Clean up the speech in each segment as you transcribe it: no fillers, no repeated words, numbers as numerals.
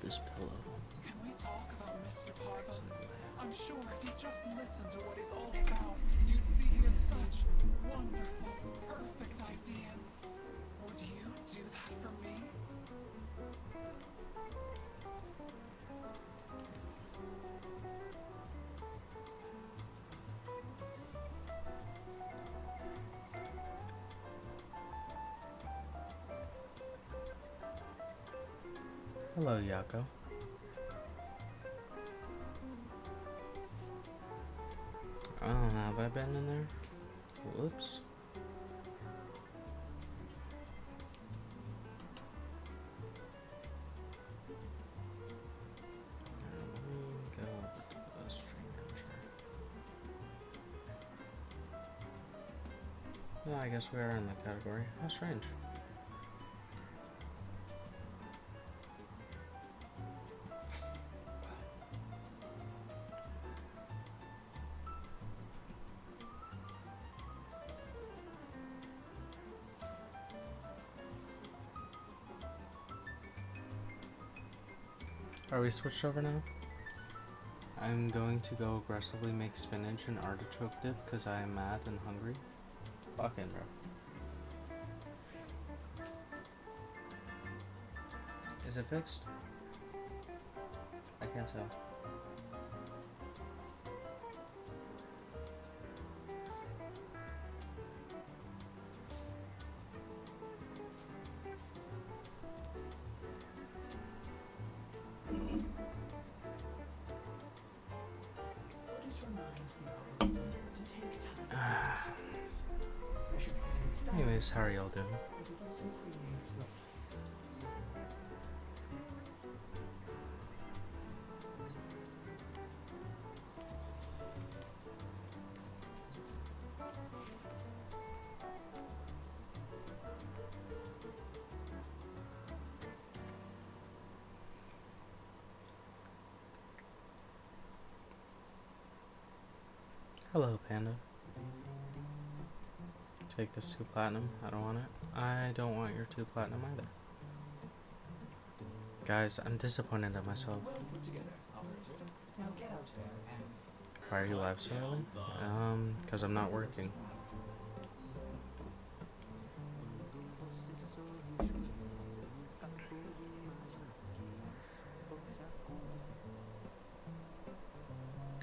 this pillow. Can we talk about Mr. Parvos? I'm sure if you just listened to what he's all about, you'd see he has such wonderful, perfect ideas. Would you do that for me? Hello, Yako. Oh, have I been in there? Whoops. Let me go over to the stream manager. Well, I guess we are in that category. How strange. Are we switched over now? I'm going to go aggressively make spinach and artichoke dip because I am mad and hungry. Fucking bro. Is it fixed? I can't tell. Anyways, how are y'all doing? Hello, Panda. Take this 2 platinum. I don't want it. I don't want your 2 platinum either. Guys, I'm disappointed at myself. Why are you live so early? Because I'm not working.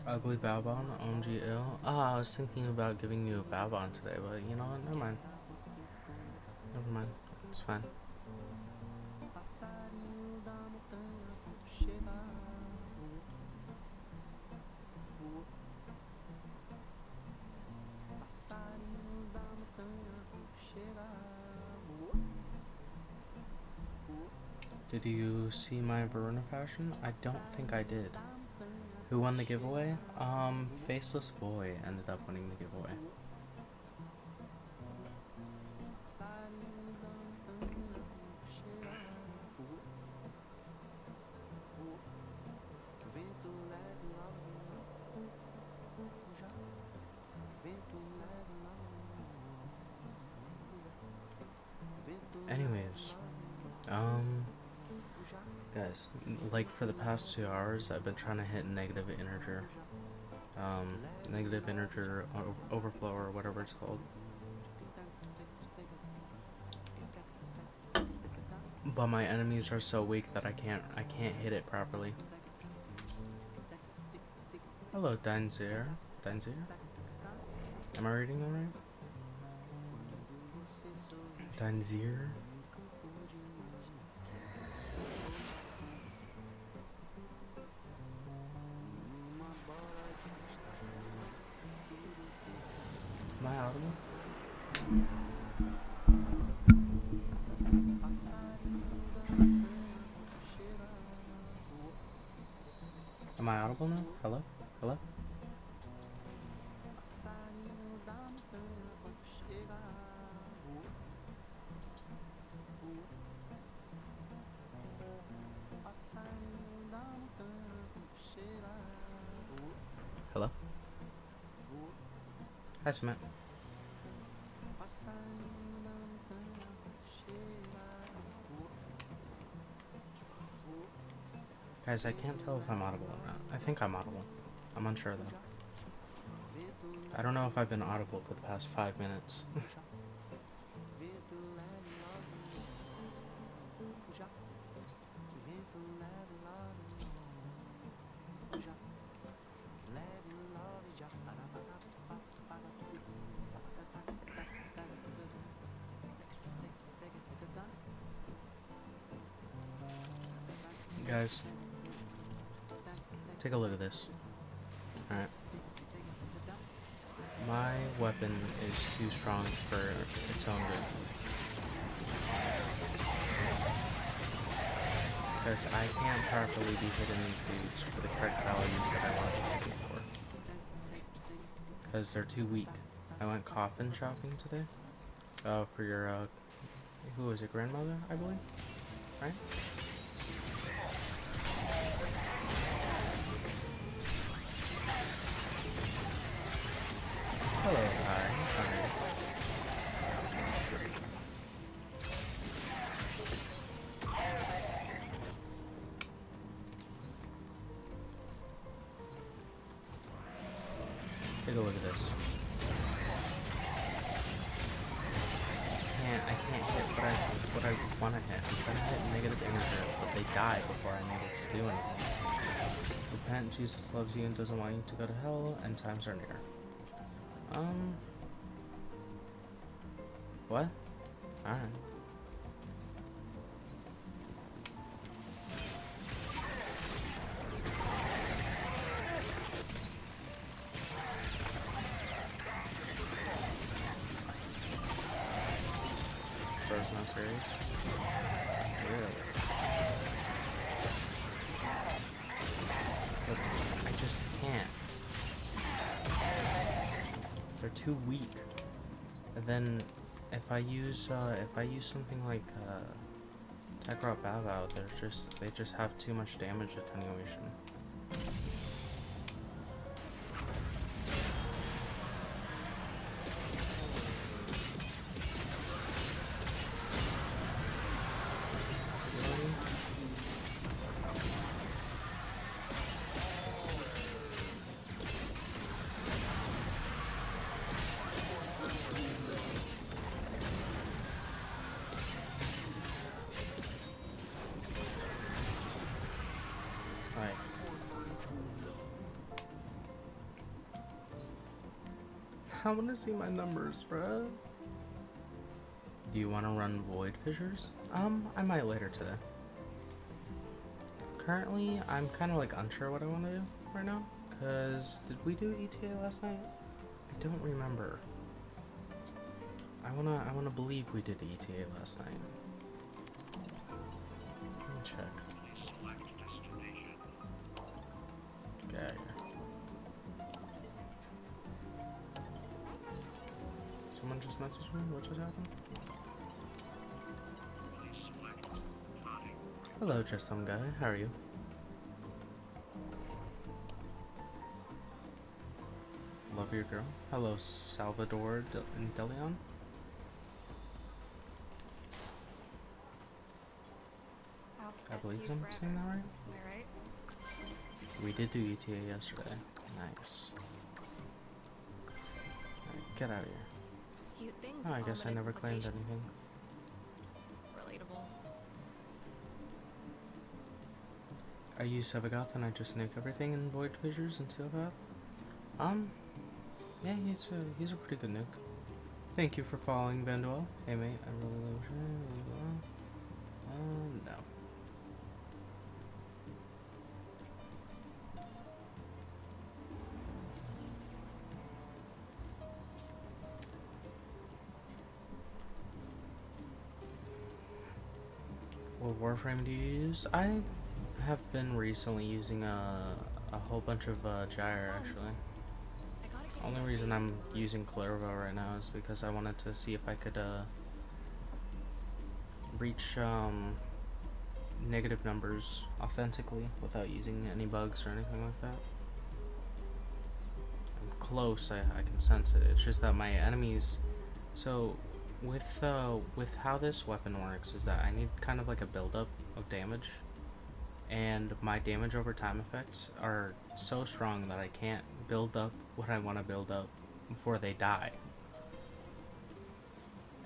Ugly Valbon, OMG ill. I was thinking about giving you a Valbon today, but you know what? Never mind. Never mind. It's fine. Did you see my Verona fashion? I don't think I did. Who won the giveaway? Faceless Boy ended up winning the giveaway. Anyways, guys, like for the past 2 hours, I've been trying to hit negative integer, overflow or whatever it's called. But my enemies are so weak that I can't hit it properly. Hello, Dinzir. Am I reading that right? Dinzir. Am I audible? Am I audible now? Hello? Hello? Hello? Hi, Samantha. Guys, I can't tell if I'm audible or not. I think I'm audible. I'm unsure though. I don't know if I've been audible for the past 5 minutes. Guys, take a look at this. Alright. My weapon is too strong for its own good. Because I can't properly be hitting these dudes for the correct values that I want to hit them for. Because they're too weak. I went coffin shopping today. For your, who was it, grandmother, I believe? Right? Hello, hi. Take a look at this. I can't hit what I want to hit. I'm trying to hit negative integer, but they die before I'm able to do anything. Repent, Jesus loves you and doesn't want you to go to hell, and times are near. What? Alright. First, not serious. Really? Look, I just can't. They're too weak. And then if I use something like Tekrot Bavao, they just have too much damage attenuation. I want to see my numbers, bruh. Do you want to run Void Fissures? I might later today. Currently, I'm kind of like unsure what I want to do right now. Cause did we do ETA last night? I don't remember. I wanna believe we did ETA last night. Let me check. Okay. Someone just messaged me? What just happened? Hello, just some guy. How are you? Love your girl. Hello, Salvador Deleon. I believe I'm saying that right? Am I right? We did do ETA yesterday. Nice. Alright, get out of here. Cute things. Oh, I with guess I ominous never claimed implications. anything. Relatable. I use Sevagoth and I just nuke everything in Void Fissures and Sevagoth. Yeah, he's a pretty good nuke. Thank you for following, Benduel. Hey mate, I really love you. No. What warframe do you use? I have been recently using a whole bunch of gyre actually. Only reason I'm using Clervo right now is because I wanted to see if I could reach negative numbers authentically without using any bugs or anything like that. I'm close, I can sense it. It's just that my enemies, so with how this weapon works is that I need kind of like a buildup of damage and my damage over time effects are so strong that I can't build up what I want to build up before they die.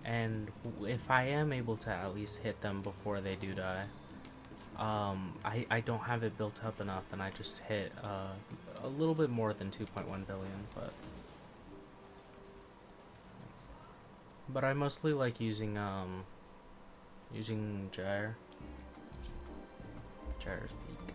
And if I am able to at least hit them before they do die, I don't have it built up enough, and I just hit a little bit more than 2.1 billion, but I mostly like using Gyre. Gyre's peak.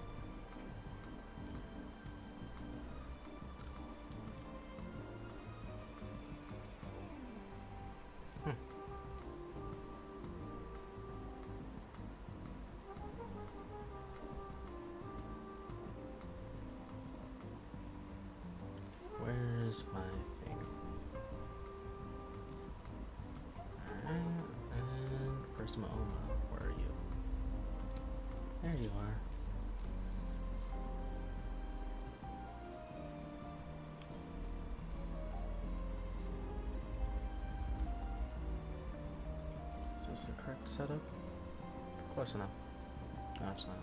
Where's my thing? And Prisma Oma, where are you? There you are. Is this the correct setup? Close enough. No, it's not.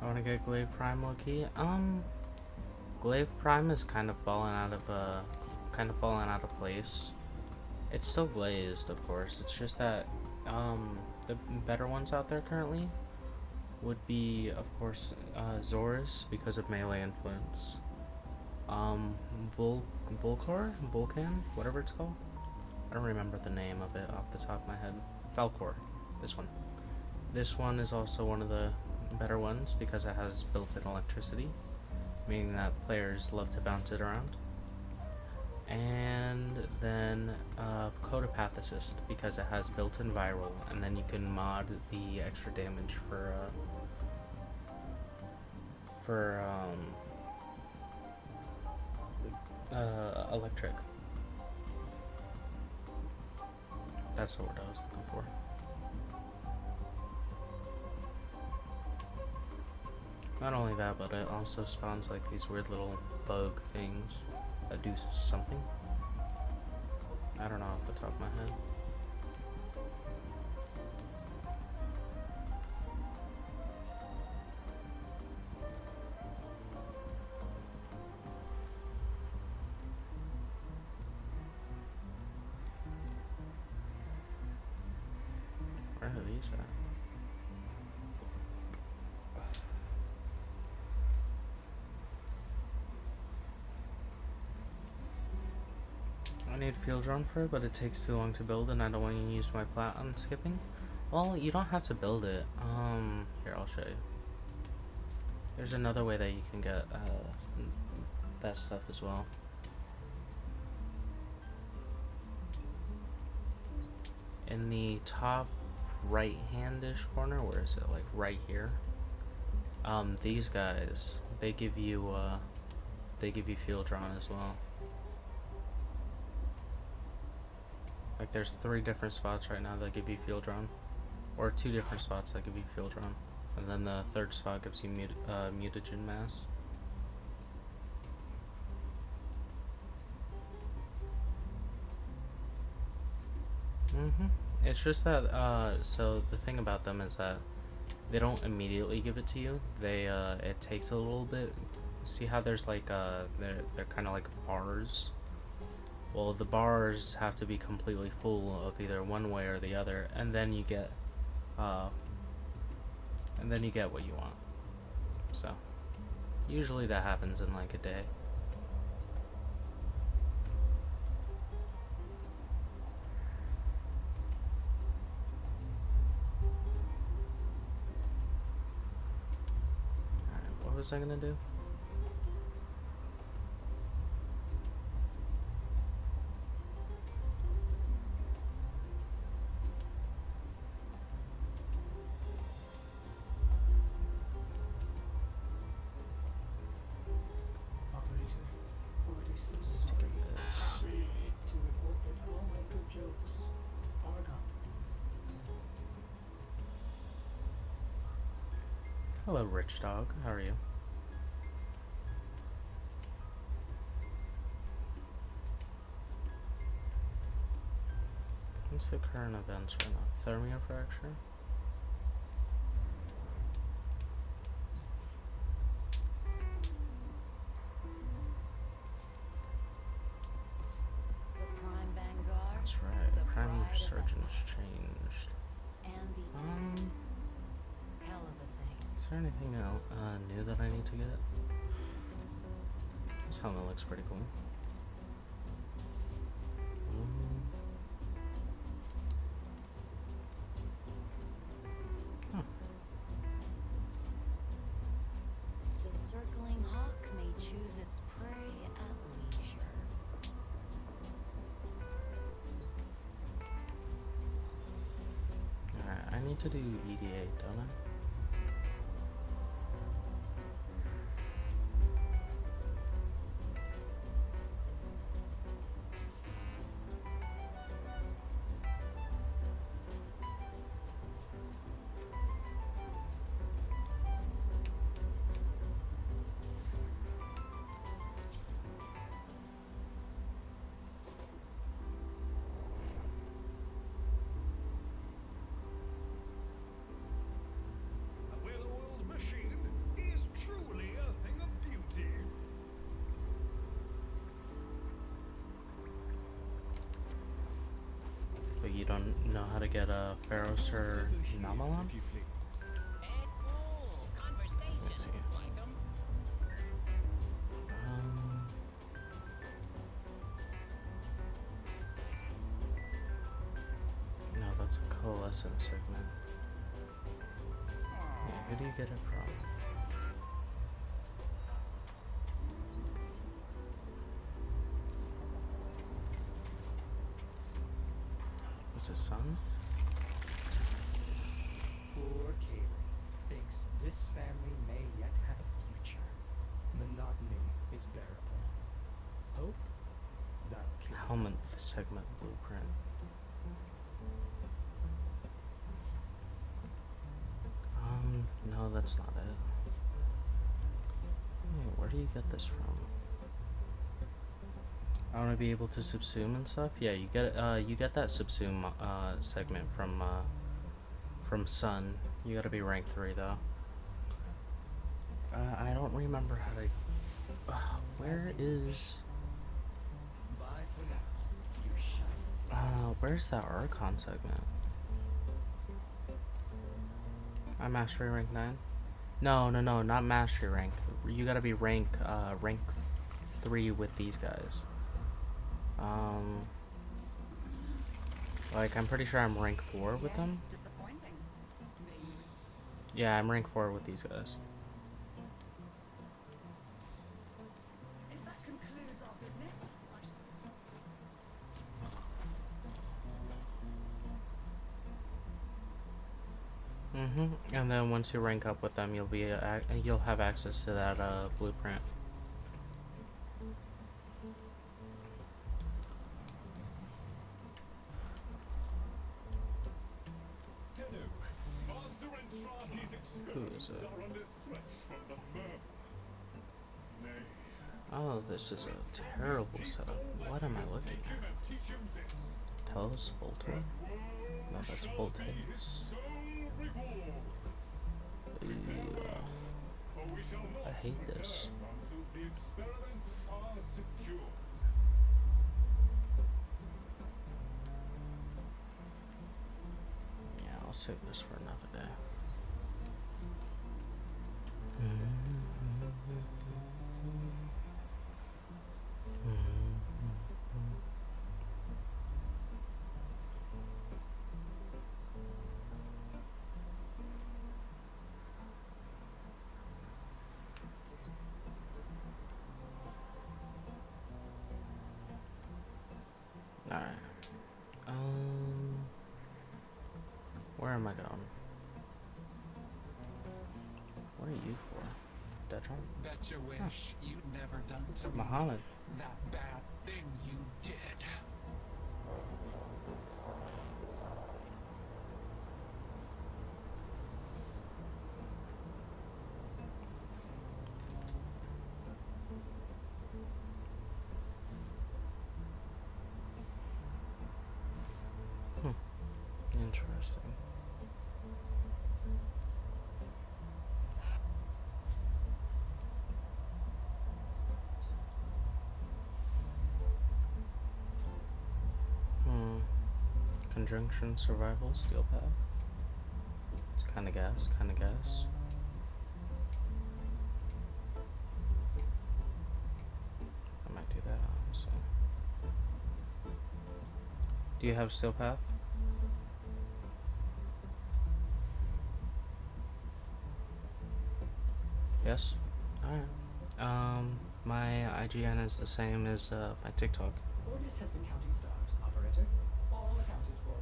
I want to get Glaive Prime low key. Glaive Prime is kind of fallen out of place. It's still glazed, of course. It's just that the better ones out there currently would be, of course, Zorus because of melee influence. Vulcan, whatever it's called. I don't remember the name of it off the top of my head. Falcor, this one. This one is also one of the better ones because it has built-in electricity, meaning that players love to bounce it around. And then Codapath Assist because it has built-in viral, and then you can mod the extra damage for electric. That's the word I was looking for. Not only that, but it also spawns like these weird little bug things that do something. I don't know off the top of my head. Where are these at? I need field run for it, but it takes too long to build, and I don't want to use my plat on skipping. Well, you don't have to build it. Here, I'll show you. There's another way that you can get that stuff as well. In the top right-hand-ish corner, where is it? Like right here. These guys, they give you field run as well. Like there's 3 different spots right now that give you field run, or 2 different spots that give you field run, and then the 3rd spot gives you mutagen mass. It's just that so the thing about them is that they don't immediately give it to you. They it takes a little bit. See how there's like they're kind of like bars. Well, the bars have to be completely full of either one way or the other, and then you get what you want. So usually that happens in like a day. Alright, what was I gonna do? Hello, rich dog. How are you? What's the current events right now? Thermia fracture? The Prime Vanguard. That's right. The Prime pride of Resurgence Empire. changed. And the Eminent. Hell of a thing. Is there anything new that I need to get? This helmet looks pretty cool. Huh. The circling hawk may choose its prey at leisure. Alright, I need to do EDA, don't I? A well-oiled machine is truly a thing of beauty. But you don't know how to get a Pharos or Namalon? If you please. Let me see. No, that's a coalescent segment. Yeah, who do you get it from? Is it Sun? Poor Kaylee thinks this family may yet have a future. Monotony is bearable. Hope? That'll kill you. Helmet segment blueprint. No, that's not it. Hey, where do you get this from? I want to be able to subsume and stuff. Yeah, you get that subsume segment from Sun. You got to be rank 3 though. I don't remember how to. Where is? Bye for now, you shiny. Where's that Archon segment? I'm mastery rank 9. No, not mastery rank. You gotta be rank 3 with these guys. Like I'm pretty sure I'm rank 4 with them. Disappointing. Yeah, I'm rank 4 with these guys. If that concludes our business, And then once you rank up with them, you'll have access to that blueprint. Who is it? Oh, this is a terrible setup. What am I looking at? Telos Voltor? No, that's Voltaire. I hate this. Yeah, I'll save this for another day. Alright. Where am I going? What are you for? Detron? Bet you wish you'd never done to me Muhammad. that bad thing you did. Conjunction Survival Steel Path. It's kind of gas, kind of gas. I might do that, honestly. Do you have Steel Path? Yes? Alright. My IGN is the same as my TikTok. Orders has been counting stars, operator. All accounted for.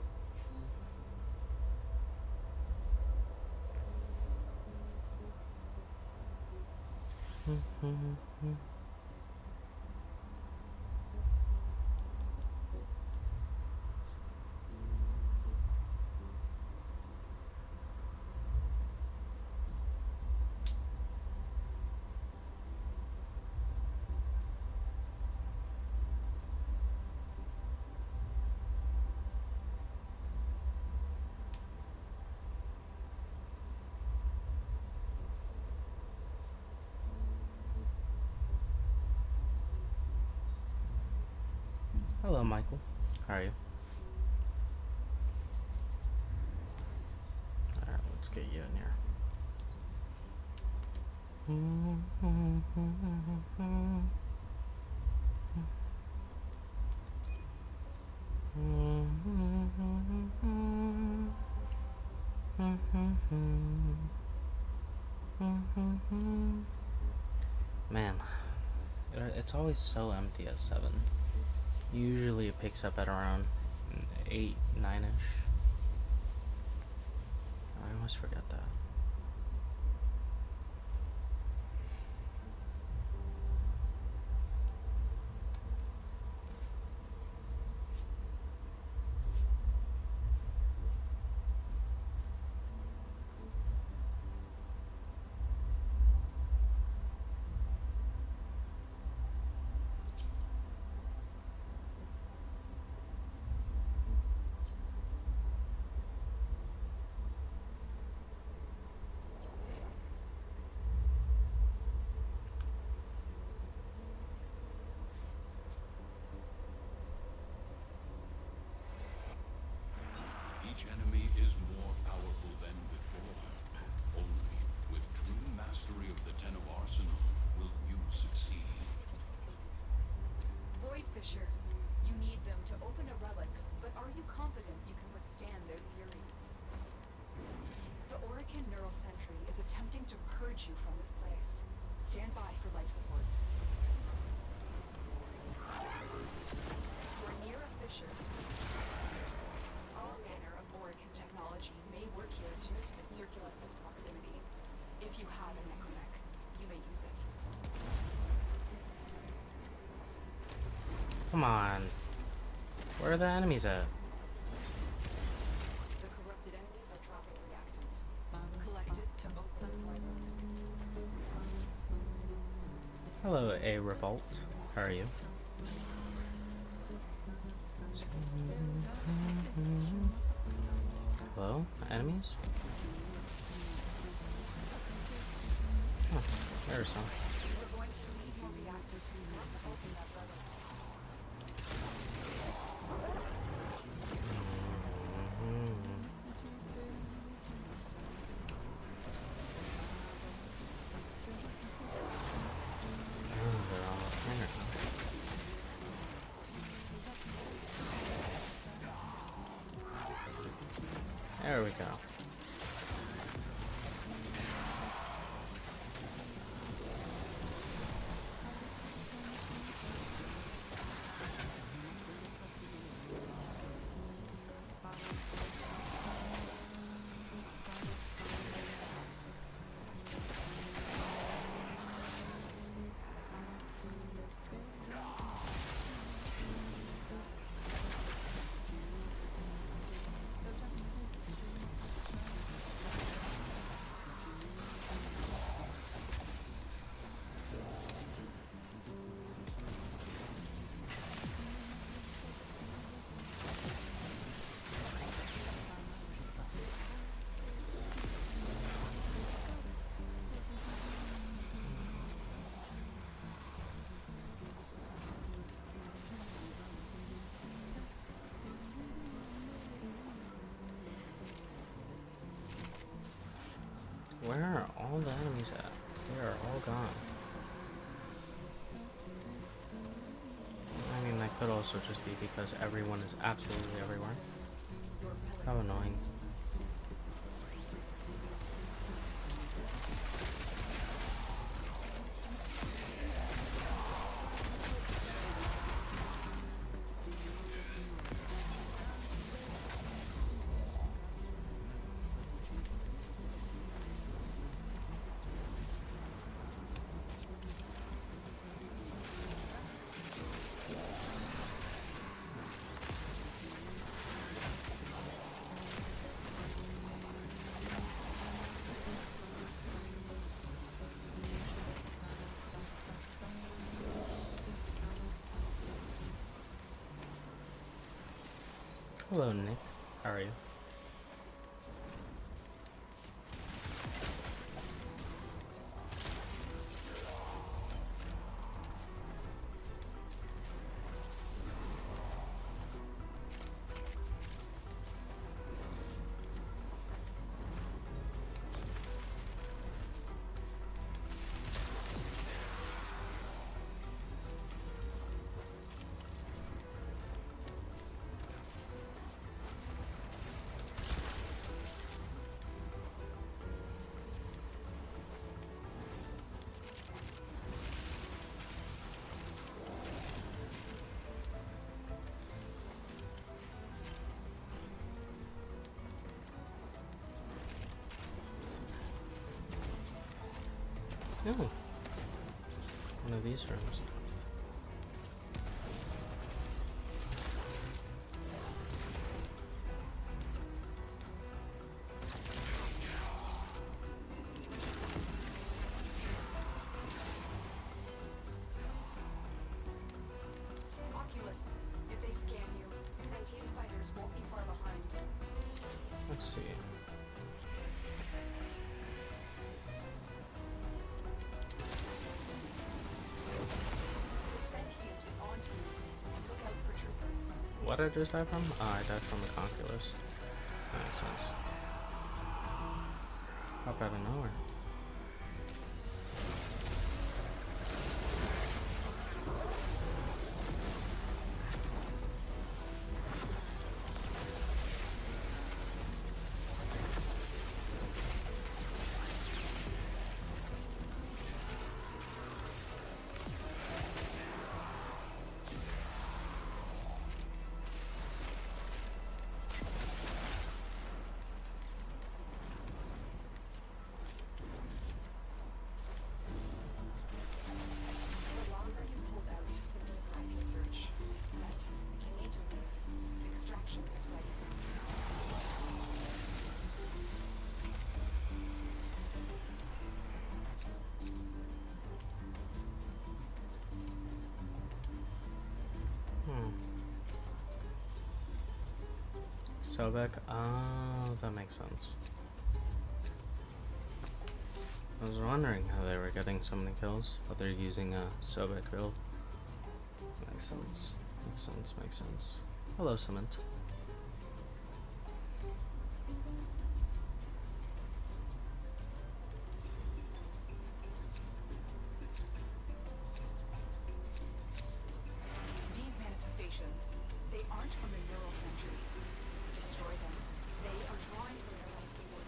Hello, Michael. How are you? Alright, let's get you in here. Man, it's always so empty at 7. Usually it picks up at around 8, 9-ish. I always forget that. Each enemy is more powerful than before. Only with true mastery of the Ten of Arsenal will you succeed. Void Fishers. You need them to open a relic, but are you confident you can withstand their fury? The Orican Neural Sentry is attempting to purge you from this place. Stand by for life support. You're near a fissure. All manner of Orican technology may work here due to the Circulus's proximity. If you have a necromech, you may use it. Come on. Where are the enemies at? The corrupted enemies are dropping reactant. Collect it to open the void relic. Hello, A Revolt. How are you? Hello, enemies? Huh, there's some. We're going to need more reactors not to open that relic. Oh, they're almost here. There we go. Where are all the enemies at? They are all gone. I mean, that could also just be because everyone is absolutely everywhere. How annoying. Hello, Nick. How are you? Oh, one of these rooms. Oculists, if they scan you, sentient fighters won't be far behind. Let's see. The sentient is onto you. Look out for troopers. What did I just die from? Oh, I died from the conculus. That makes sense. Pop out of nowhere. The longer you hold out, the more time will search. But you need to leave. Extraction is ready. Sobek, oh, that makes sense. I was wondering how they were getting so many kills, but they're using a Sobek build. Makes sense. Makes sense. Makes sense. Hello, Cement. These manifestations, they aren't from the neural century. Destroy them. They are drawing from their life support.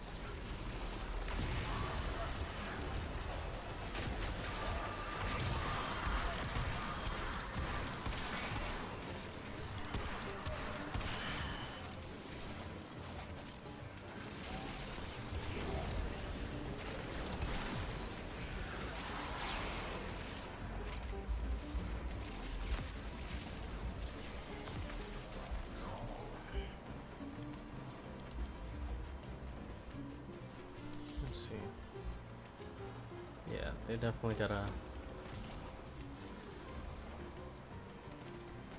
Let's see. Yeah, they definitely gotta.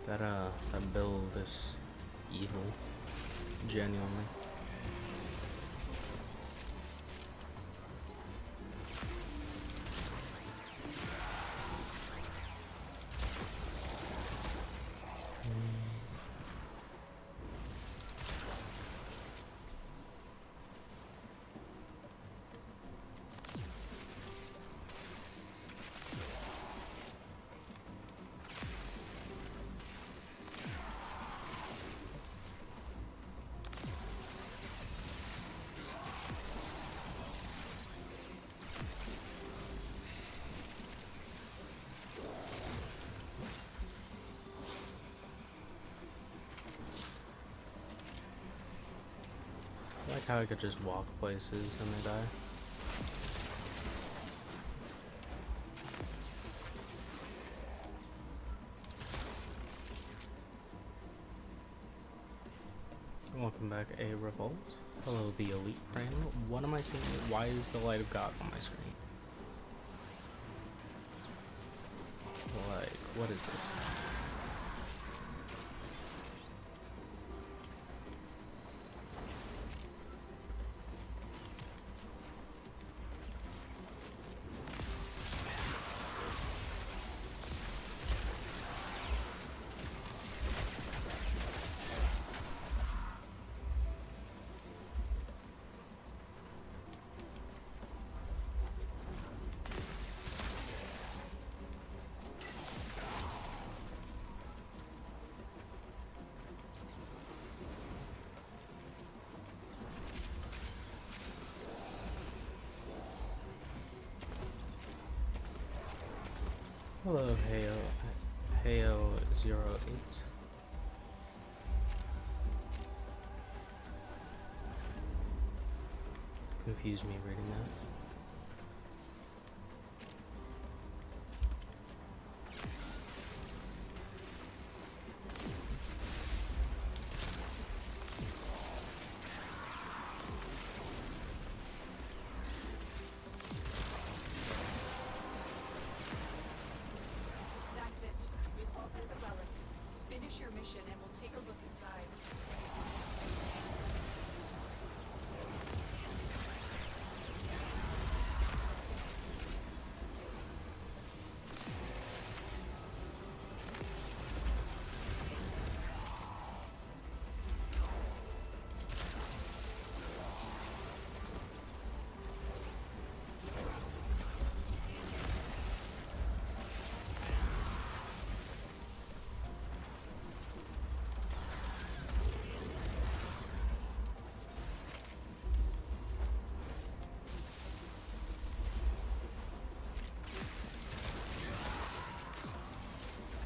That build is evil. Genuinely. how I could just walk places and they die. Welcome back, A Revolt. Hello, the Elite Frame. What am I seeing? Why is the light of God on my screen? Like, what is this? Hello, Heyo08. Confused me reading that. That's it. We've opened the relic. Finish your mission and we'll take a look inside.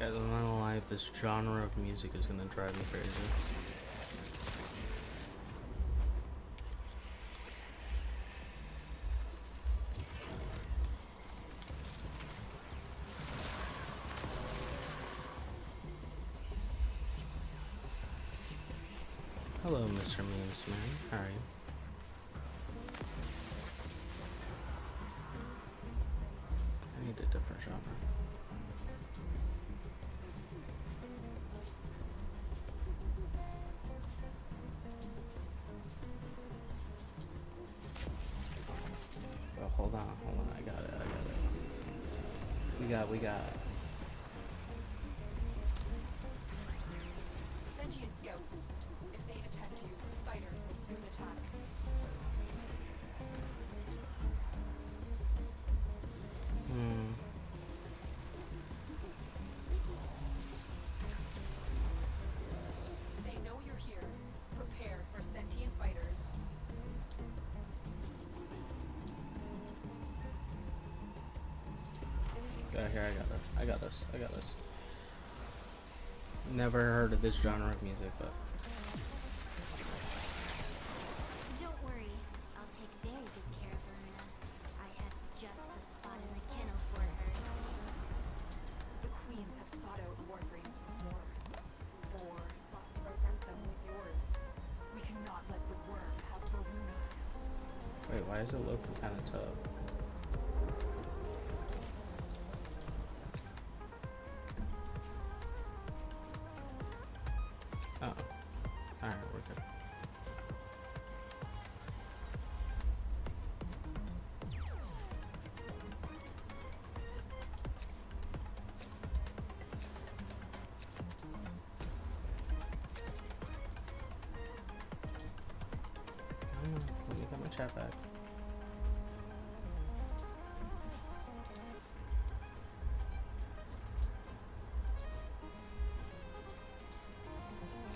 Guys, I'm not gonna lie, this genre of music is gonna drive me crazy. Hello, Mr. Memes Man. How are you? I need a different genre. Oh, hold on, I got it. We got Sentient scouts. If they detect you, fighters will soon attack. They know you're here. Prepare for sentient fighters. Here, I got this. Never heard of this genre of music, but Don't worry, I'll take very good care of Verona. I have just the spot in the kennel for her. The queens have sought out warframes before. Four sought to present them with yours. We cannot let the worm have Verona. wait, why is it looking kind of tough? Oh, alright, we're good. Come on, let me get my chat back.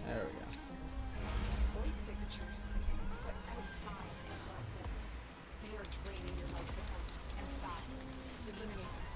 There we go. Void signatures, but outside the darkness. They are draining your life support, and fast. Eliminate them.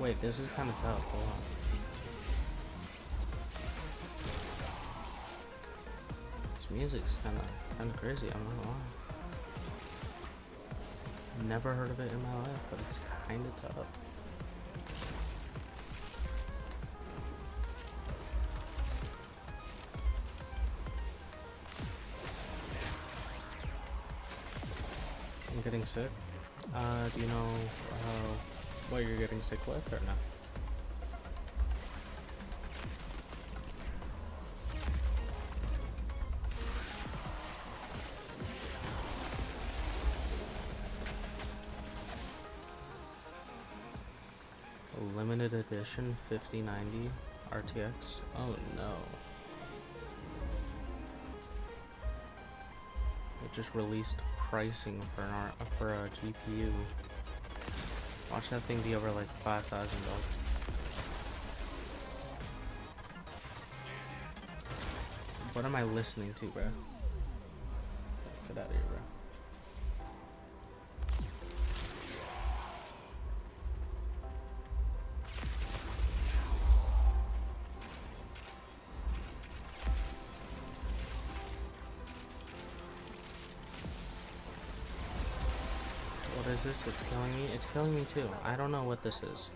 Wait, this is kind of tough. Hold on. This music's kind of crazy. I'm not gonna lie. Never heard of it in my life, but it's kind of tough. I'm getting sick. Do you know what you're getting sick with or not? Limited edition 5090 RTX. Oh no. It just released pricing for a GPU. Watch that thing be over like $5,000. What am I listening to, bro? Get out of here, bro. What is this? It's killing me. It's killing me too. I don't know what this is.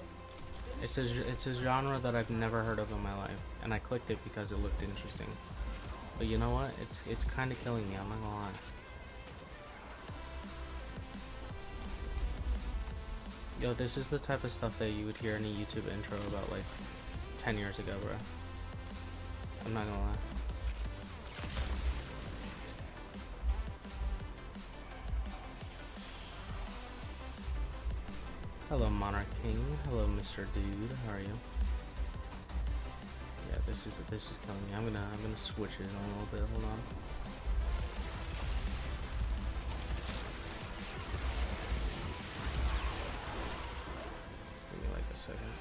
It's a genre that I've never heard of in my life, and I clicked it because it looked interesting. But you know what? It's kind of killing me. I'm not gonna lie. Yo, this is the type of stuff that you would hear in a YouTube intro about like 10 years ago, bro. I'm not gonna lie. Hello, Monarch King. Hello, Mr. Dude. How are you? Yeah, this is killing me. I'm gonna switch it in a little bit. Hold on. Give me like a second.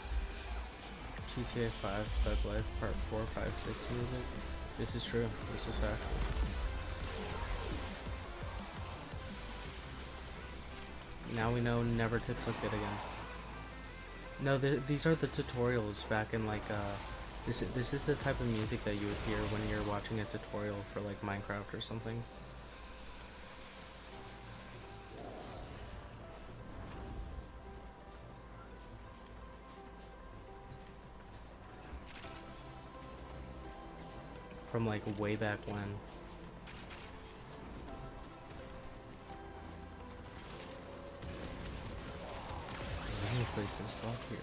GTA 5 Thug Life Part 4, 5, 6 music. This is true. This is factual. Now we know never to click it again. No, these are the tutorials back in like this is the type of music that you would hear when you're watching a tutorial for like Minecraft or something. From like way back when. Place this block here.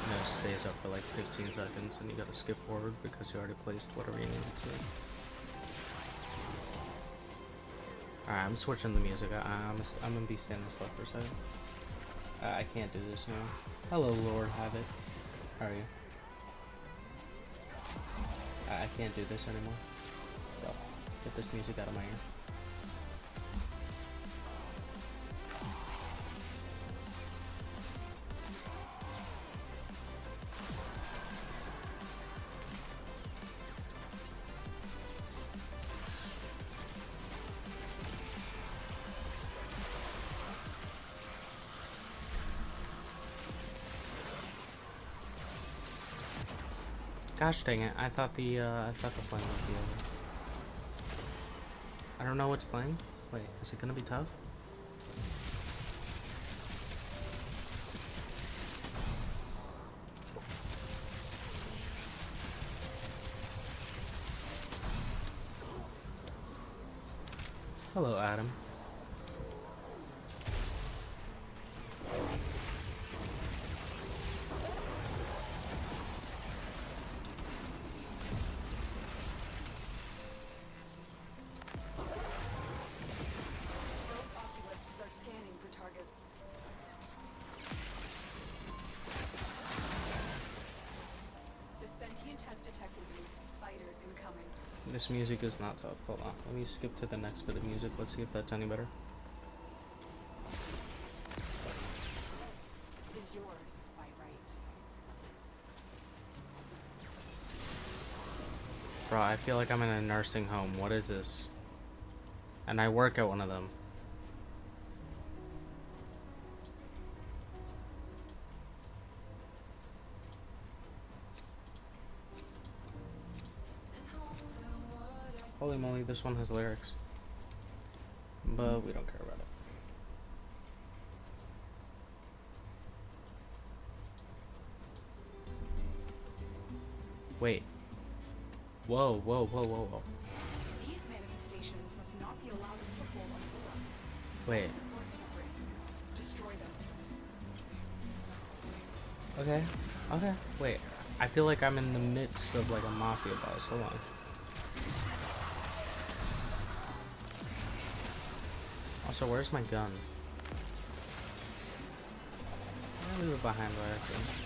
And it stays up for like 15 seconds and you gotta skip forward because you already placed whatever you needed to. Alright, I'm switching the music. I'm gonna be standing still for a second. I can't do this now. Hello, Lord Habit. How are you? I can't do this anymore. Yo, get this music out of my ear. Gosh dang it, I thought the playing would be over. I don't know what's playing. Wait, is it gonna be tough? Hello, Adam. This music is not tough. Hold on. Let me skip to the next bit of music. Let's see if that's any better. This is yours by right. Bro, I feel like I'm in a nursing home. What is this? And I work at one of them. Holy moly, this one has lyrics. But we don't care about it. Wait. Whoa, whoa, whoa, whoa, whoa. These manifestations must not be allowed a foothold on Aurora. Wait. Support is at risk. Destroy them. Okay. Okay. Wait. I feel like I'm in the midst of like a mafia boss. Hold on. Also, where's my gun? I'm gonna leave it behind by accident.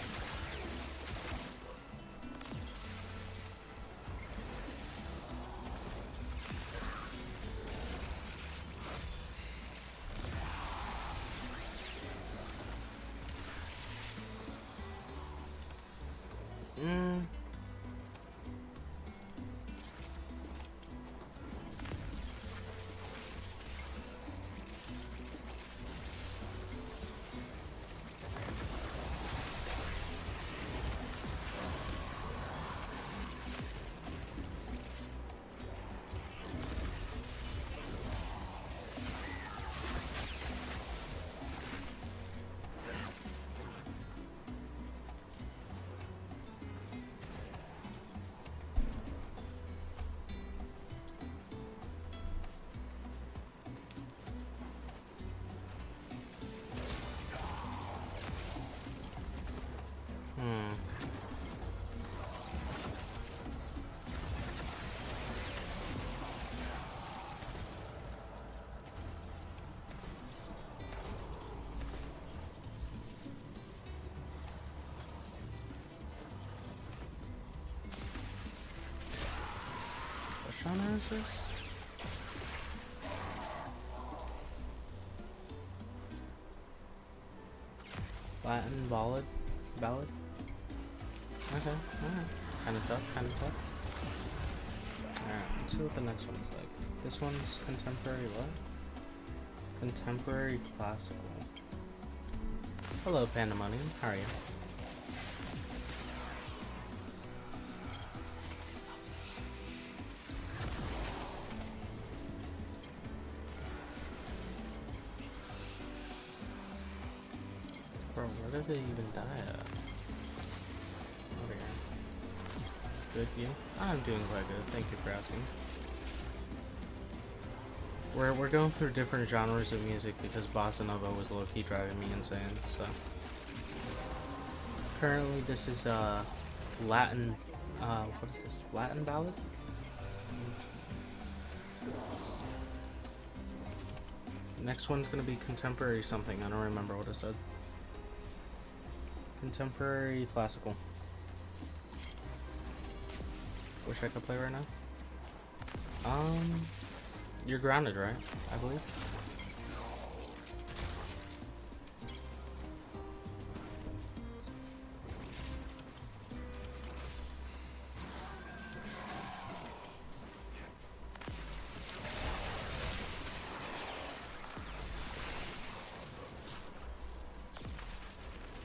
What genre is this? Latin ballad? Ballad? Okay, alright. Kinda tough, kinda tough. Alright, let's see what the next one's like. This one's contemporary what? Contemporary classical. Hello, Pandemonium. How are you? Bro, where did they even die at? Over here. Good, you? I'm doing quite good. Thank you for asking. We're going through different genres of music because Bossa Nova was low-key driving me insane, so. Currently, this is, Latin, what is this? Latin ballad? Next one's gonna be contemporary something. I don't remember what it said. Contemporary classical. Wish I could play right now. You're grounded, right? I believe.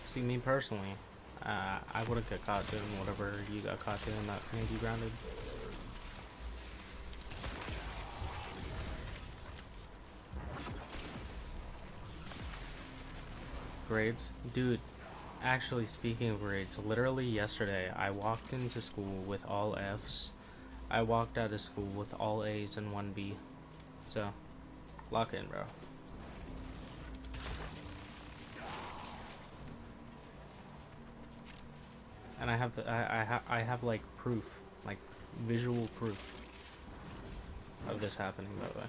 See, me personally, I wouldn't get caught doing whatever you got caught doing that made you grounded. Grades? Dude, actually speaking of grades, literally yesterday I walked into school with all Fs. I walked out of school with all A's and 1 B. So, lock in, bro. And I have I have like proof, like visual proof of this happening, by the way.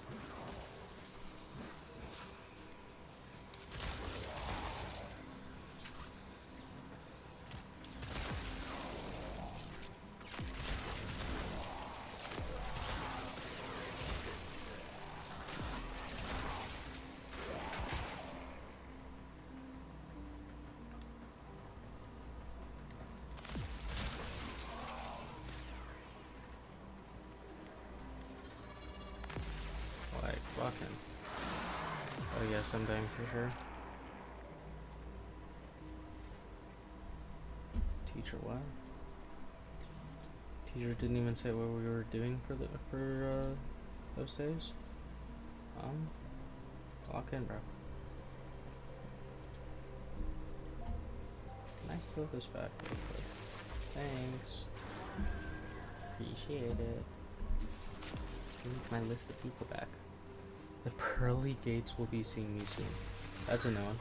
Fucking. Oh yes, I'm dying for sure. Teacher what? Teacher didn't even say what we were doing for those days. Lock in, bro. Can I steal this back real quick? Thanks. Appreciate it. I need my list of people back. The pearly gates will be seeing me soon. That's a new one.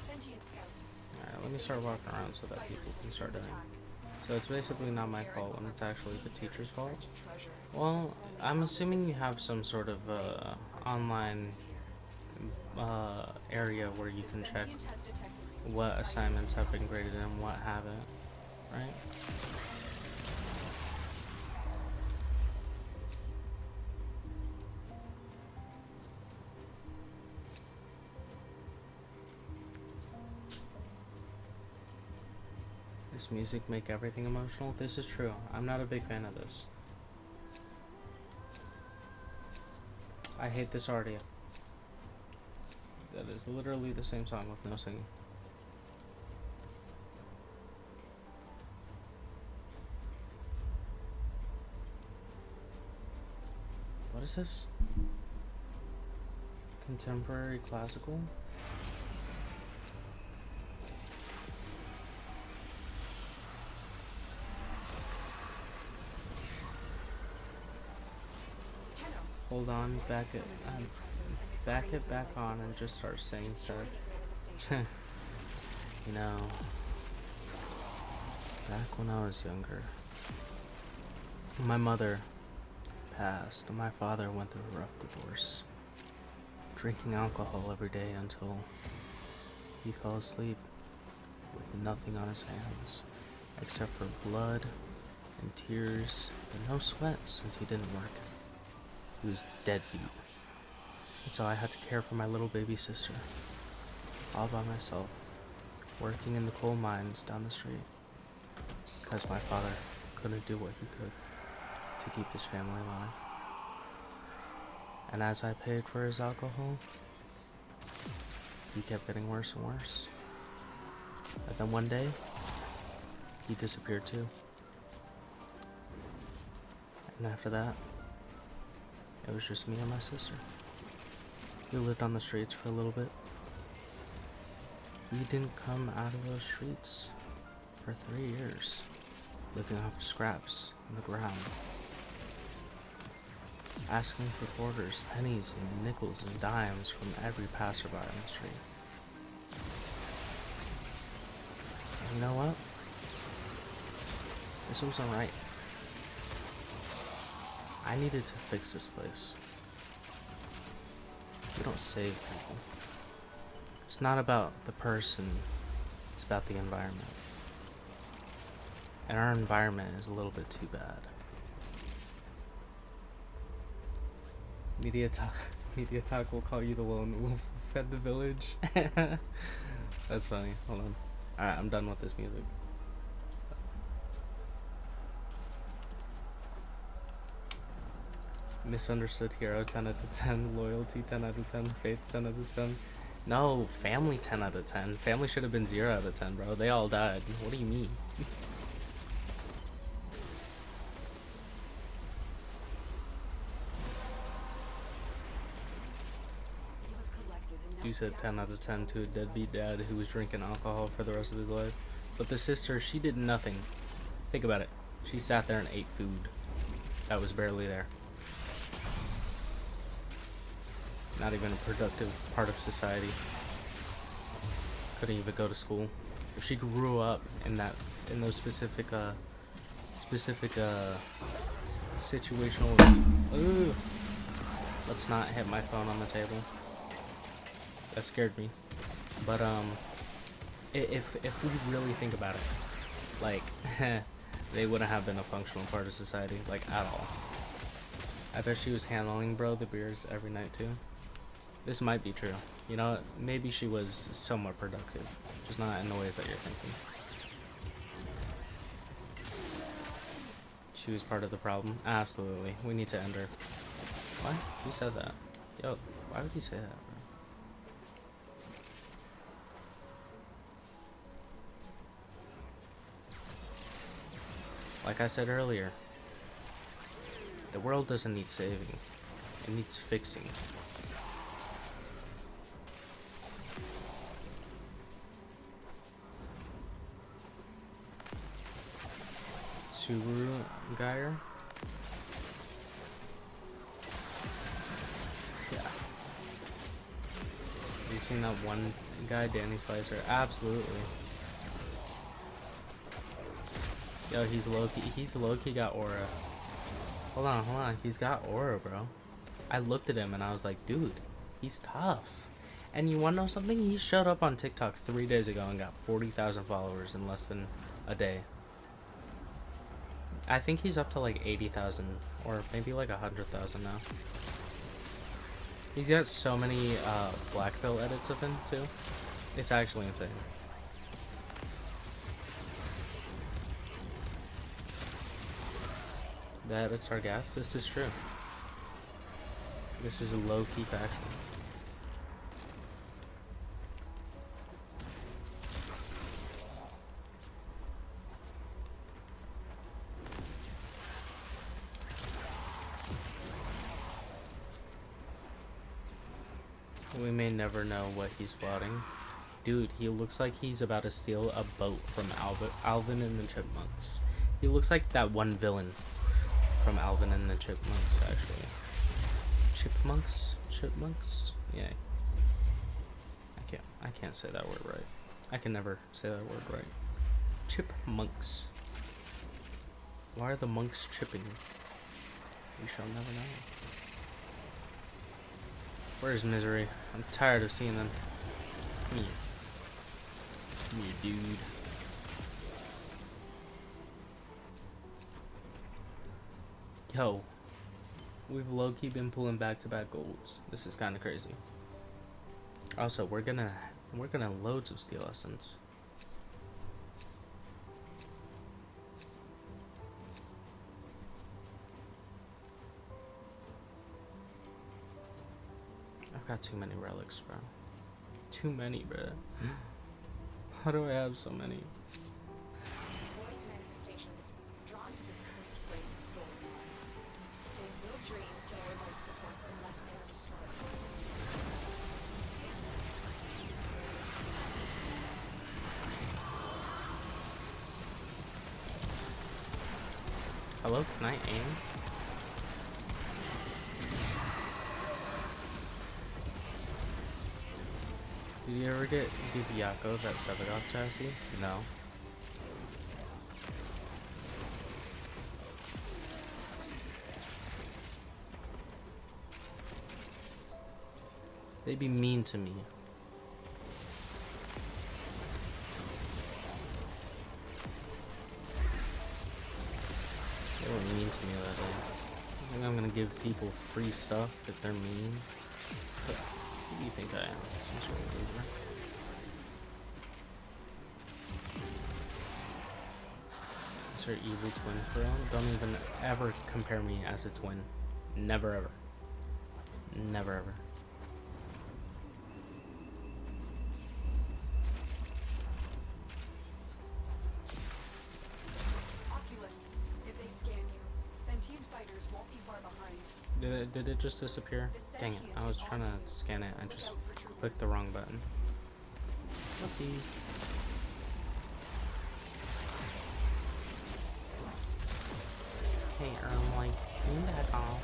Sentient scouts. Alright, let me start walking around so that people can start dying. So it's basically not my fault when it's actually the teacher's fault. Well, I'm assuming you have some sort of online area where you can check what assignments have been graded and what haven't, right? Does music make everything emotional? This is true. I'm not a big fan of this. I hate this aria. That is literally the same song with no singing. What is this? Contemporary classical? Hold on, back it back on and just start saying stuff. You know, back when I was younger, my mother passed and my father went through a rough divorce, drinking alcohol every day until he fell asleep with nothing on his hands except for blood and tears and no sweat since he didn't work. He was deadbeat. And so I had to care for my little baby sister, all by myself, working in the coal mines down the street, because my father couldn't do what he could to keep his family alive. And as I paid for his alcohol, he kept getting worse and worse. And then one day, he disappeared too. And after that, it was just me and my sister. We lived on the streets for a little bit. We didn't come out of those streets for 3 years, living off of scraps on the ground, asking for quarters, pennies, and nickels and dimes from every passerby on the street. And you know what? This wasn't right. I needed to fix this place. We don't save people. It's not about the person, it's about the environment. And our environment is a little bit too bad. Media Talk will call you the lone wolf who fed the village. That's funny. Hold on. Alright, I'm done with this music. Misunderstood hero 10 out of 10, loyalty 10 out of 10, faith 10 out of 10. No, family 10 out of 10. Family should have been 0 out of 10, bro. They all died. What do you mean? You said 10 out of 10 to a deadbeat dad who was drinking alcohol for the rest of his life. But the sister, she did nothing. Think about it. She sat there and ate food that was barely there. Not even a productive part of society. Couldn't even go to school. If she grew up in those specific situational. Ooh, let's not hit my phone on the table. That scared me. But if we really think about it, like they wouldn't have been a functional part of society, like at all. I bet she was handling the beers every night too. This might be true. You know, maybe she was somewhat productive, just not in the ways that you're thinking. She was part of the problem. Absolutely. We need to end her. What? Who said that? Yo, why would you say that, bro? Like I said earlier, the world doesn't need saving. It needs fixing. Subaru Geyer? Yeah. Have you seen that one guy, Danny Slicer? Absolutely. Yo, he's low-key got aura. Hold on, he's got aura, bro. I looked at him and I was like, dude, he's tough. And you wanna know something? He showed up on TikTok 3 days ago and got 40,000 followers in less than a day. I think he's up to like 80,000 or maybe like 100,000 now. He's got so many black pill edits of him too. It's actually insane. The edits are gas. This is true. This is a low-key faction. We may never know what he's plotting. Dude, he looks like he's about to steal a boat from Alvin and the Chipmunks. He looks like that one villain from Alvin and the Chipmunks, actually. Chipmunks? Yeah. I can't say that word right. I can never say that word right. Chipmunks. Why are the monks chipping? We shall never know. Where's Misery? I'm tired of seeing them. Come here. Come here, dude. Yo. We've low-key been pulling back-to-back golds. This is kind of crazy. Also, we're gonna loads of steel essence. I've got too many relics, bro. Too many, bro. How do I have so many? Void manifestations drawn to this cursed place of stolen lives. They will drain your life support unless they are destroyed. Hello, can I aim? Did you ever get Dibiako, that Sevagoth chassis? No. They be mean to me. They were mean to me that day. I think I'm gonna give people free stuff if they're mean. But who do you think I am? Some sort of loser. Is her evil twin for real? Don't even ever compare me as a twin. Never ever. Never ever. Oculists, if they scan you, sentient fighters won't be far behind. Did it just disappear? Dang it, I was trying to scan it. I just clicked the wrong button. Whoopsies. Hey, like, turn that off.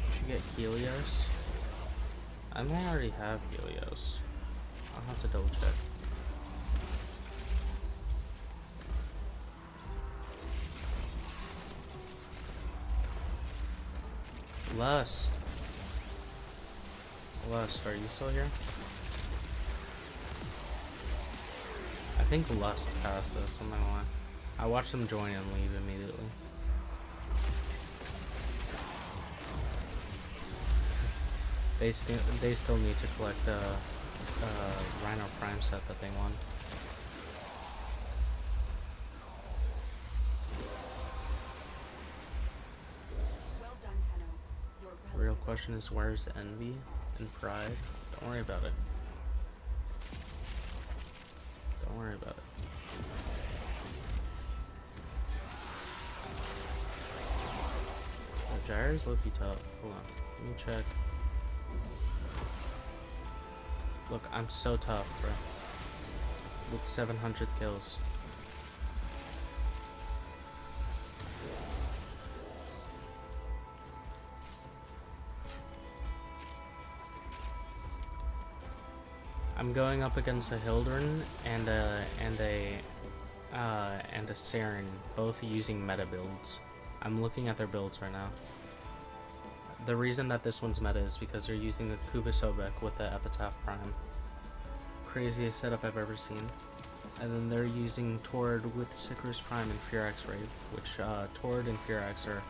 We should get Helios. I may already have Helios. I'll have to double check. Lust, are you still here? I think Lust passed us, I'm not gonna lie. I watched them join and leave immediately. They still need to collect the Rhino Prime set that they won. question is, where's envy and pride? Don't worry about it. Don't worry about it. The Gyre's low-key tough. Hold on. Let me check. Look, I'm so tough, bro. With 700 kills. I'm going up against a Hildryn and a Saren, both using meta builds. I'm looking at their builds right now. The reason that this one's meta is because they're using the Kuba Sobek with the Epitaph Prime. Craziest setup I've ever seen. And then they're using Tord with Sicarus Prime and Furax Raid, which Tord and Furax are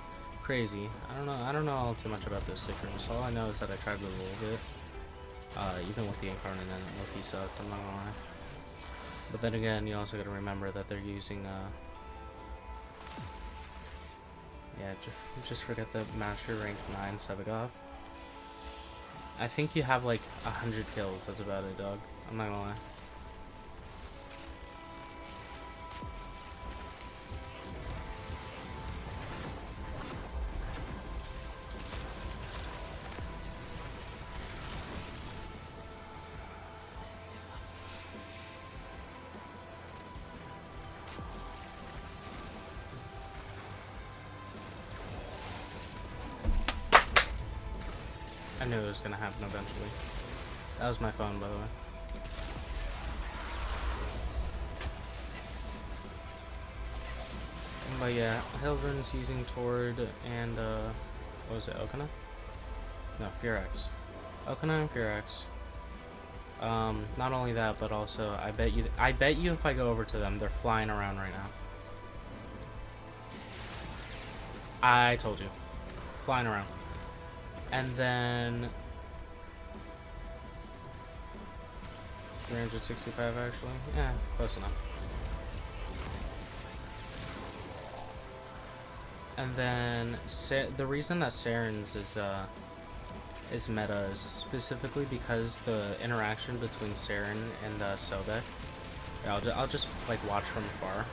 crazy. I don't know all too much about this Sicarus. All I know is that I tried with a little bit. Even with the Incarnate and Loki sucked, I'm not gonna lie. But then again, you also gotta remember that they're using, yeah, just forget the Master Rank 9 Sebagoth. I think you have like 100 kills, that's about it, dog. I'm not gonna lie. I knew it was gonna happen eventually. That was my phone, by the way. But yeah, Hildryn's using Tord and what was it, Okana? No, Furax. Okana and Furax. Not only that, but also I bet you if I go over to them, they're flying around right now. I told you. Flying around. And then 365 actually. Yeah, close enough. And then the reason that Saren's is meta is specifically because the interaction between Saren and Sobek. I'll just like watch from afar.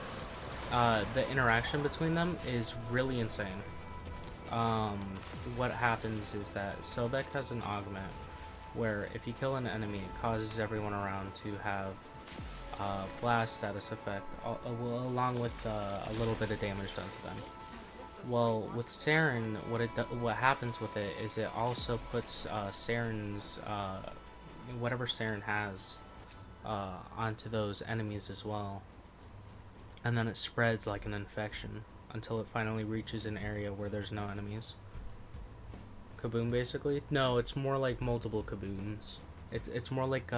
The interaction between them is really insane. What happens is that Sobek has an augment where if you kill an enemy, it causes everyone around to have blast status effect, along with a little bit of damage done to them. Well, with Saren, what happens with it is it also puts Saren's whatever Saren has onto those enemies as well, and then it spreads like an infection until it finally reaches an area where there's no enemies. Kaboom, basically? No, it's more like multiple kabooms. It's more like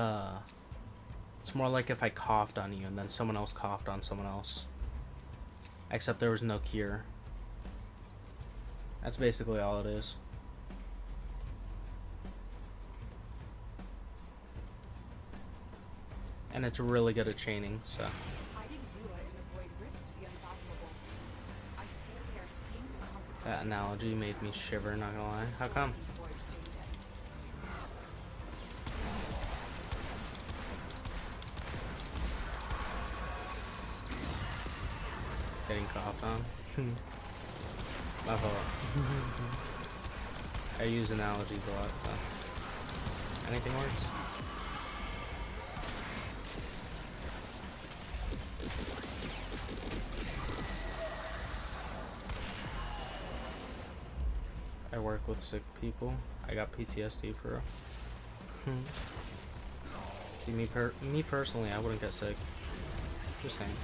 if I coughed on you and then someone else coughed on someone else. Except there was no cure. That's basically all it is. And it's really good at chaining, so. That analogy made me shiver, not gonna lie. How come? Getting coughed on. My fault. I use analogies a lot, so anything works. I work with sick people. I got PTSD for real. See, me personally, I wouldn't get sick. Just saying.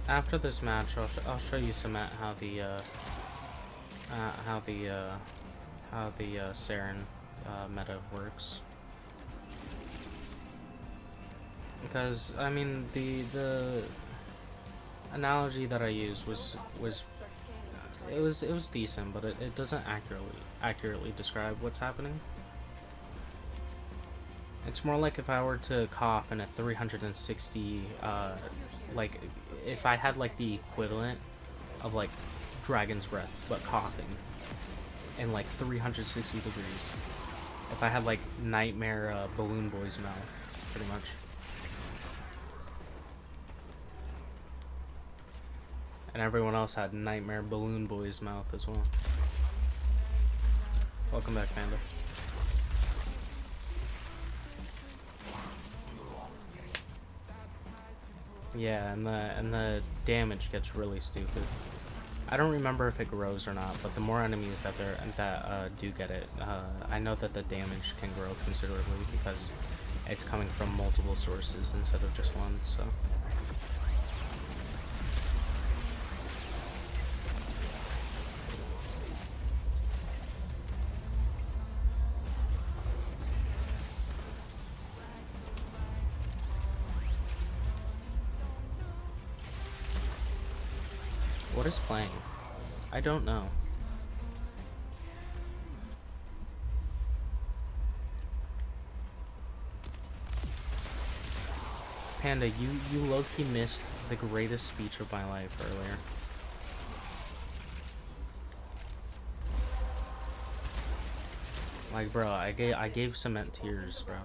After this match, I'll show you some how the Saren meta works. Because I mean the analogy that I used was Analysts are scanning for it was decent, but it doesn't accurately describe what's happening. It's more like if I were to cough in a 360 like if I had like the equivalent of like dragon's breath but coughing in like 360 degrees. If I had like nightmare balloon boy's mouth, pretty much. And everyone else had nightmare balloon boy's mouth as well. Welcome back, Panda. Yeah, and the damage gets really stupid. I don't remember if it grows or not, but the more enemies that do get it, I know that the damage can grow considerably because it's coming from multiple sources instead of just one. So. What is playing? I don't know. Panda, you low-key missed the greatest speech of my life earlier. Like, bro, I gave cement tears, bro.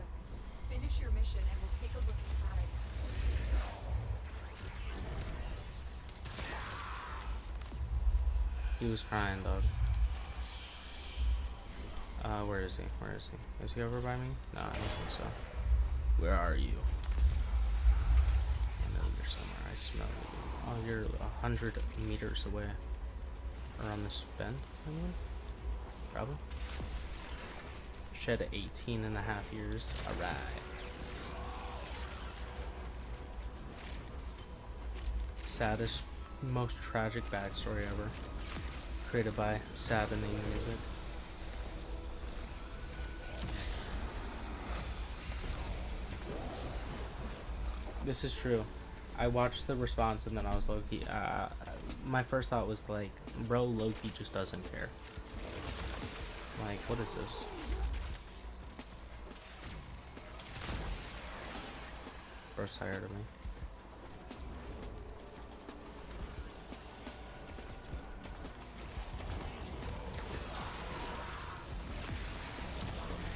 Finish your mission and we'll take a look inside. He was crying, dog. Where is he? Where is he? Is he over by me? No, I don't think so. Where are you? I know you're somewhere. I smell you. Oh, you're 100 meters away. Or on this bend, I believe? Probably. Shed 18 and a half years. Alright. Saddest, most tragic backstory ever. Created by saddening music. This is true. I watched the response and then I was low-key, my first thought was like, bro, low-key just doesn't care. Like, what is this? Bro's tired of me.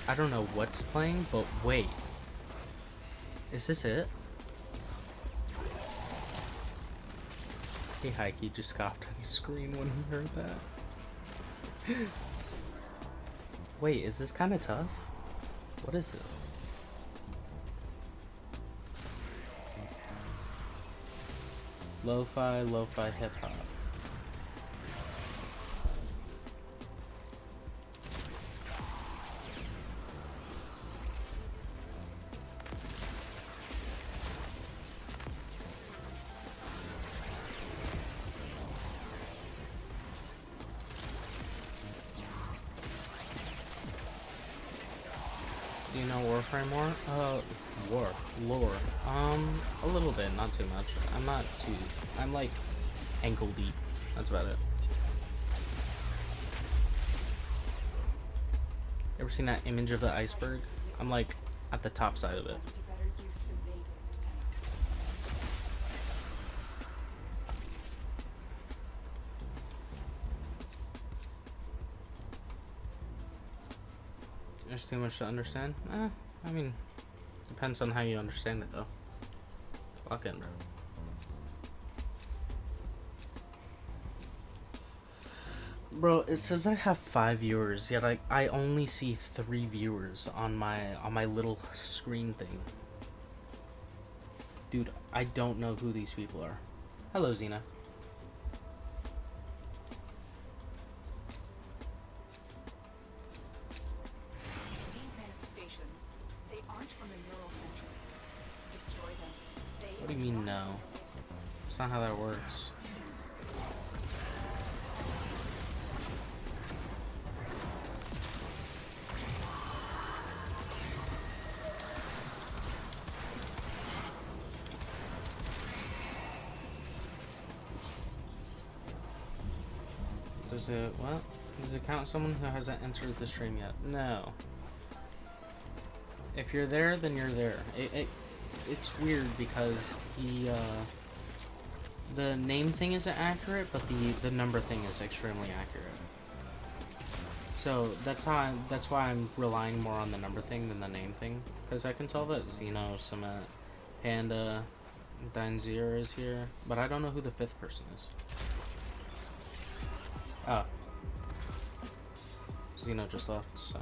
I don't know what's playing, but wait. Is this it? Hey, Heike just scoffed at the screen when he heard that. Wait, is this kind of tough? What is this? Lo-fi hip-hop. Do you know warframe more? Lore. A little bit, not too much. I'm like ankle deep. That's about it. Ever seen that image of the iceberg? I'm like at the top side of it. To better use the native There's too much to understand? I mean, depends on how you understand it, though. Lock in, bro. Bro, it says I have 5 viewers, yet I only see 3 viewers on my little screen thing. Dude, I don't know who these people are. Hello, Xena. What do you mean no? That's not how that works. Does it, what? Does it count someone who hasn't entered the stream yet? No. If you're there, then you're there. It's weird because the name thing isn't accurate, but the number thing is extremely accurate. So that's why I'm relying more on the number thing than the name thing, because I can tell that Xeno, Cement, Panda, Dinezir is here, but I don't know who the 5th person is. Oh. Xeno just left, so.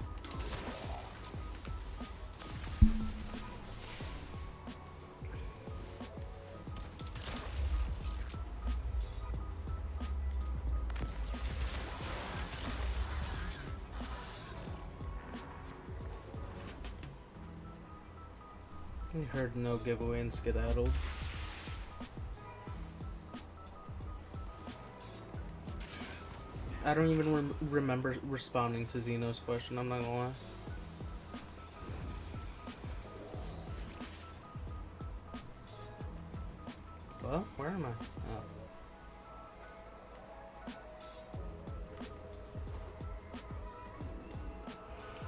We heard no giveaway and skedaddled. I don't even remember responding to Xeno's question, I'm not gonna lie. Well, where am I? Oh.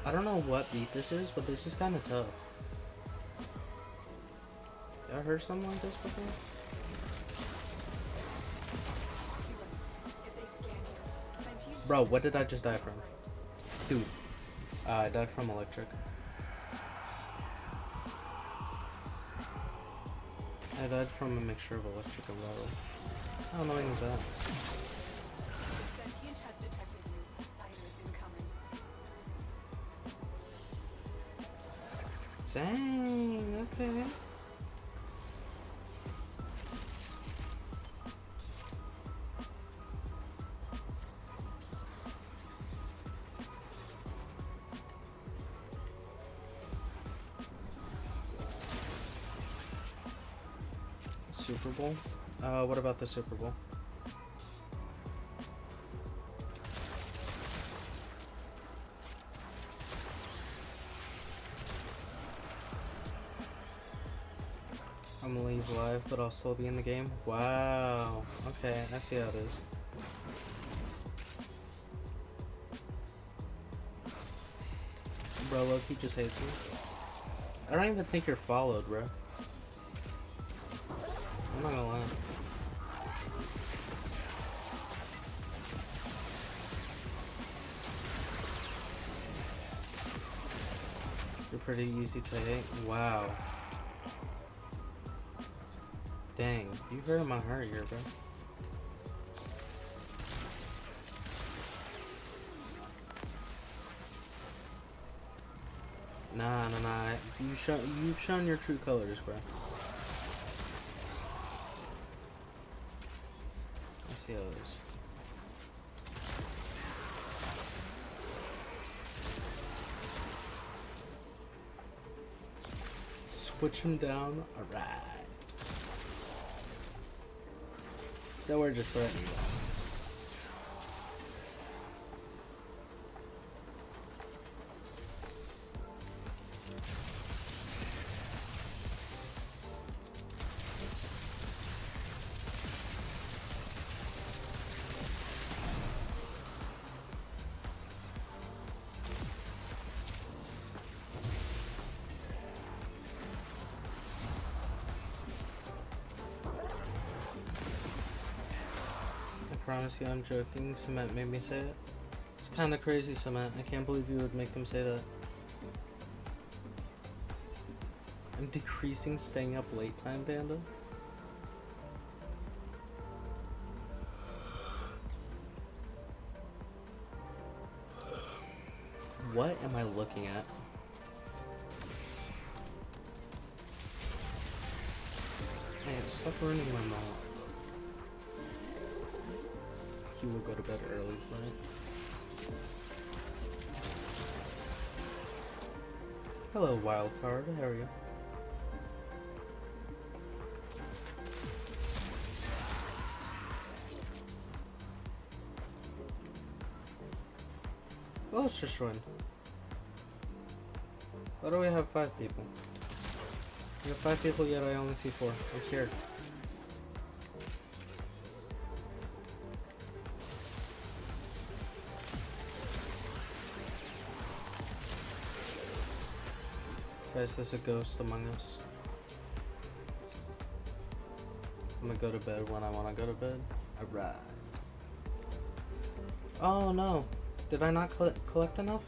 I don't know what beat this is, but this is kind of tough. Y'all heard something like this before? Bro, what did I just die from? Dude, I died from electric. I died from a mixture of electric and metal. How annoying is that? Sentient has detected you. Fighters incoming. Dang, okay. Super Bowl? What about the Super Bowl? I'm gonna leave live, but I'll still be in the game. Wow. Okay, I see how it is. Bro, Loki just hates me. I don't even think you're followed, bro. I'm not gonna lie. You're pretty easy to hate. Wow. Dang, you hurt my heart here, bro. Nah. You've shown your true colors, bro. I see how it is. Switch him down. Alright. So we're just threatening violence. I promise you I'm joking. Cement made me say it. It's kind of crazy, Cement. I can't believe you would make them say that. I'm decreasing staying up late time, Panda. What am I looking at? Hey, stop ruining my mouth. He will go to bed early tonight. Hello, Wildcard. How are you? Well, let's just run. Why do we have 5 people? We have 5 people, yet I only see 4. I'm scared. Guys, there's a ghost among us. I'm gonna go to bed when I wanna go to bed. Alright. Oh no. Did I not collect enough?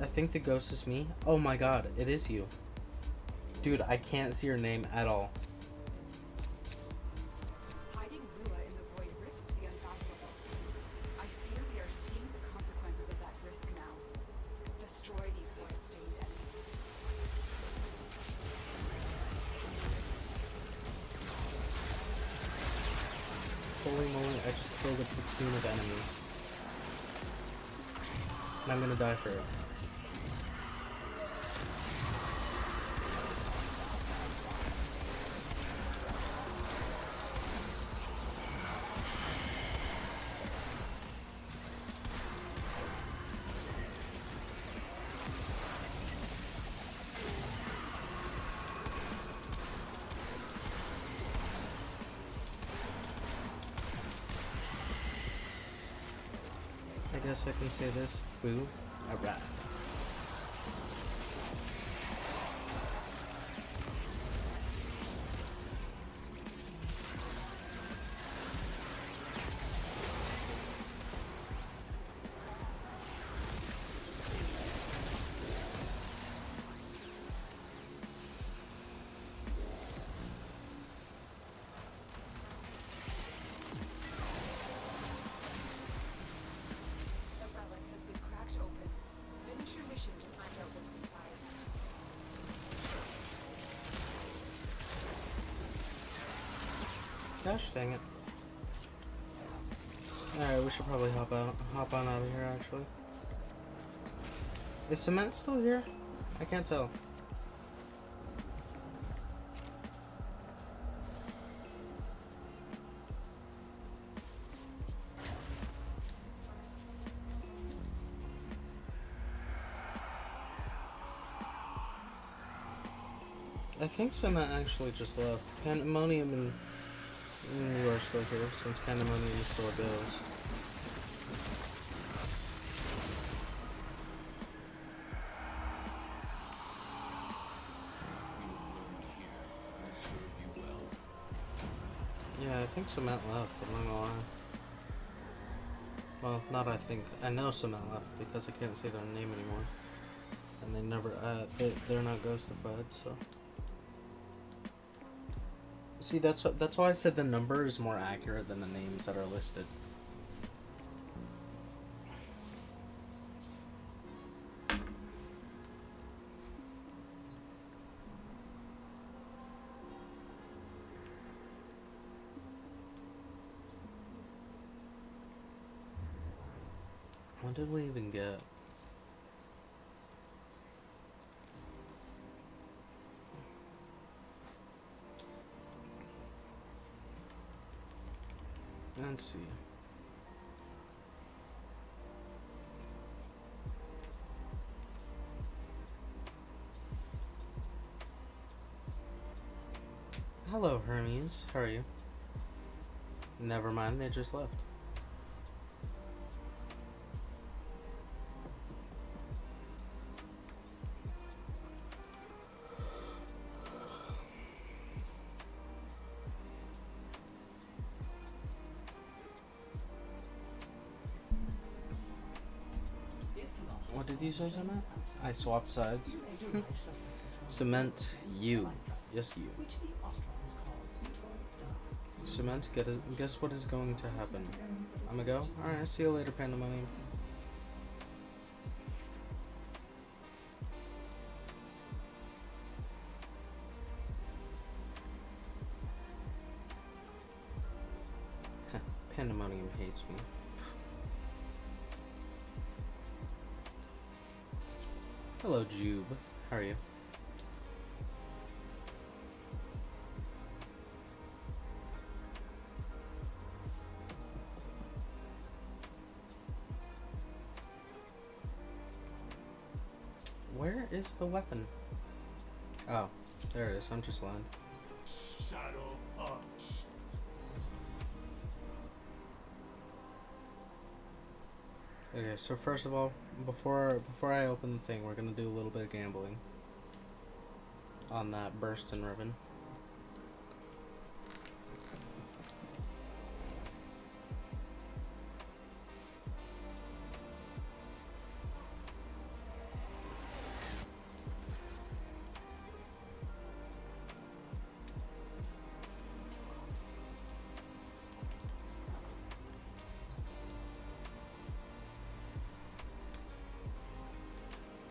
I think the ghost is me. Oh my god, it is you. Dude, I can't see your name at all. Hiding Lua in the void risked the unfathomable. I fear we are seeing the consequences of that risk now. Destroy these void-stained enemies. Holy moly, I just killed a platoon of enemies. And I'm gonna die for it. I guess I can say this. Boo. Alright. The relic has been cracked open. Finish your mission to find out what's inside. Gosh dang it. Alright, we should probably hop on out of here actually. Is Cement still here? I can't tell. I think Cement actually just left. Pandemonium and you are still here, since Pandemonium is still a ghost. Yeah, I think Cement left, but I'm not gonna lie. Well, not I think. I know Cement left because I can't say their name anymore. And they never, they're not ghostified, so. See, that's why I said the number is more accurate than the names that are listed. What did we even get? Let's see. Hello, Hermes. How are you? Never mind, they just left. What did you say, Cement? I swapped sides. Cement, you. Yes, you. Cement, guess what is going to happen? I'm gonna go? Alright, see you later, Pandemonium. Pandemonium hates me. Hello, Jube. How are you? is the weapon? Oh, there it is. I'm just blind. Saddle up. Okay, so first of all, before I open the thing, we're gonna do a little bit of gambling on that burst and ribbon.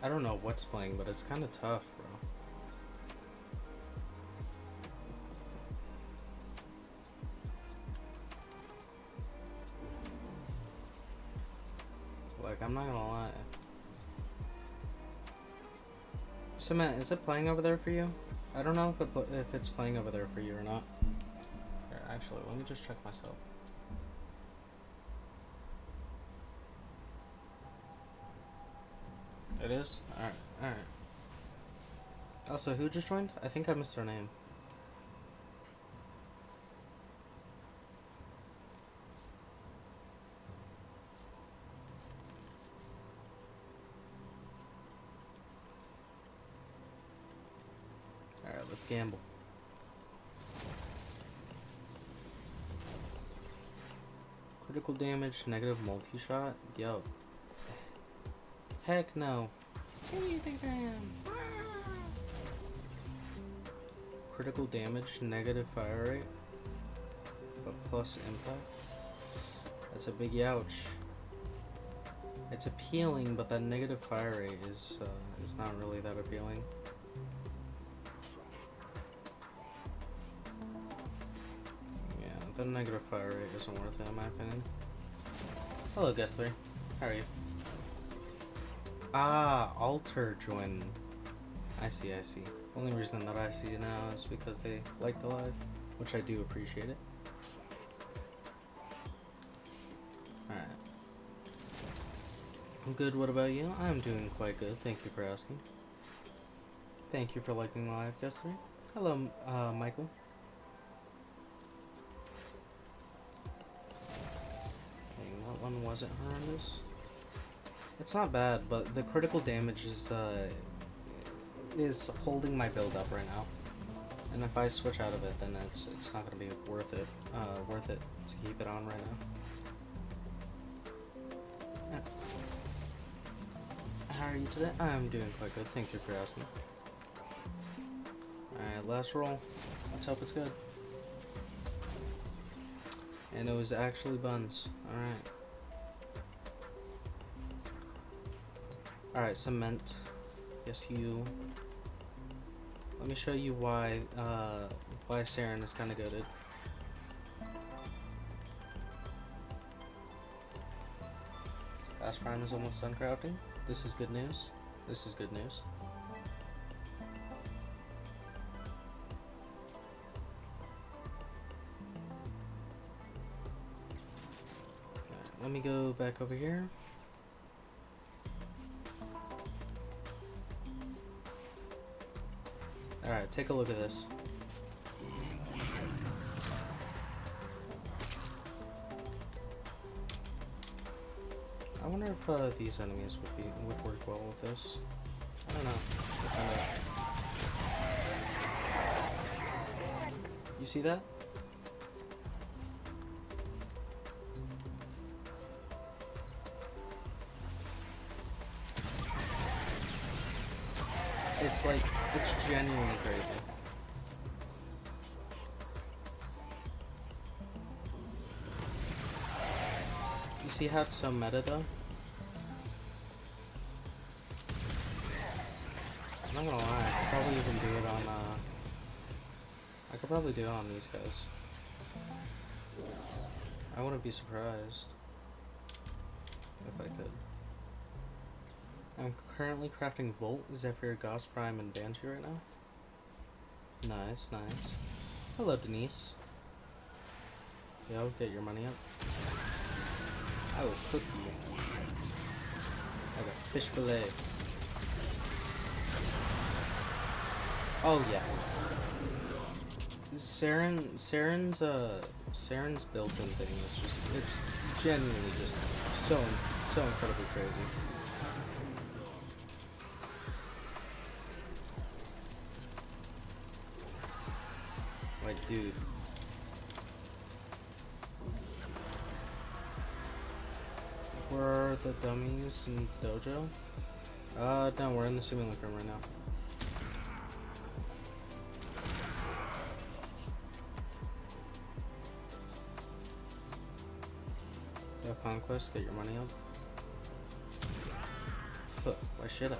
I don't know what's playing, but it's kind of tough, bro. Like, I'm not gonna lie. Cement, is it playing over there for you? I don't know if it's playing over there for you or not. Here, actually, let me just check myself. It is? Alright, alright. Also, who just joined? I think I missed their name. Alright, let's gamble. Critical damage, negative multi-shot? Yo. Heck no. Who do you think I am? Critical damage, negative fire rate, but plus impact. That's a big ouch. It's appealing, but that negative fire rate is not really that appealing. Yeah, the negative fire rate isn't worth it in my opinion. Hello, guest 3. How are you? Ah, Alter joined. I see, I see. Only reason that I see it now is because they like the live, which I do appreciate it. Alright. I'm good, what about you? I'm doing quite good, thank you for asking. Thank you for liking the live, guest 3. Hello, Michael. Dang, that one wasn't horrendous. It's not bad, but the critical damage is holding my build up right now. And if I switch out of it, then it's not gonna be worth it to keep it on right now. How are you today? I'm doing quite good. Thank you for asking. Alright, last roll. Let's hope it's good. And it was actually buns. Alright. Alright, cement. Yes, you. Let me show you why Saren is kinda goated. Gas Prime is almost done crafting. This is good news. This is good news. Alright, let me go back over here. Alright, take a look at this. I wonder if these enemies would work well with this. I don't know. We'll find out. You see that? It's like, it's genuinely crazy. You see how it's so meta though? I'm not gonna lie, I could probably even do it on, I could probably do it on these guys. I wouldn't be surprised if I could. I'm currently crafting Volt, Zephyr, Gauss Prime, and Banshee right now. Nice, nice. Hello, Denise. Yo, get your money up. I will cook you. I got fish fillet. Oh yeah. Saren's built-in thing is just, it's genuinely just so incredibly crazy. Like, dude. Where are the dummies in dojo? No, we're in the simulacrum room right now. Yo, Conquest, get your money up. Huh, why should I?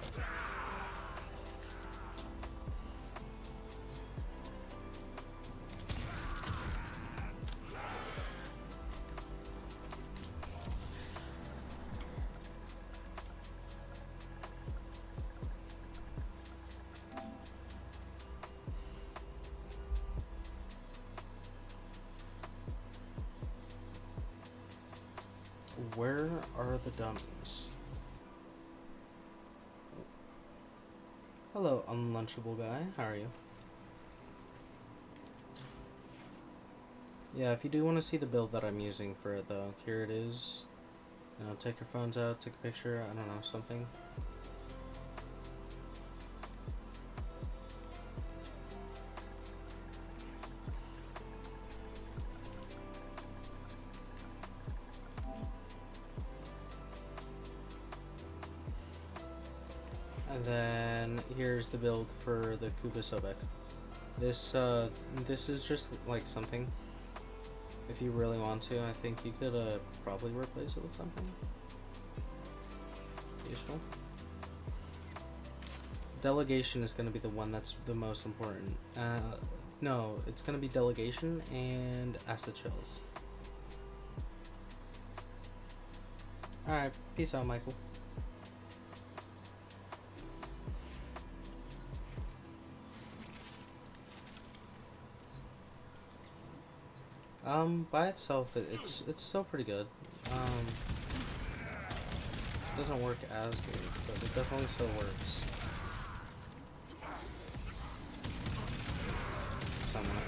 Where are the dummies? Hello, unlunchable guy. How are you? Yeah, if you do want to see the build that I'm using for it, though, here it is. You know, take your phones out, take a picture, I don't know, something. And then here's the build for the Kuba Sobek. This is just like something. If you really want to, I think you could probably replace it with something useful. Delegation is going to be the one that's the most important. No, it's going to be delegation and acid shells. Alright, peace out, Michael. By itself, it's still pretty good. It doesn't work as good, but it definitely still works. Somewhat.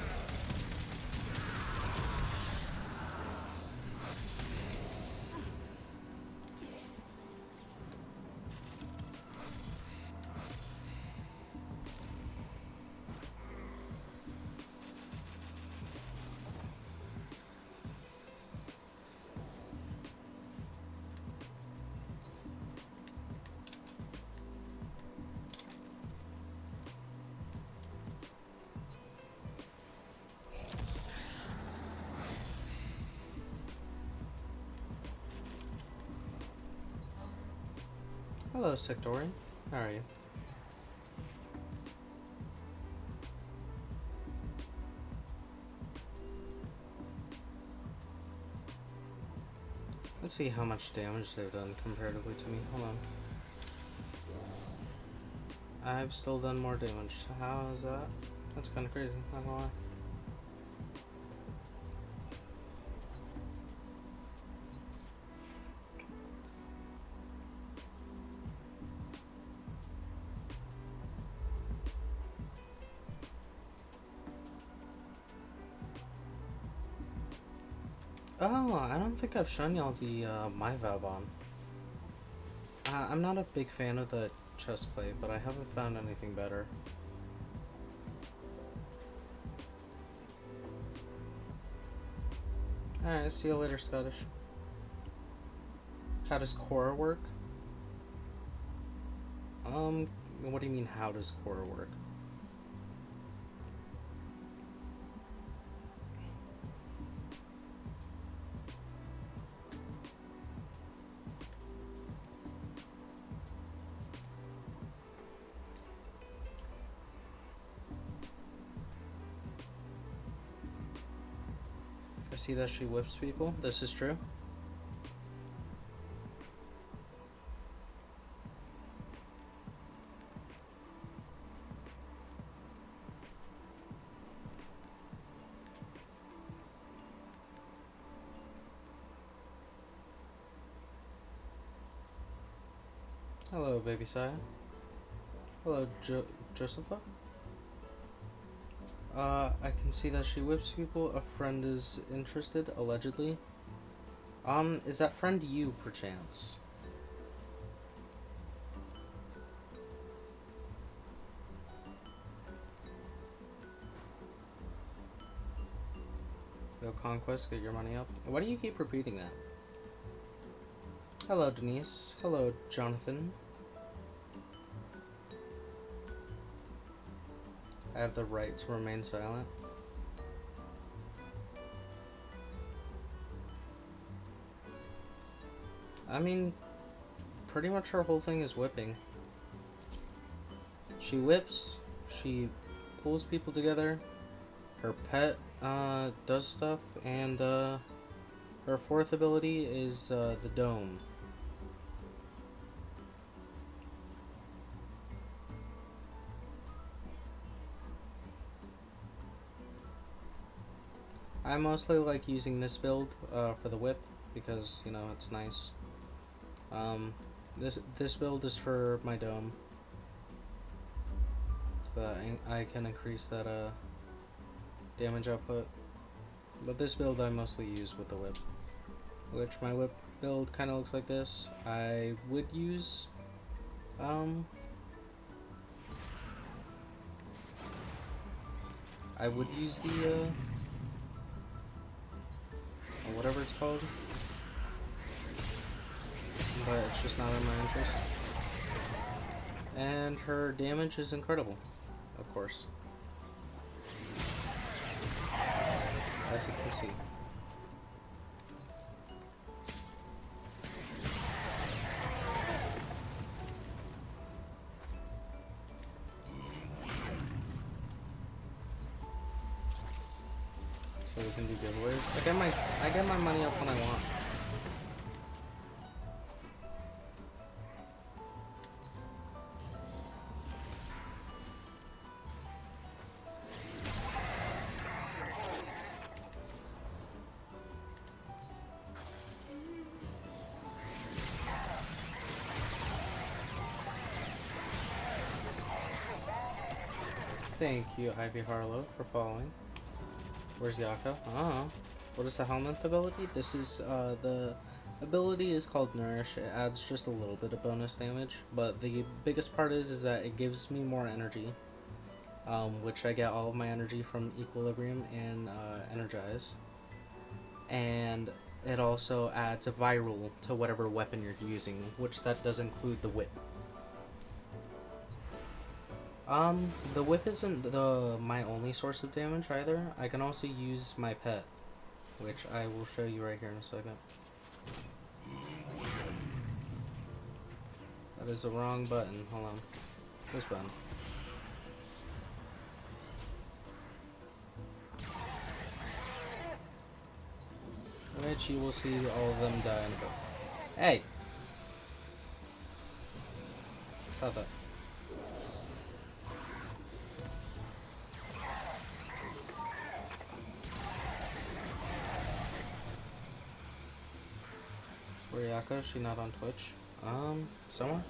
Hello, Sectorian. How are you? Let's see how much damage they've done comparatively to me. Hold on. I've still done more damage. How is that? That's kind of crazy. Not gonna lie. Oh, I don't think I've shown y'all the my Valbon. I'm not a big fan of the chest plate, but I haven't found anything better. Alright, see you later, Scottish. How does core work? What do you mean, how does core work? I see that she whips people. This is true. Hello, baby Saya. Hello, Josepha. I can see that she whips people. A friend is interested, allegedly. Is that friend you, perchance? Go conquest, get your money up. Why do you keep repeating that? Hello, Denise. Hello, Jonathan. I have the right to remain silent. I mean, pretty much her whole thing is whipping. She whips, she pulls people together, her pet does stuff, and her fourth ability is the dome. I mostly like using this build for the whip because, you know, it's nice. This build is for my dome, so that I can increase that damage output. But this build I mostly use with the whip, which my whip build kind of looks like this. I would use the whatever it's called, but it's just not in my interest. And her damage is incredible, of course, as you can see. So we can do giveaways. I get my money up when I want. Thank you, Ivy Harlow, for following. Where's Yaka? Oh. What is the helmet ability? This is, the ability is called Nourish. It adds just a little bit of bonus damage, but the biggest part is that it gives me more energy, which I get all of my energy from Equilibrium and, Energize. And it also adds a viral to whatever weapon you're using, which that does include the whip. The whip isn't my only source of damage either. I can also use my pet, which I will show you right here in a second. That is the wrong button. Hold on. This button. Which you will see all of them die in a bit. Hey! Stop that. Yaka, is she not on Twitch? Somewhere?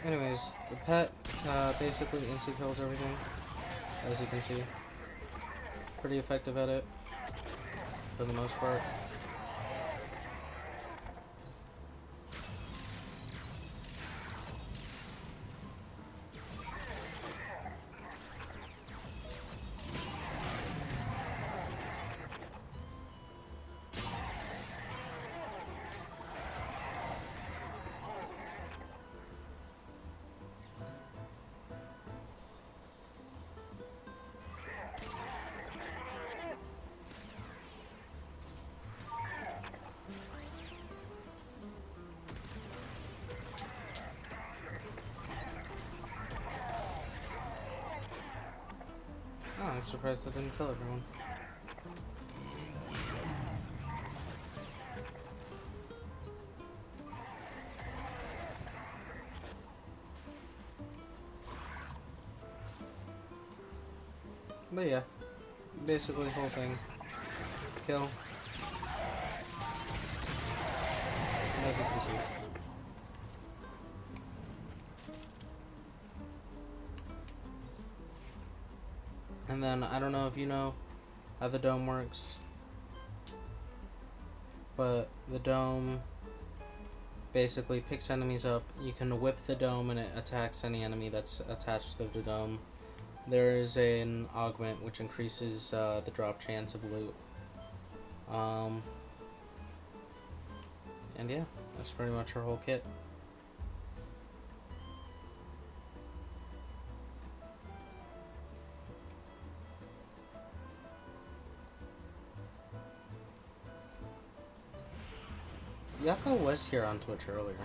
Anyways, the pet basically insta kills everything, as you can see. Pretty effective at it, for the most part. Oh, I'm surprised I didn't kill everyone. But yeah, basically the whole thing. Kill. As you can see. And then, I don't know if you know how the dome works, but the dome basically picks enemies up. You can whip the dome and it attacks any enemy that's attached to the dome. There is an augment which increases the drop chance of loot. And yeah, that's pretty much her whole kit. Yaka was here on Twitch earlier.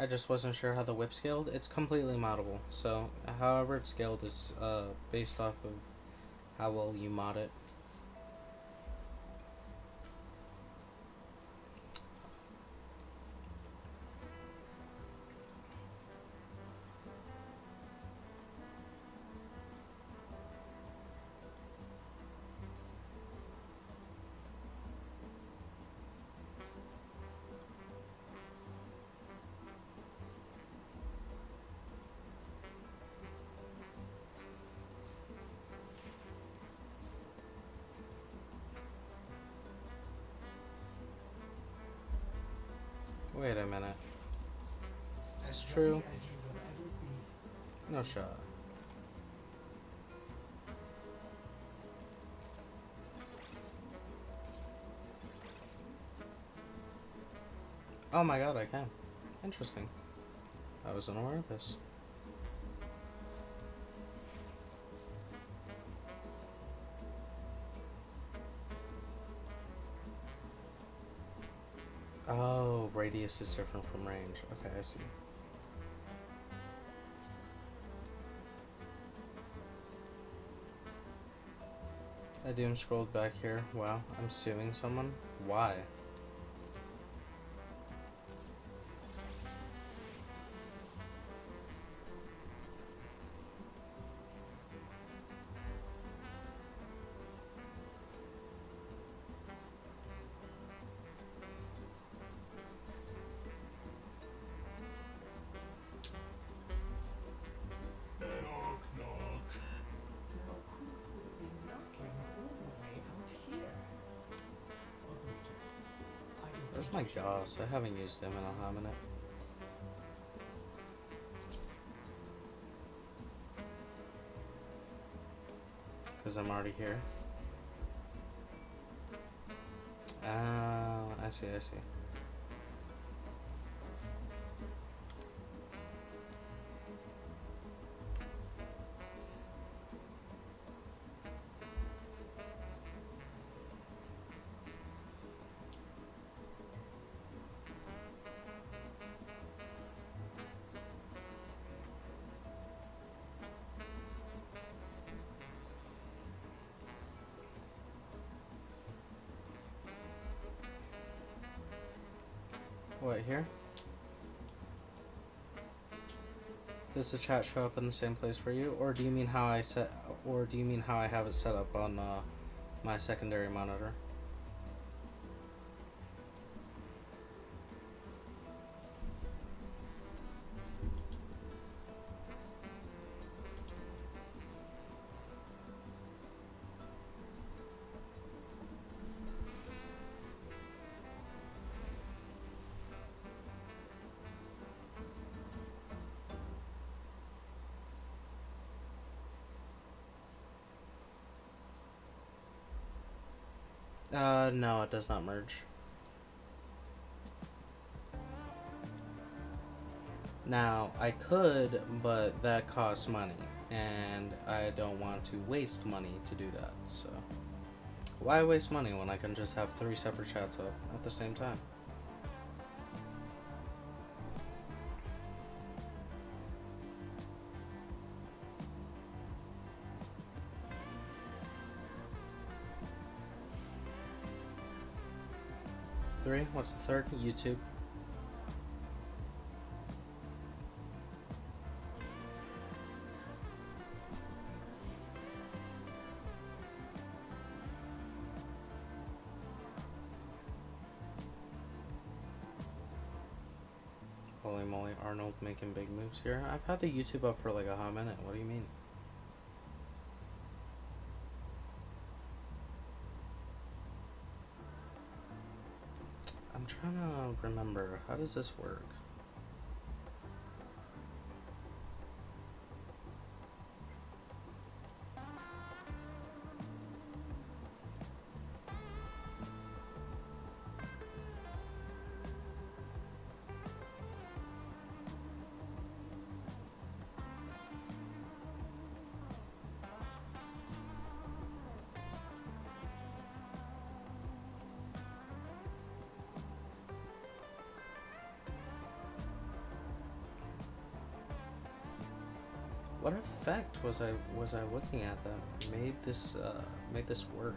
I just wasn't sure how the whip scaled. It's completely moddable, so however it's scaled is based off of how well you mod it. Wait a minute. Is this true? As you will ever be. No shot. Oh my god, I can. Interesting. I wasn't aware of this. Oh, radius is different from range. Okay, I see. I doom scrolled back here. Wow, I'm suing someone? Why? Now, who would be knocking all the way out here? Operator, I don't Where's think my you should Goss? I haven't used him in a hot minute. Because I'm already here. I see, I see. What, here? Does the chat show up in the same place for you, or do you mean how I have it set up on my secondary monitor? No, it does not merge. Now, I could, but that costs money, and I don't want to waste money to do that, so... Why waste money when I can just have 3 separate chats up at the same time? Three? What's the third? YouTube. Holy moly, Arnold making big moves here. I've had the YouTube up for like a hot minute. What do you mean? I'm trying to remember. How does this work? What effect was I looking at that made this work?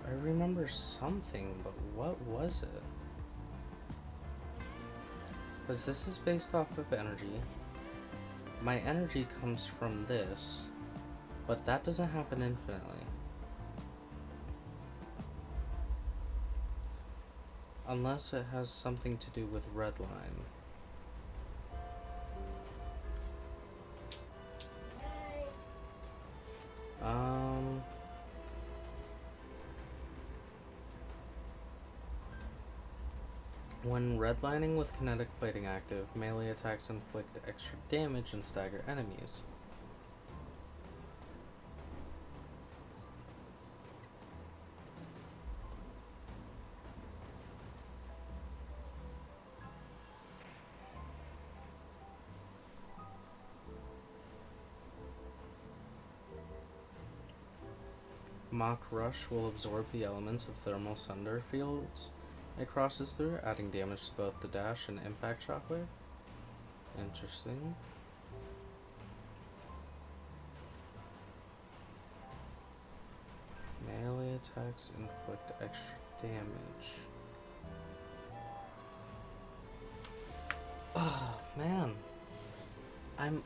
I remember something, but what was it? Because this is based off of energy. My energy comes from this, but that doesn't happen infinitely. Unless it has something to do with redline. When redlining with kinetic plating active, melee attacks inflict extra damage and stagger enemies. Mach Rush will absorb the elements of thermal sunder fields it crosses through, adding damage to both the dash and impact shockwave. Interesting. Melee attacks inflict extra damage. Oh man. I'm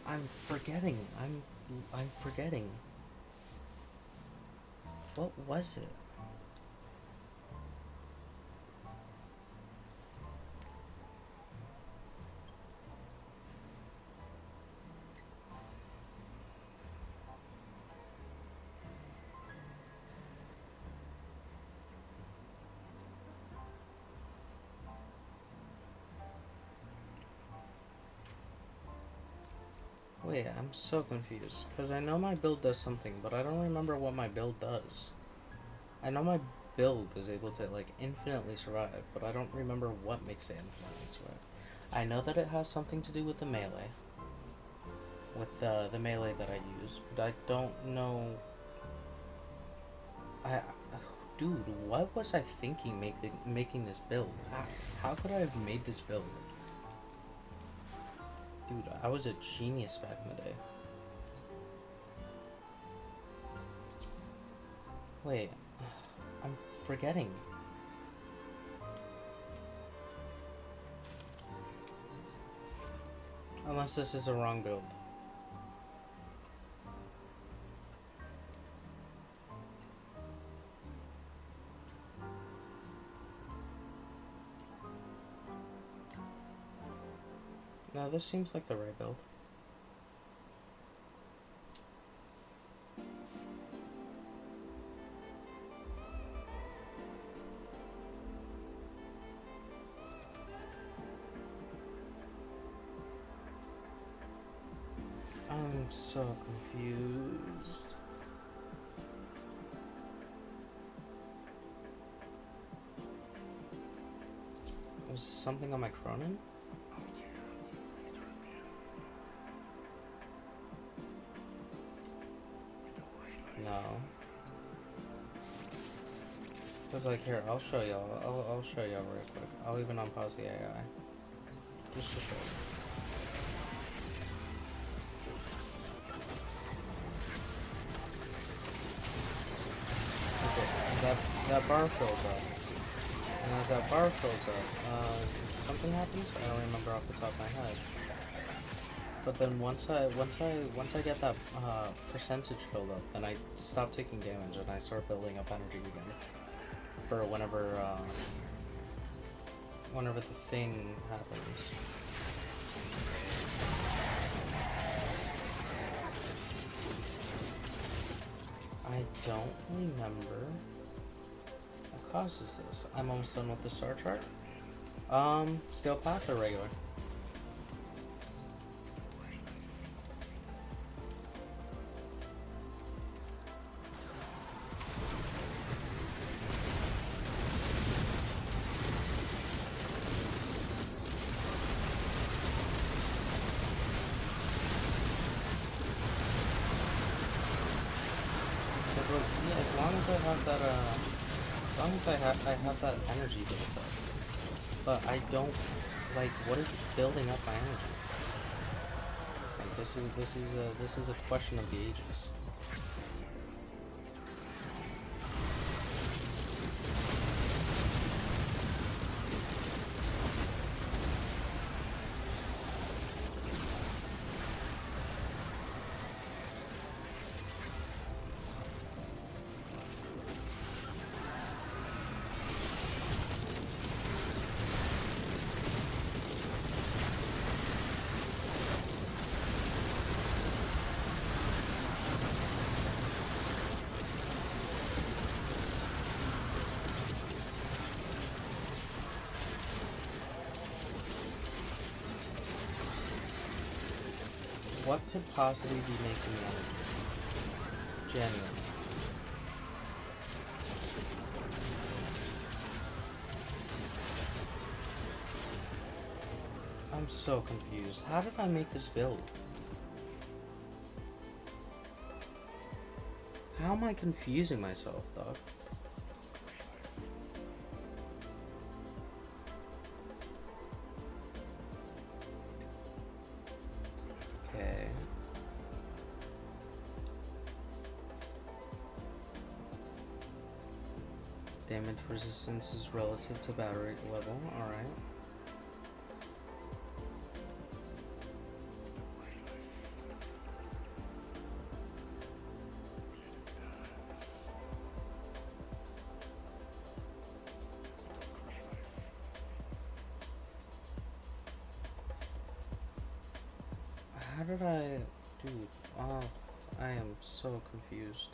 forgetting. I'm forgetting. What was it? Wait, I'm so confused, because I know my build does something, but I don't remember what my build does. I know my build is able to, like, infinitely survive, but I don't remember what makes it infinitely survive. I know that it has something to do with the melee. With the melee that I use, but I don't know... Dude, what was I thinking making this build? How could I have made this build? Dude, I was a genius back in the day. Wait, I'm forgetting. Unless this is a wrong build. No, this seems like the right build. I'm so confused. Was this something on my Cronin? No. Cause like here, I'll show y'all. I'll show y'all real quick. I'll even unpause the AI. Just to show you. Okay, that bar fills up. And as that bar fills up, something happens. I don't remember off the top of my head. But then once I get that percentage filled up, then I stop taking damage and I start building up energy again for whenever the thing happens. I don't remember what causes this. I'm almost done with the star chart. Steel path or regular? Because like, see, as long as I have that, as long as I have that energy built up, but I don't, like, what is building up my energy? Like, this is a question of the ages. What could possibly be making me energy? Genuinely. I'm so confused. How did I make this build? How am I confusing myself, dog? Okay. Damage resistance is relative to battery level, alright. How did I... Dude, oh, I am so confused.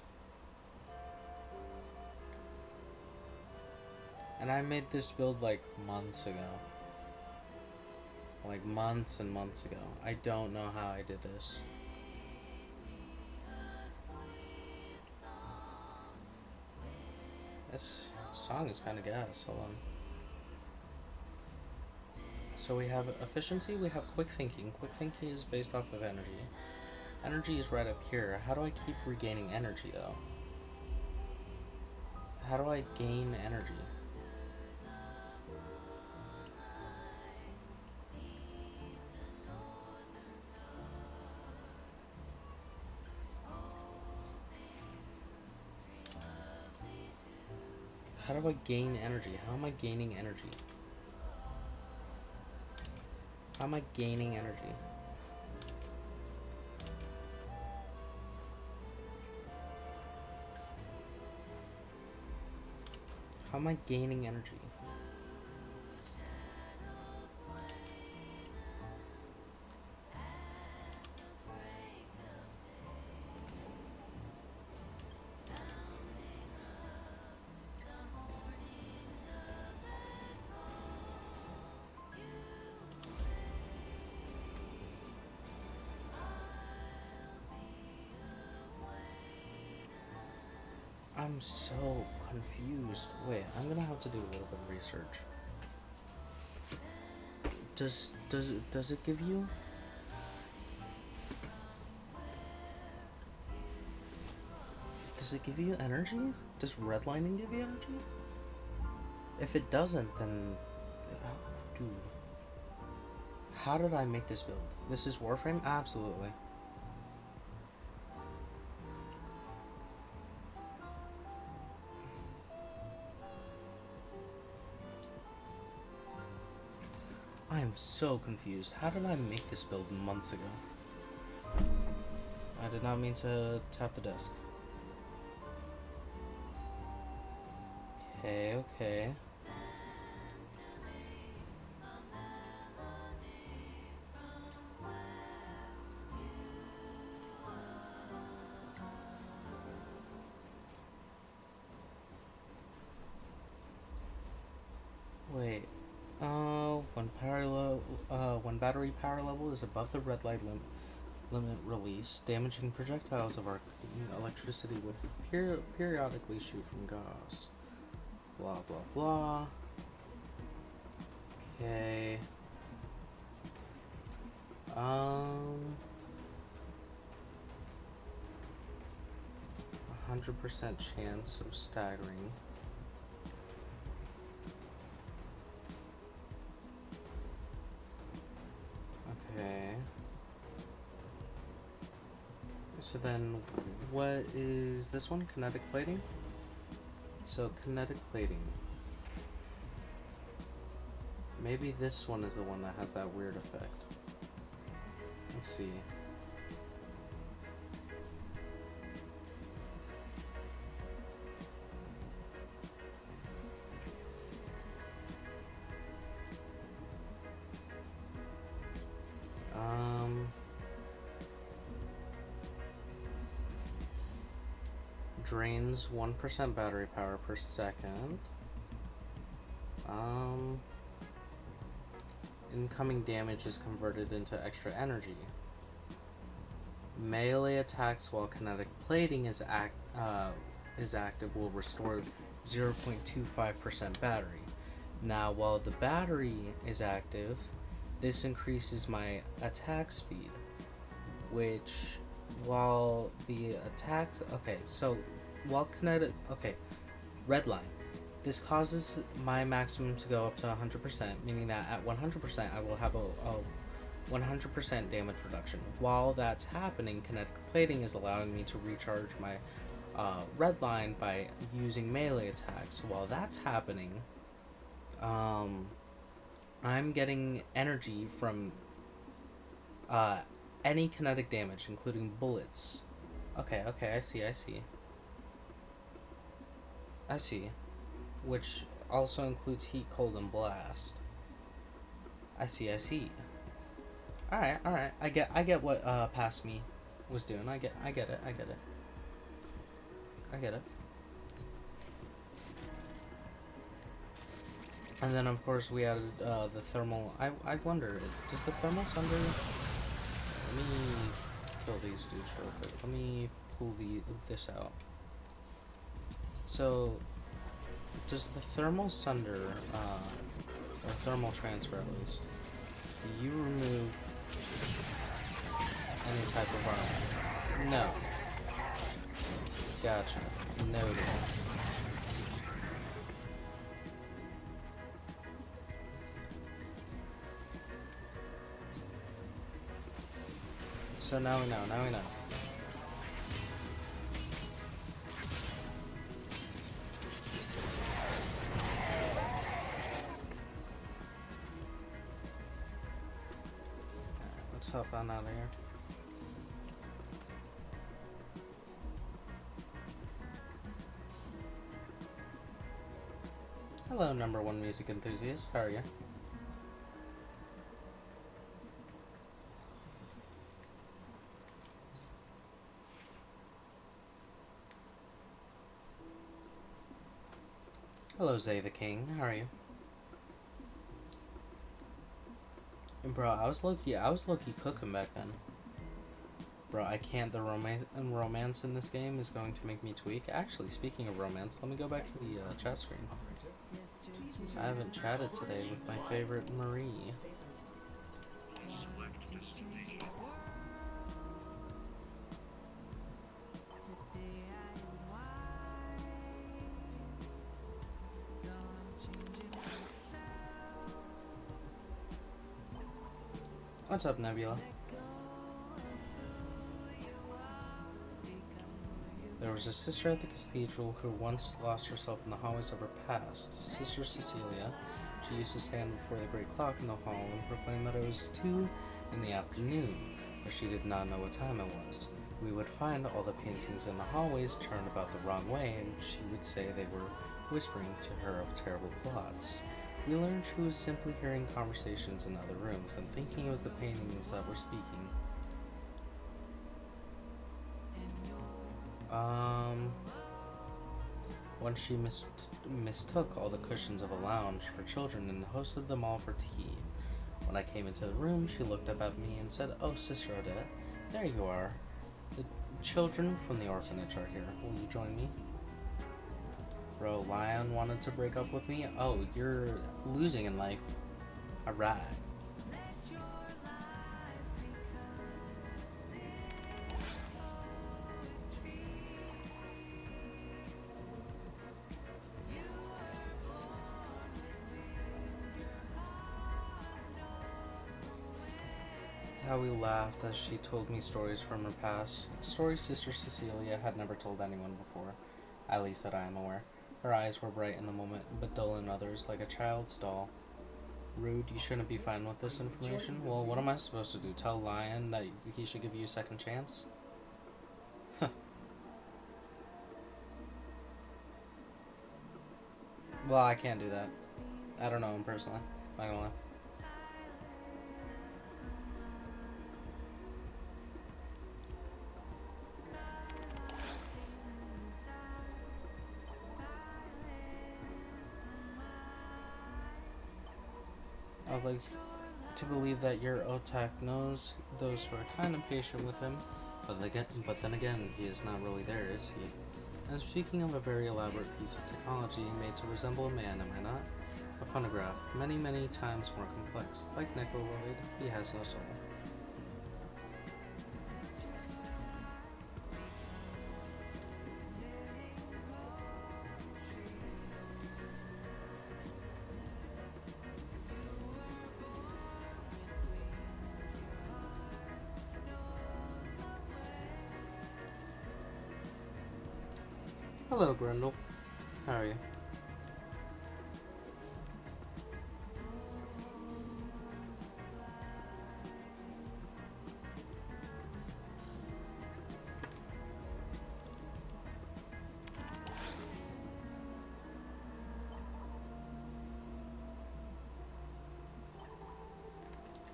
And I made this build like months ago. Like months and months ago. I don't know how I did this. This song is kind of gas. Hold on. So we have efficiency, we have quick thinking. Quick thinking is based off of energy. Energy is right up here. How do I keep regaining energy though? How do I gain energy? How do I gain energy? How am I gaining energy? How am I gaining energy? How am I gaining energy? I'm so confused. Wait, I'm gonna have to do a little bit of research. Does it give you? Does it give you energy? Does redlining give you energy? If it doesn't, then dude, how did I make this build? This is Warframe? Absolutely. am so confused. How did I make this build months ago? I did not mean to tap the desk. Okay, okay. Wait. When battery power level is above the red light limit release, damaging projectiles of arc electricity would periodically shoot from Gauss. Blah blah blah. Okay. 100% chance of staggering. Okay. So then, what is this one? Kinetic plating? So, kinetic plating. Maybe this one is the one that has that weird effect. Let's see. Drains 1% battery power per second. Incoming damage is converted into extra energy. Melee attacks while kinetic plating is active will restore 0.25% battery. Now, while the battery is active, this increases my attack speed, which, while the attacks, red line. This causes my maximum to go up to 100%, meaning that at 100% I will have a 100% damage reduction. While that's happening, kinetic plating is allowing me to recharge my red line by using melee attacks. While that's happening, I'm getting energy from any kinetic damage, including bullets. Okay, I see. Which also includes heat, cold, and blast. I see. Alright. I get what past me was doing. I get it. And then of course we added the thermal. I wonder, does the thermal sunder? Let me kill these dudes real quick. Let me pull this out. So, does the thermal sunder, or thermal transfer at least, do you remove any type of armor? No. Gotcha. Noted. So now we know. Let's hop on out of here. Hello, #1 music enthusiast. How are you? Hello, Zay the King. How are you? And bro, I was low-key cooking back then. Bro, I can't. The romance in this game is going to make me tweak. Actually, speaking of romance, let me go back to the chat screen. I haven't chatted today with my favorite Marie. What's up, Nebula? There was a sister at the cathedral who once lost herself in the hallways of her past. Sister Cecilia She used to stand before the great clock in the hall and proclaim that it was 2 in the afternoon, but she did not know what time it was. We would find all the paintings in the hallways turned about the wrong way, and she would say they were whispering to her of terrible plots. We learned she was simply hearing conversations in other rooms and thinking it was the paintings that were speaking. Once she mistook all the cushions of a lounge for children and hosted them all for tea. When I came into the room, she looked up at me and said, "Oh, Sister Odette, there you are. The children from the orphanage are here. Will you join me?" Bro, Lion wanted to break up with me? Oh, you're losing in life. Alright. How we laughed as she told me stories from her past. Stories Sister Cecilia had never told anyone before, at least that I am aware. Her eyes were bright in the moment, but dull in others, like a child's doll. Rude, you shouldn't be fine with this information? Well, what am I supposed to do? Tell Lion that he should give you a second chance? Well, I can't do that. I don't know him personally. Not gonna lie. I'd like to believe that your Otak knows those who are kind and patient with him, but then again, he is not really there, is he? I'm speaking of a very elaborate piece of technology made to resemble a man, am I not? A phonograph, many, many times more complex. Like Necroloid, he has no soul. Hello, Grendel. How are you?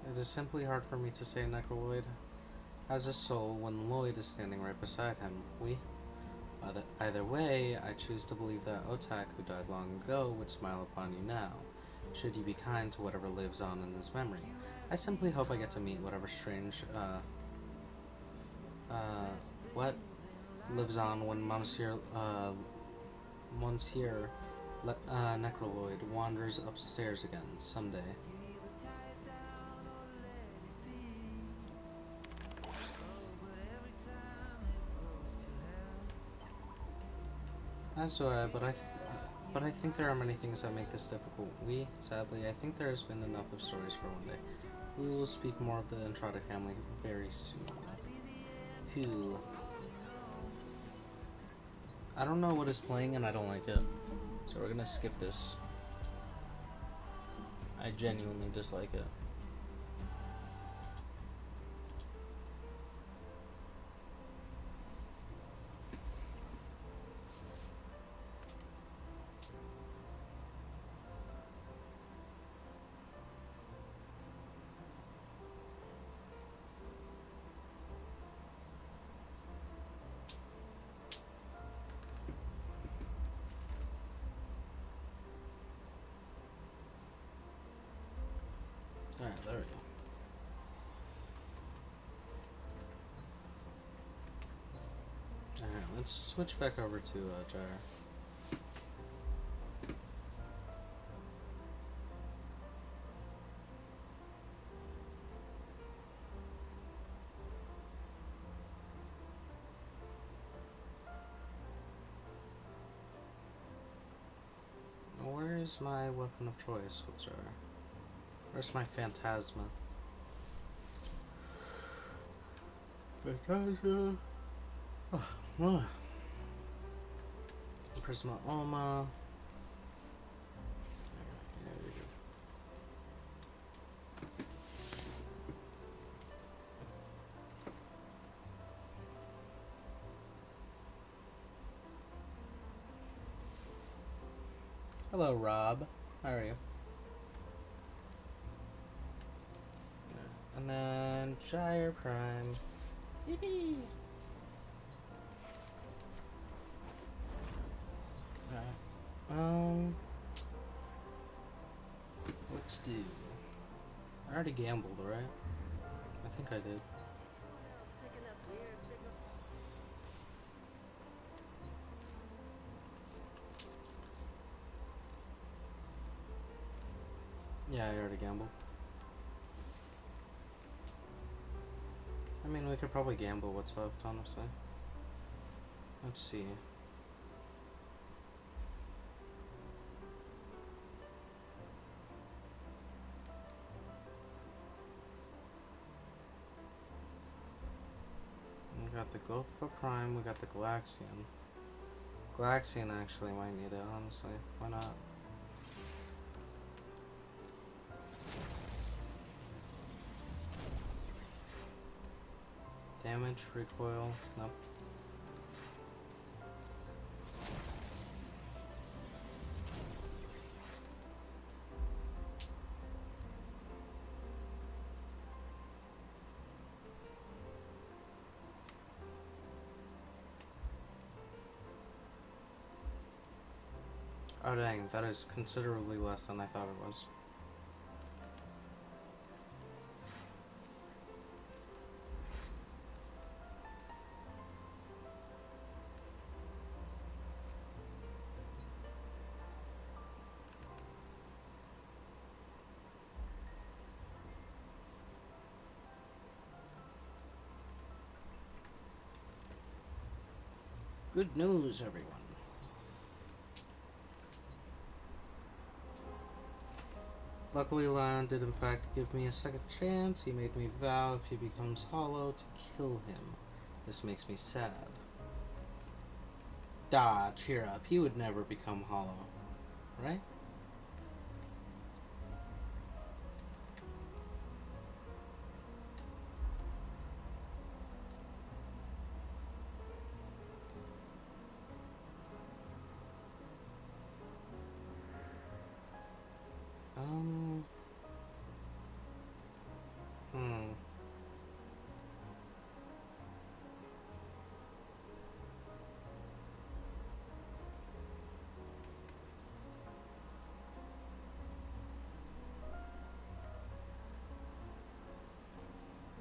It is simply hard for me to say Necroloid has a soul when Lloyd is standing right beside him. Either way, I choose to believe that Otak, who died long ago, would smile upon you now, should you be kind to whatever lives on in his memory. I simply hope I get to meet whatever strange, what lives on when Monsieur Necroloid wanders upstairs again someday. As do I, but I think there are many things that make this difficult. Sadly, I think there has been enough of stories for one day. We will speak more of the Entrada family very soon. Cool. I don't know what is playing and I don't like it. So we're gonna skip this. I genuinely dislike it. Alright, there we go. Alright, let's switch back over to Gyre. Where is my weapon of choice with Gyre? Where's my Phantasma? Phantasma. Oh. Prisma Oma. There we go. Hello, Rob. How are you? And then Gyre Prime. Yippee! Alright. Let's do. I already gambled, right? I think I did. Yeah, I already gambled. I mean, we could probably gamble what's left, honestly. Let's see. We got the Gold for Prime, we got the Galaxian. Galaxian actually might need it, honestly. Why not? Damage, recoil, nope. Oh dang, that is considerably less than I thought it was. Good news, everyone. Luckily, Lion did in fact give me a second chance. He made me vow if he becomes hollow to kill him. This makes me sad. Da, cheer up. He would never become hollow. Right? Hmm.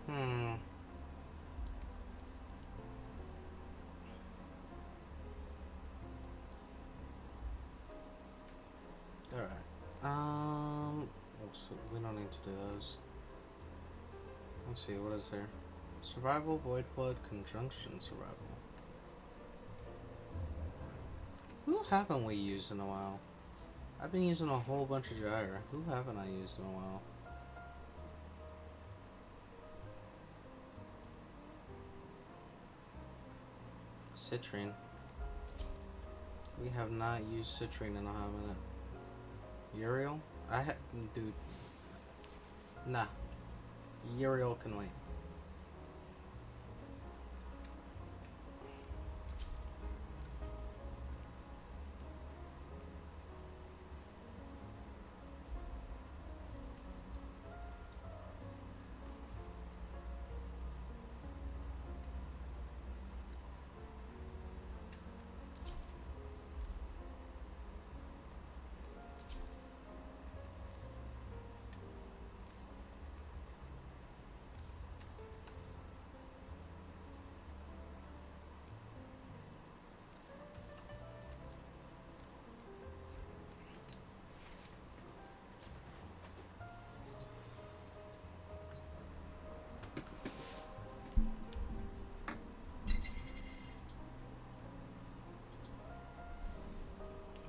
Hmm. Alright. So we don't need to do those. Let's see, what is there? Survival, Void Flood, Conjunction Survival. Who haven't we used in a while? I've been using a whole bunch of Gyre. Who haven't I used in a while? Citrine. We have not used Citrine in a hot minute. Uriel? Dude. Nah. Uriel can wait.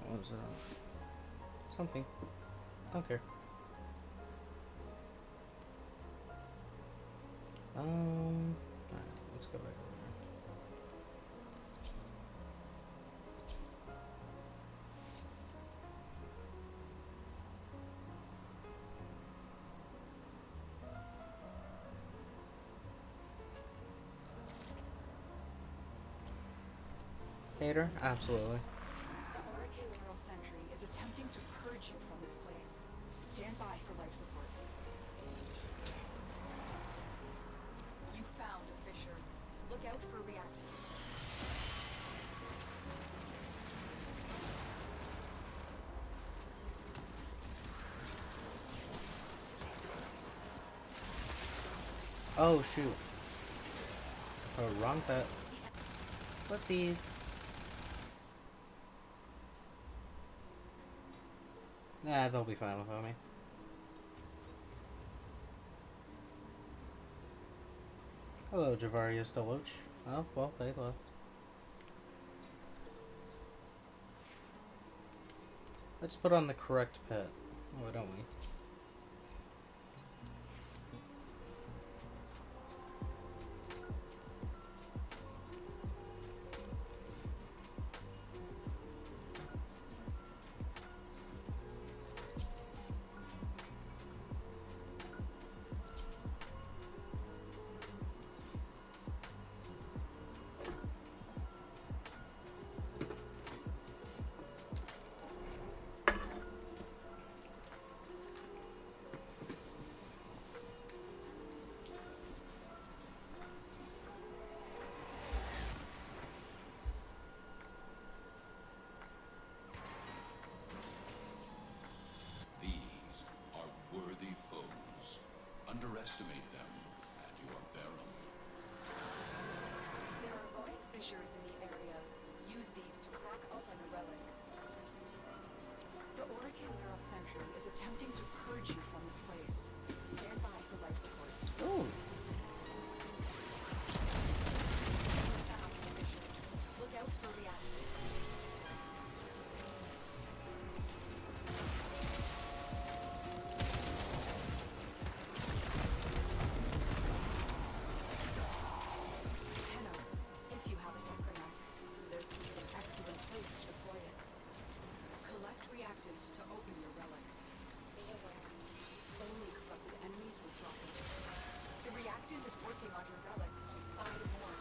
What was that? Something. Don't care. Alright, let's go back over there. Hater? Absolutely. The Oracle Neural Sentry is attempting to Stand by for life support. You found a fissure. Look out for reactants. Oh shoot. Oh, wrong pet. What these? Nah, they'll be fine without me. Hello, Javarius Deloach. Oh, well, they left. Let's put on the correct pet. Oh, don't we? These are worthy foes. Underestimate them at your peril. There are void fissures in the area. Use these to crack open a relic. The Oracle Neural Sentry is attempting to purge you from this place. Stand by for life support. Ooh. Found a fissure. Look out for reactants. Tenno, if you have a necronac, this would be an excellent place to deploy it. Collect reactant to open your relic. Be aware, only corrupted enemies will drop it. The reactant is working on your relic. Find more.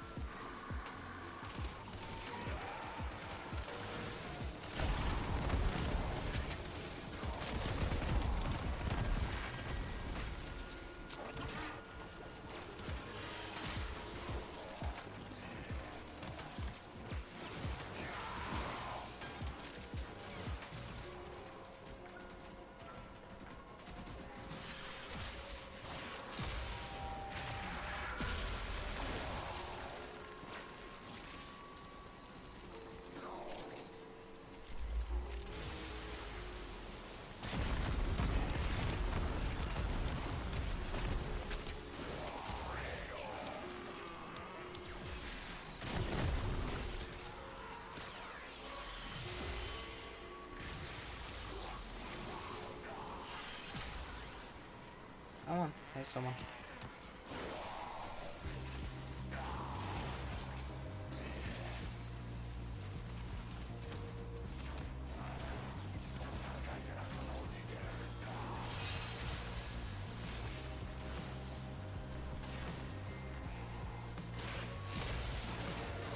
Come on, there's someone.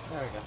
There we go.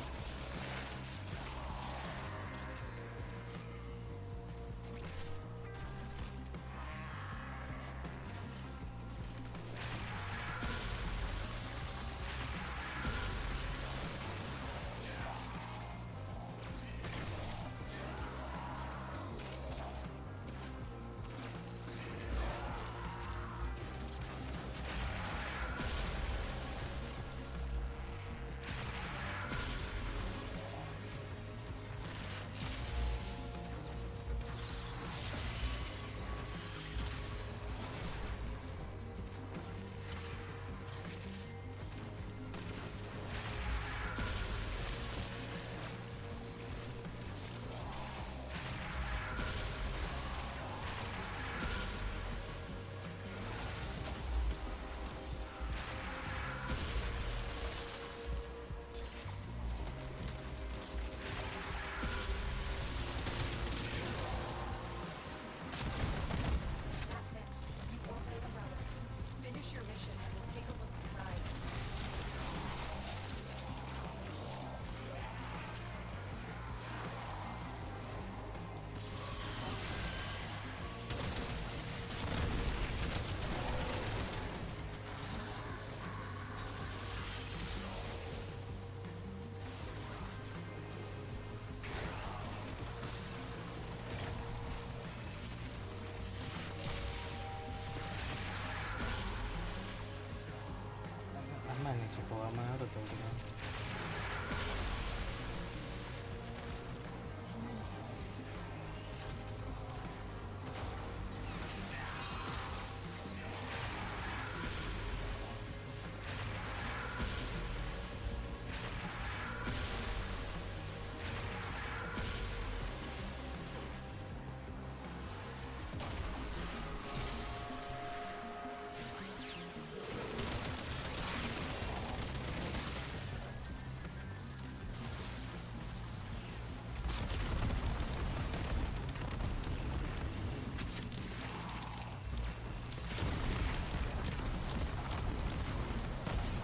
to pull out my other build again.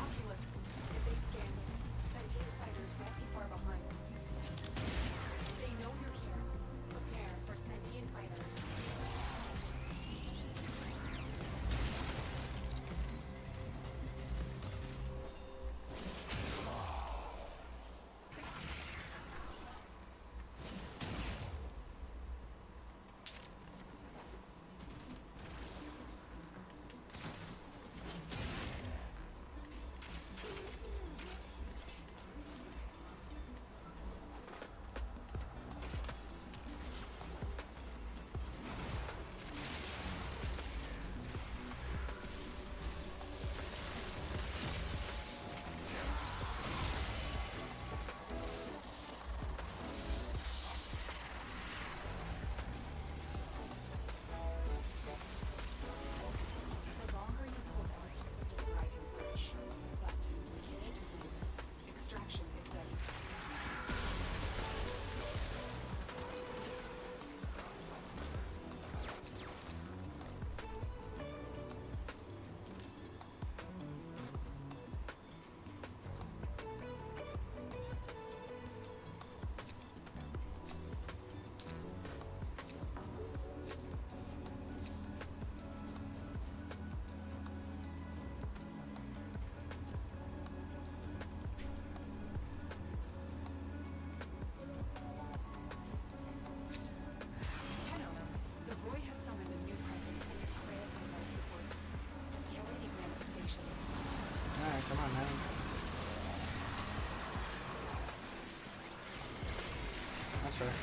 Oculists, if they scan you, sentient fighters won't be far behind. They know you're here. Prepare for sentient fighters. The longer you hold out, the deeper I can search. But we can't leave. Extraction is ready. Tenno, the void has summoned a new presence and it craves on life support. Destroy these manifestations. Alright, come on, man. That's right.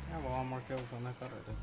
I have a lot more kills than I thought I did.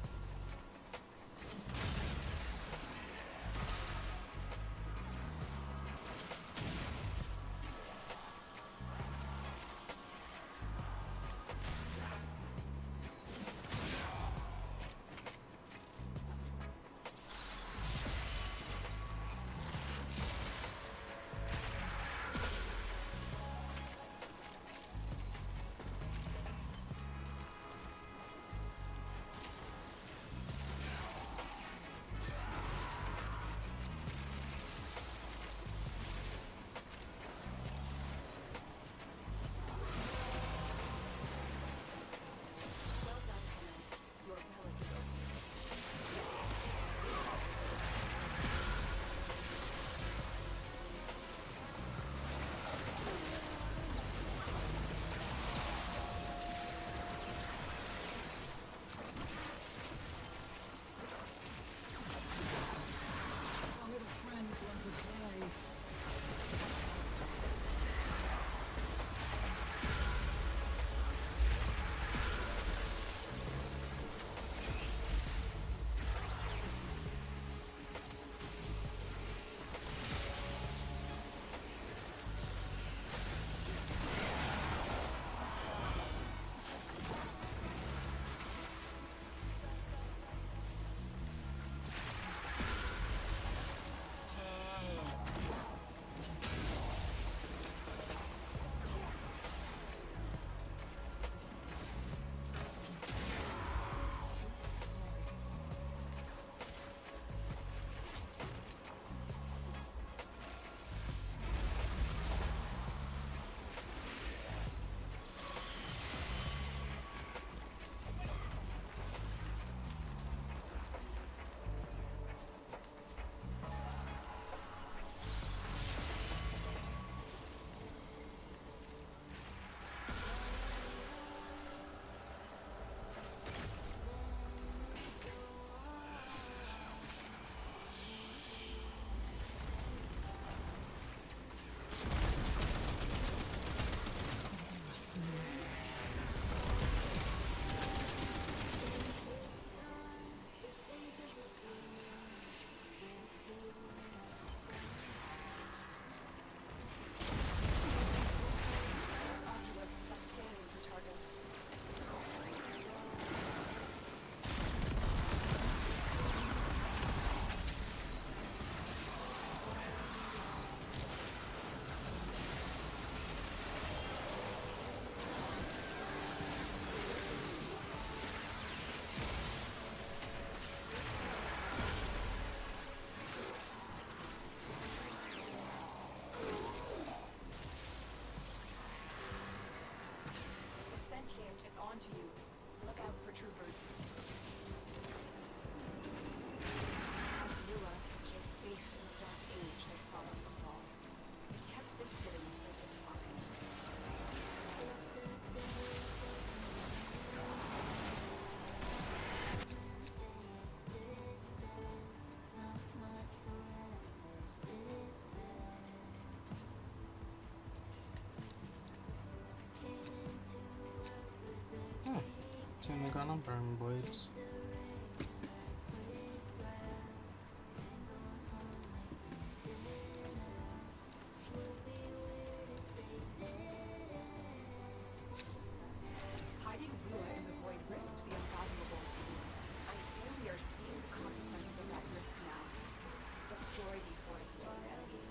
to you. Look out for troopers. Azula kept safe in the dark age that followed the fall. It kept this hidden for the mind. Seen the gun on burn blades. Hiding Lua in the void risked the unfathomable. I feel we are seeing the consequences of that risk now. Destroy these void-stained enemies.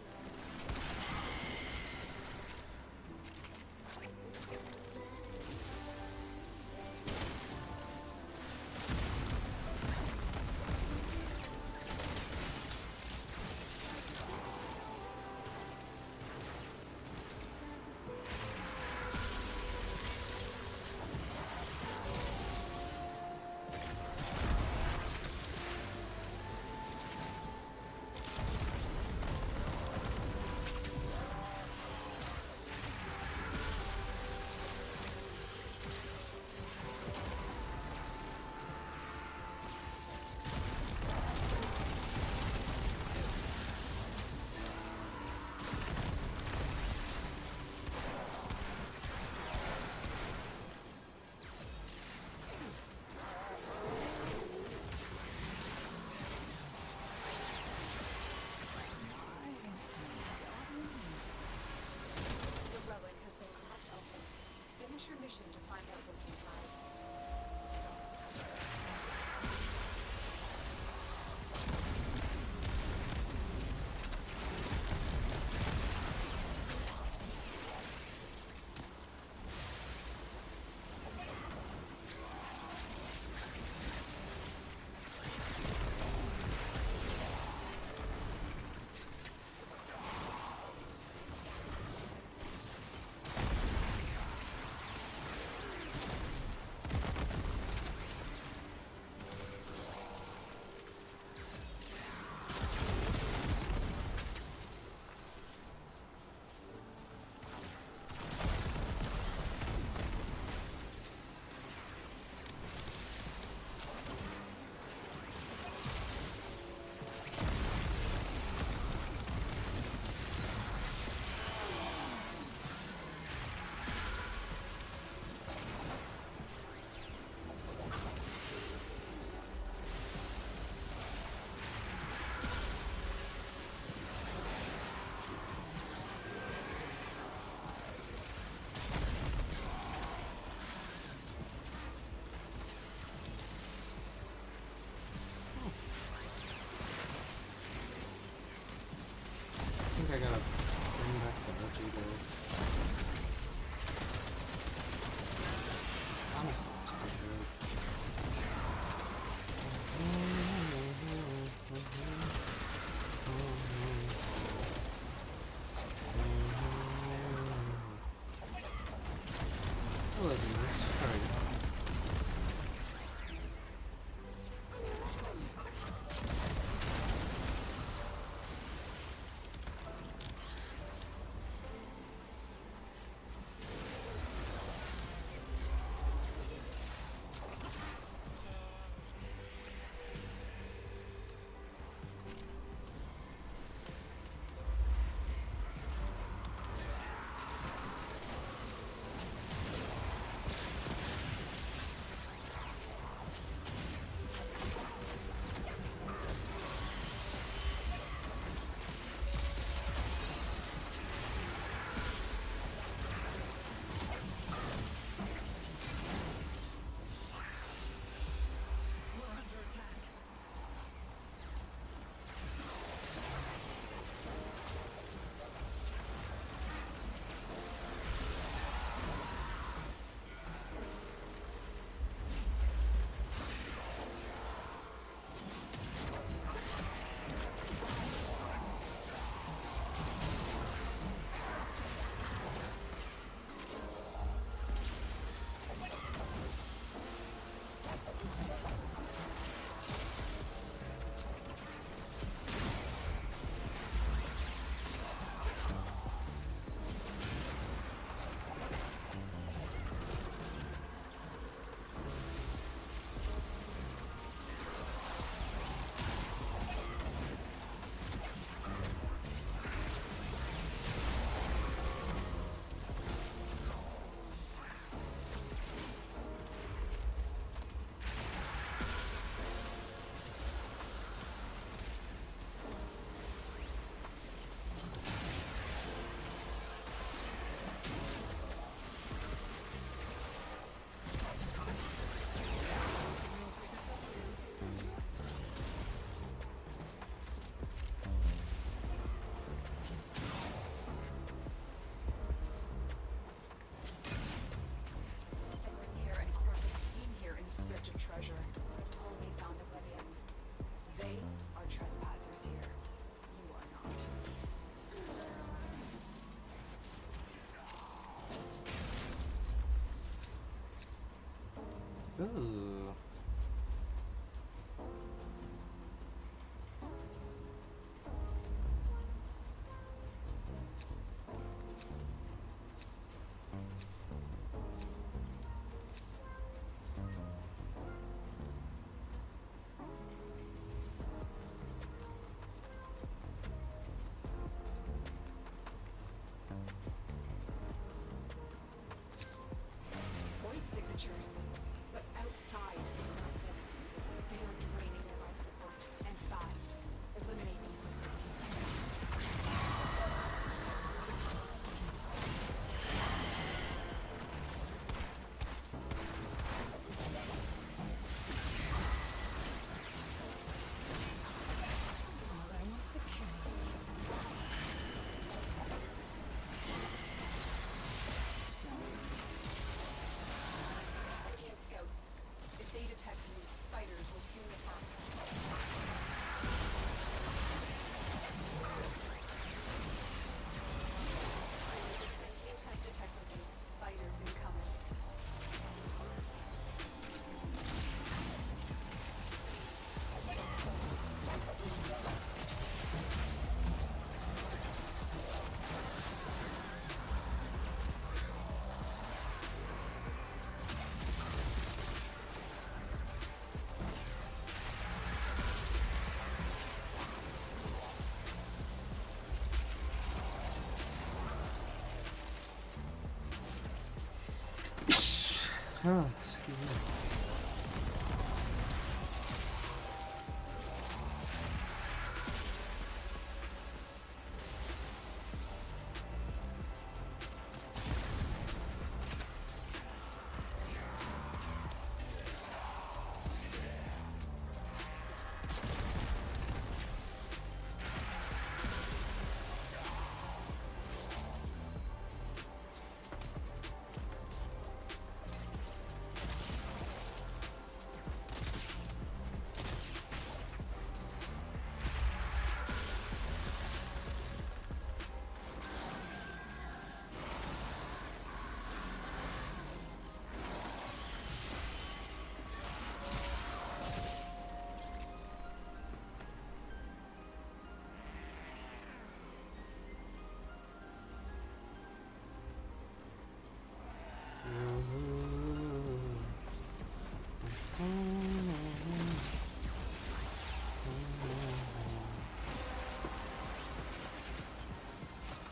Oh, excuse me.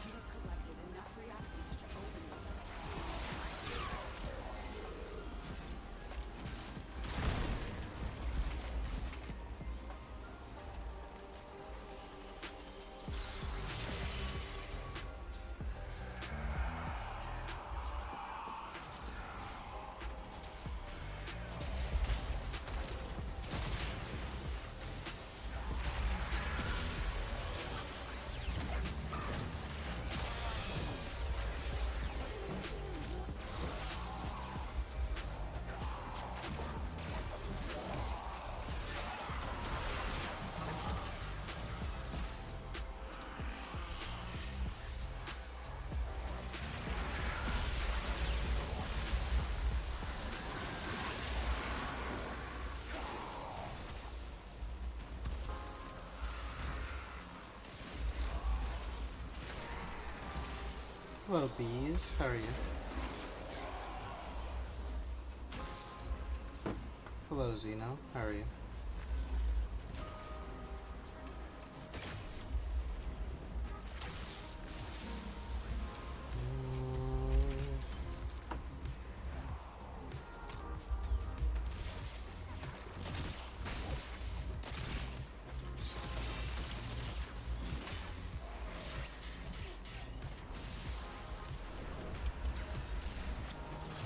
You have collected enough reactants to open the Hello, bees. How are you? Hello, Zeno. How are you?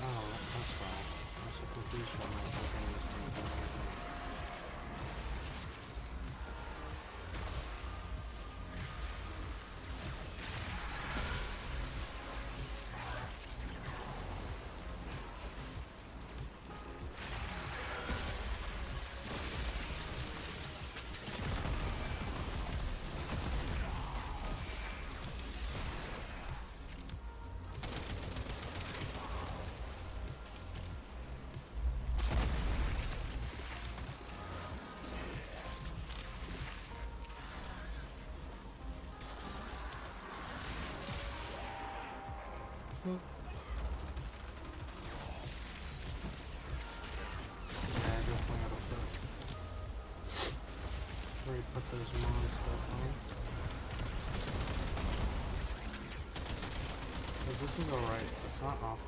Oh, that's why. I'm so confused why my whole thing was doing that. Yeah, I definitely gotta put those mods back on. Because this is alright, it's not awkward.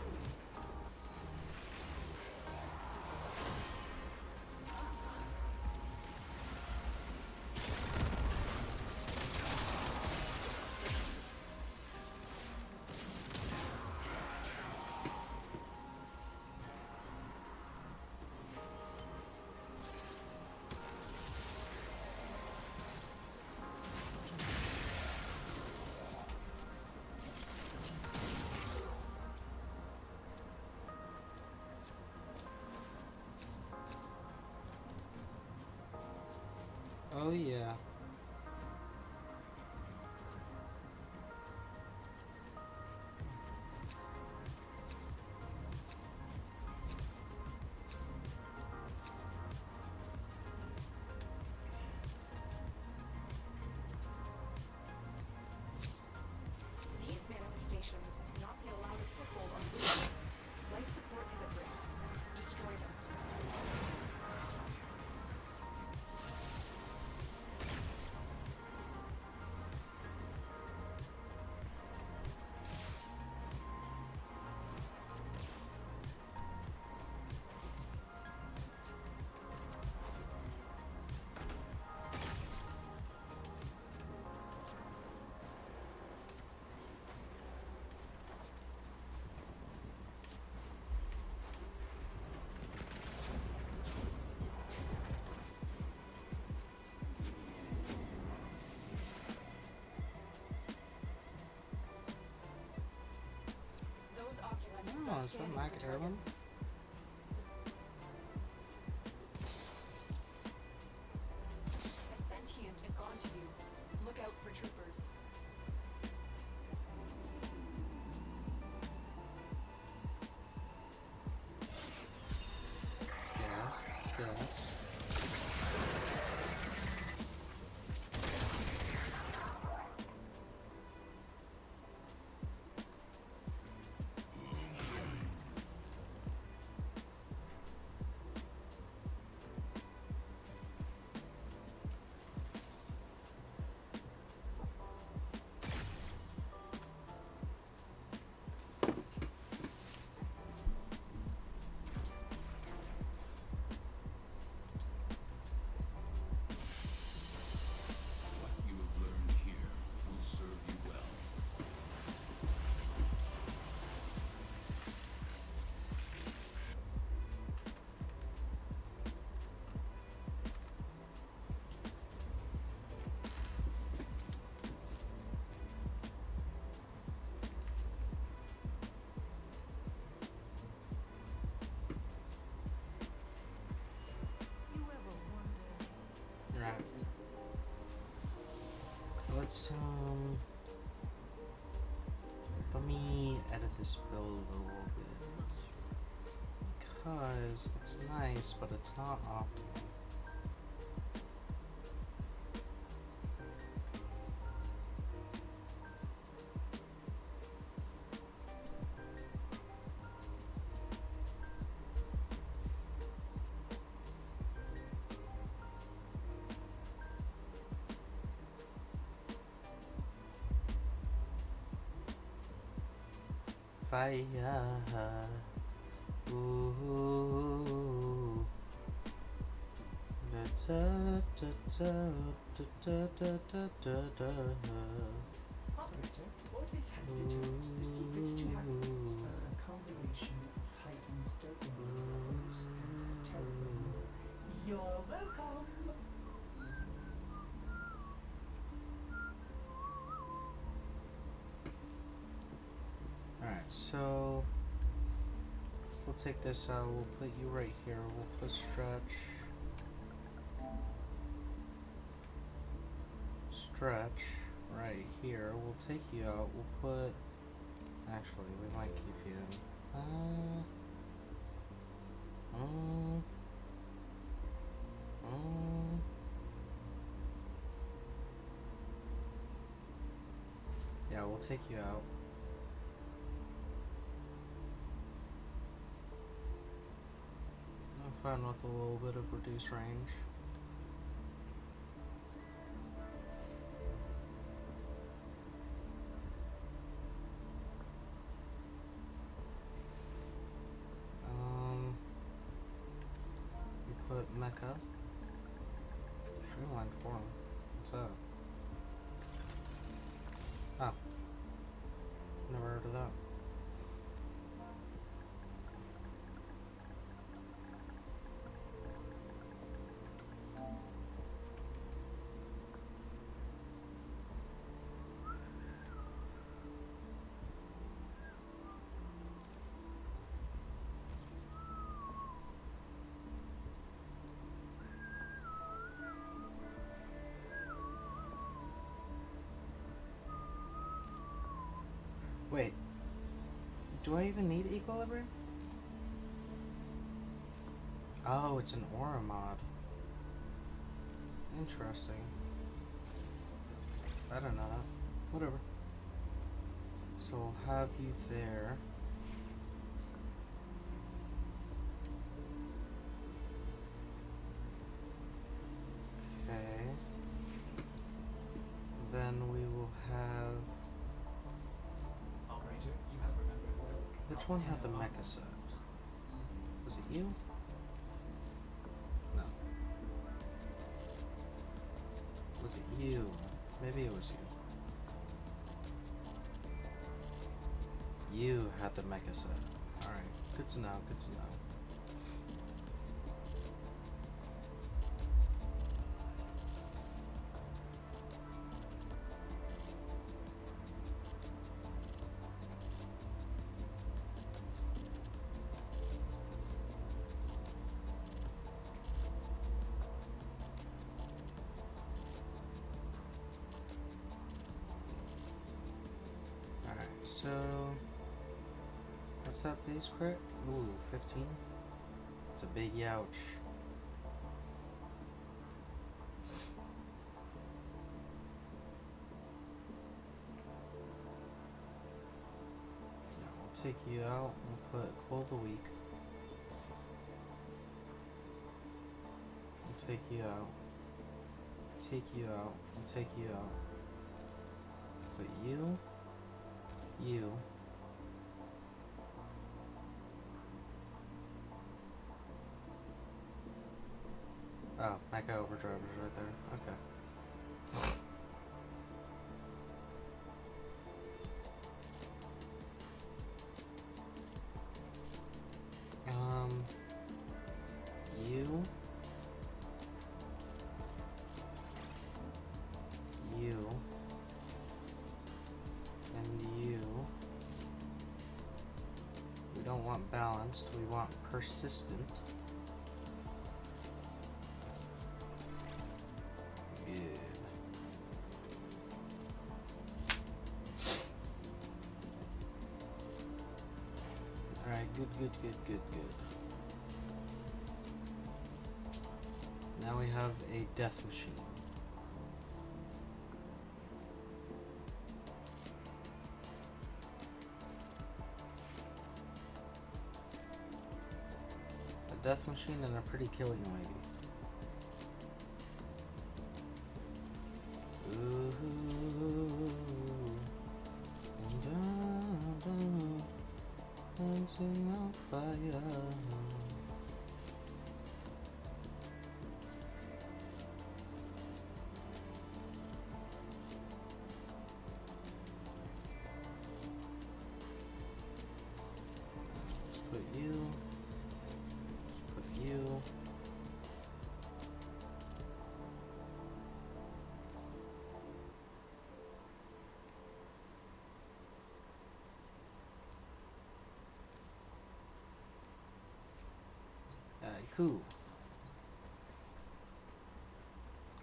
Oh yeah. These manifestations must not be allowed a foothold on Lucifer. Life support is at risk. Destroy them. is that Scanning Mac for Airman? targets. A sentient is onto you. Look out for troopers. It's gas. It's gas. What you have learned here will serve you well. Right. Let's let me edit this build a little bit because it's nice, but it's not optimal. Fire. Ooh. Da, da, da, da, da, da, da, da, da. Operator, what is has determined the secrets to happiness? A combination of heightened dopamine levels and terrible memory. You're welcome! Alright, so we'll take this out, we'll put you right here, we'll put stretch. Stretch right here, we'll take you out, we'll put, actually we might keep you in. Yeah, we'll take you out. I'm fine with a little bit of reduced range. You put Mecha. Streamlined form. What's up? Ah. Never heard of that. Wait. Do I even need equilibrium? Oh, it's an aura mod. Interesting. I don't know that. Whatever. So we'll have you there. Okay. Then we will have... Operator, you have remembered well. Which one had the mecha set? Was it you? No. Was it you? Maybe it was you. You had the mecha set. Alright, good to know, good to know. So, what's that base crit? Ooh, 15? It's a big youch. Now we'll take you out and put Coil of the Weak. We'll take you out. Take you out. We'll take you out. Put you. You. Oh, Mecha Overdrive is right there. Okay. You. You. And you. We don't want balanced, we want persistent. Good. Alright, good. Now we have a death machine. A death machine and a pretty killing lady. Ooh, dancing on fire. Let's put you. Let's put you. Cool.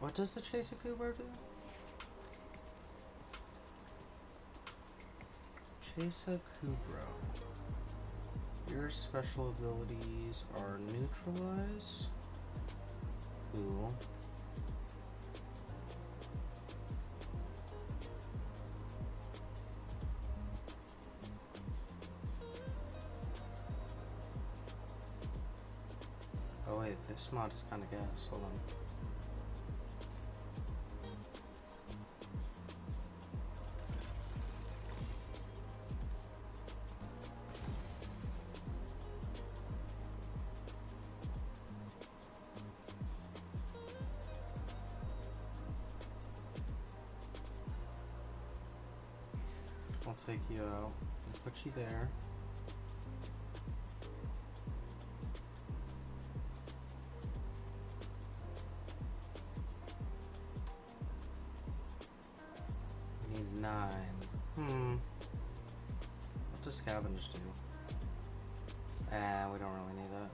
What does the Chase a Kubar do? Chase a Kubro. Your special abilities are neutralize. Cool. Oh wait, this mod is kind of gas. Hold on. I'll take you out and put you there. I need 9. What does scavenge do? We don't really need that.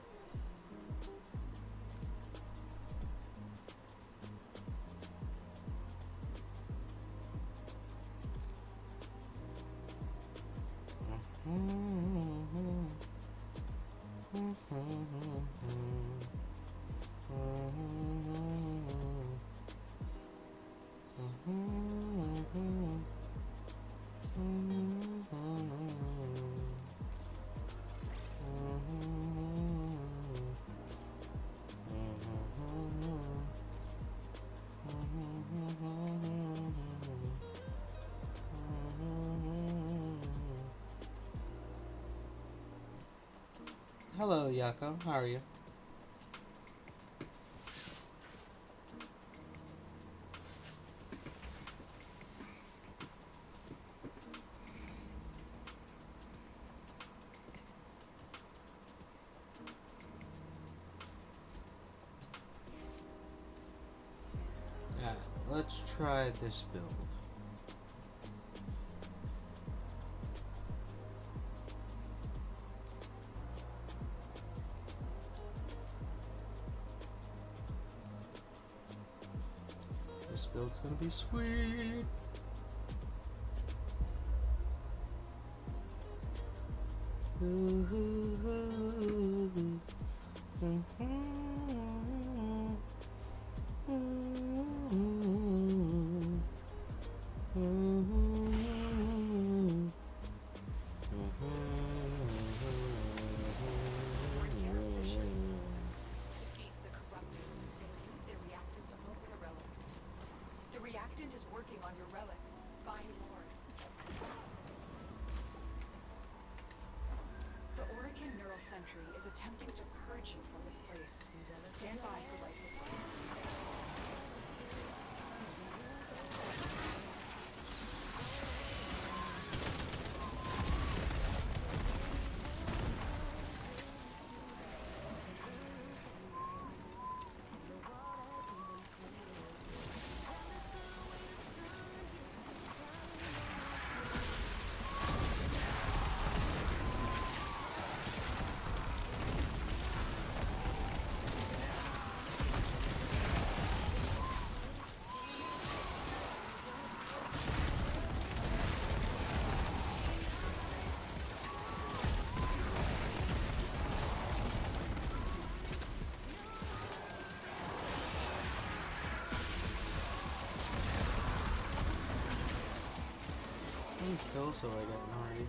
Hello, Yako. How are you? Yeah, let's try this build. This build's gonna be sweet. For your mission, defeat the corrupted and use their reactant to open a relic. The reactant is working on your relic. Find more. The Orakin Neural Sentry is attempting to purge you from this place. Stand by for life support. How many kills have I gotten already?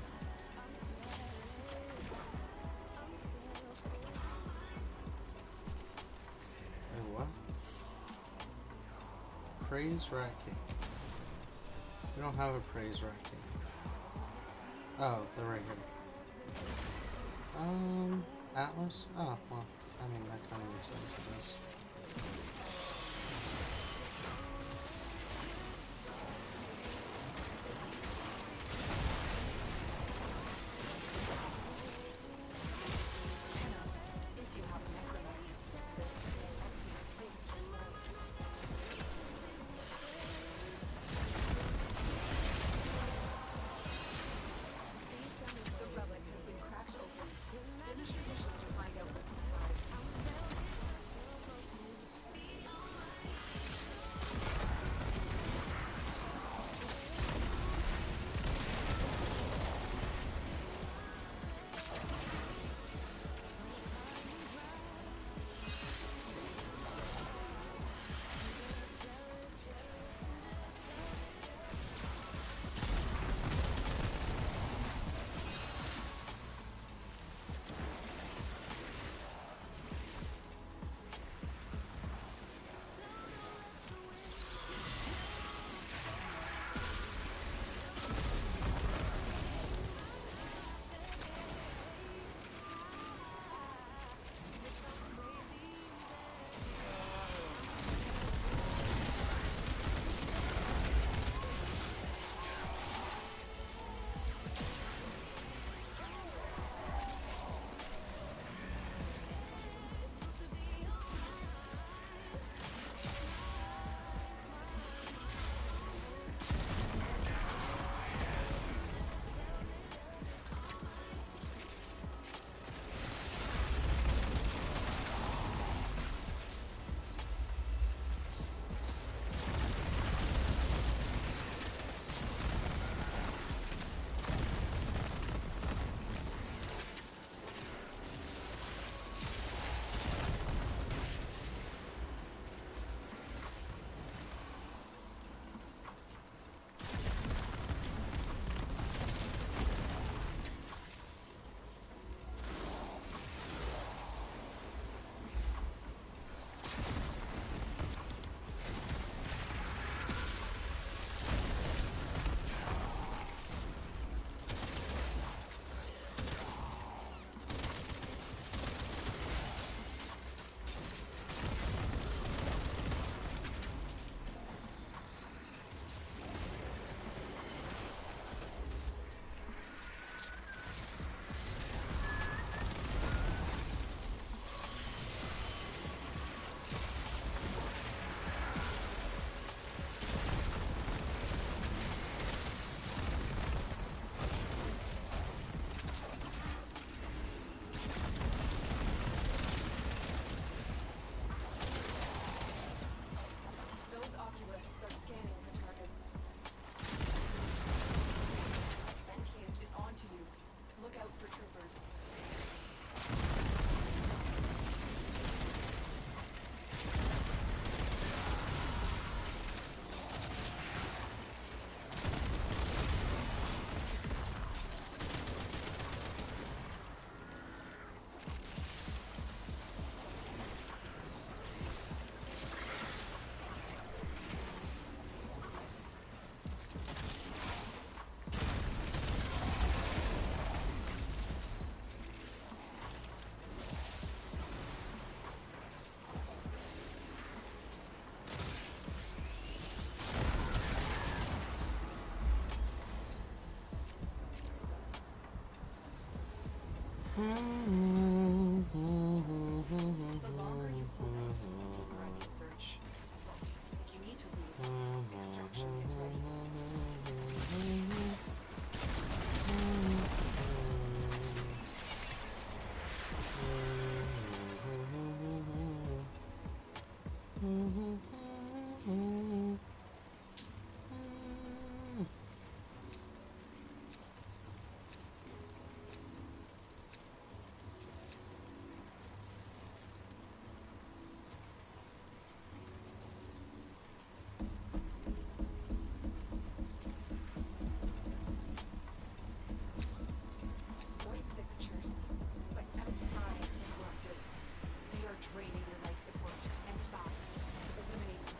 Wait, what? Praise Rat King. We don't have a Praise Rat King. Oh, they're right here. Atlas? Oh, well, I mean, that kind of makes sense, I guess. If you have a necromancer, this is an excellent place to learn. The relic has been cracked open. Finish your mission to find out what's inside. The longer you hold out, the deeper I can search. But if you need to leave, extraction is ready. Void signatures, but outside the corrupted. They are draining your life support, and fast. Eliminate them.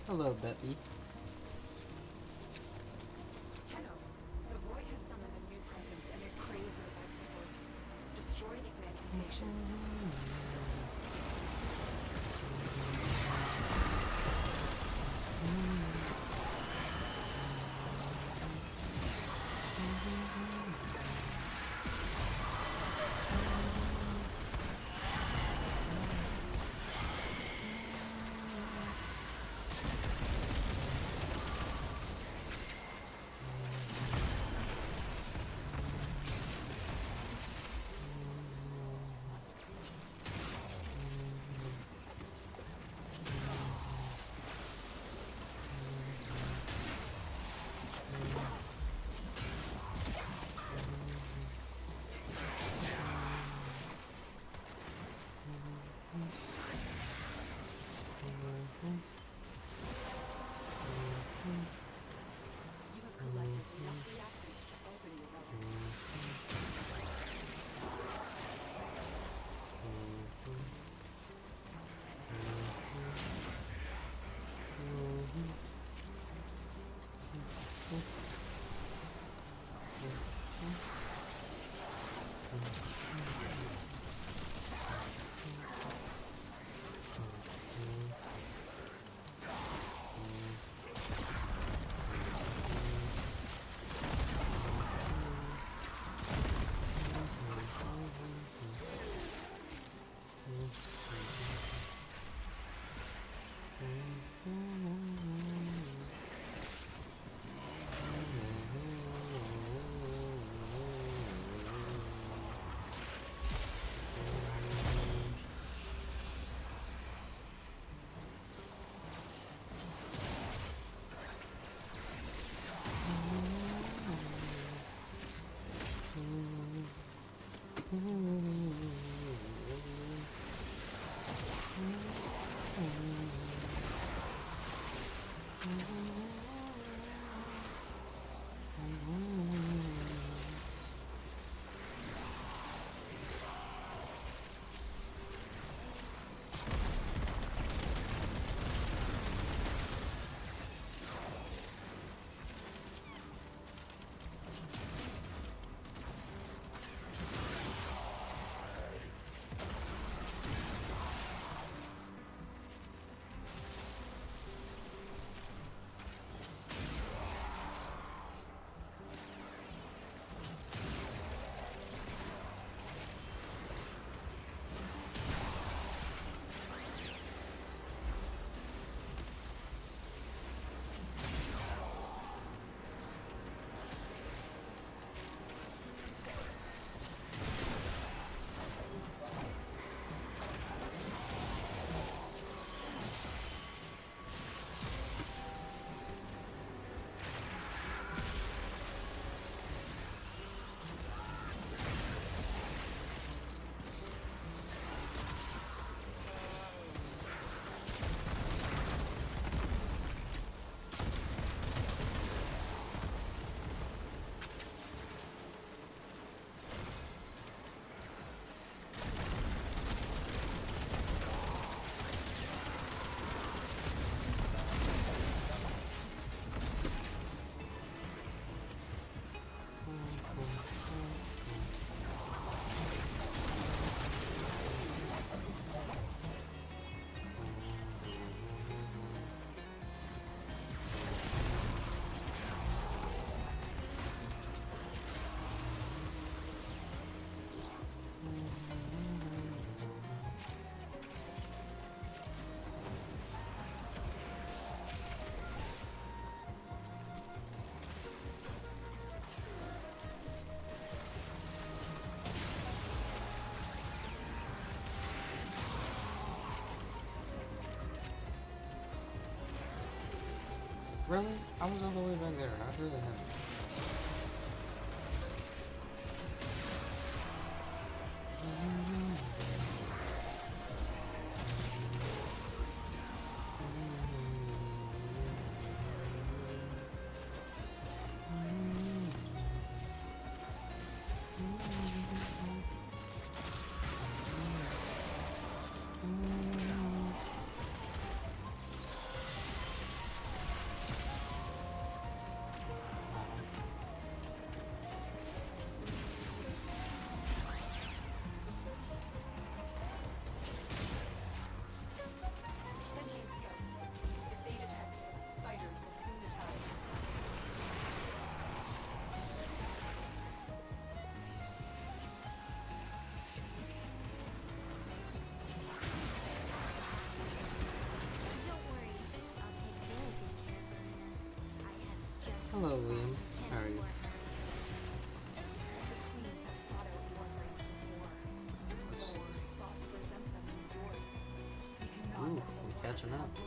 Hello, Beppy. Tenno, the Void has summoned a new presence and it craves our life support. Destroy these manifestations. You have collected enough reactants to open your relic. Really? I was all the way back there. I really have. Hello, Liam. How are you? The queens have sought out warframes before. Let's see. Lord sought to present them in yours. We cannot Ooh, let the we Lord catching up. have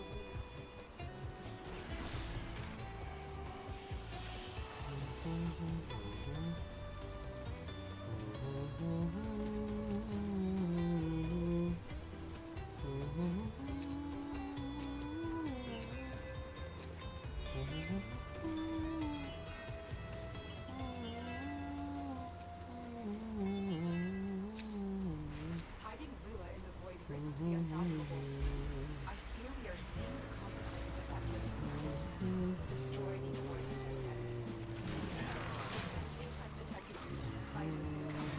the lead. Hiding Lua in the void risked the unknowable. I fear we are seeing the consequences of that risk. Destroy the void's dead enemies. The sentient has detected you. I am its incoming.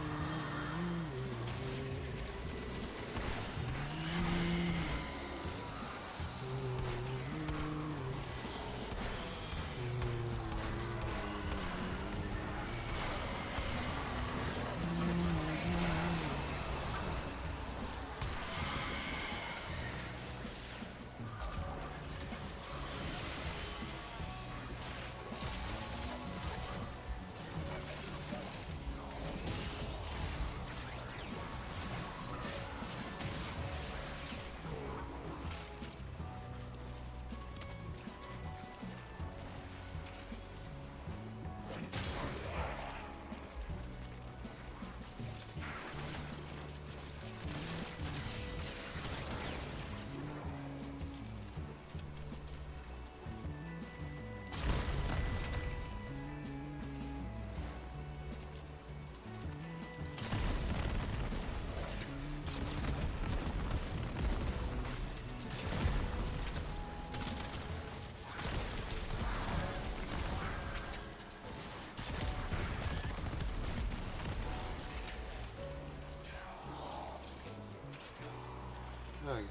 Oh yeah.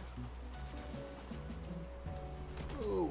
Oh.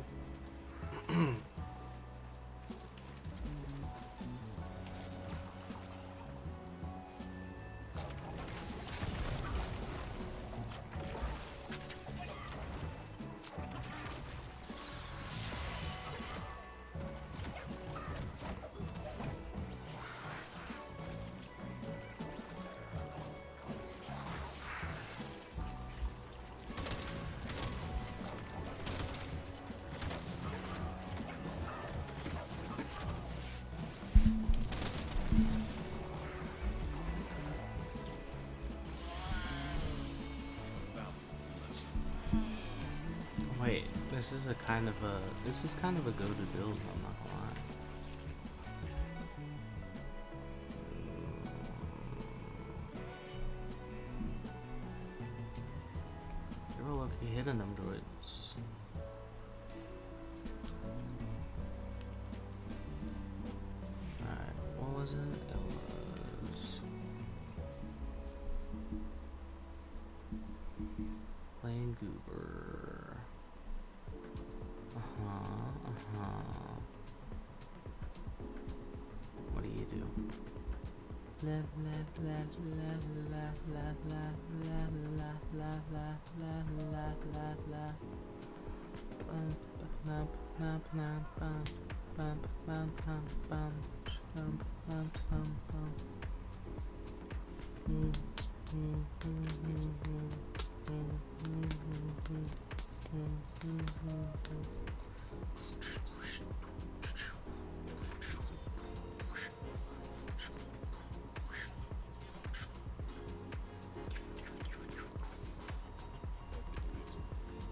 Wait, this is kind of a go-to build, I'm not gonna lie. You're lucky hitting them droids. Alright, what was it? It was playing Goober. What do you do?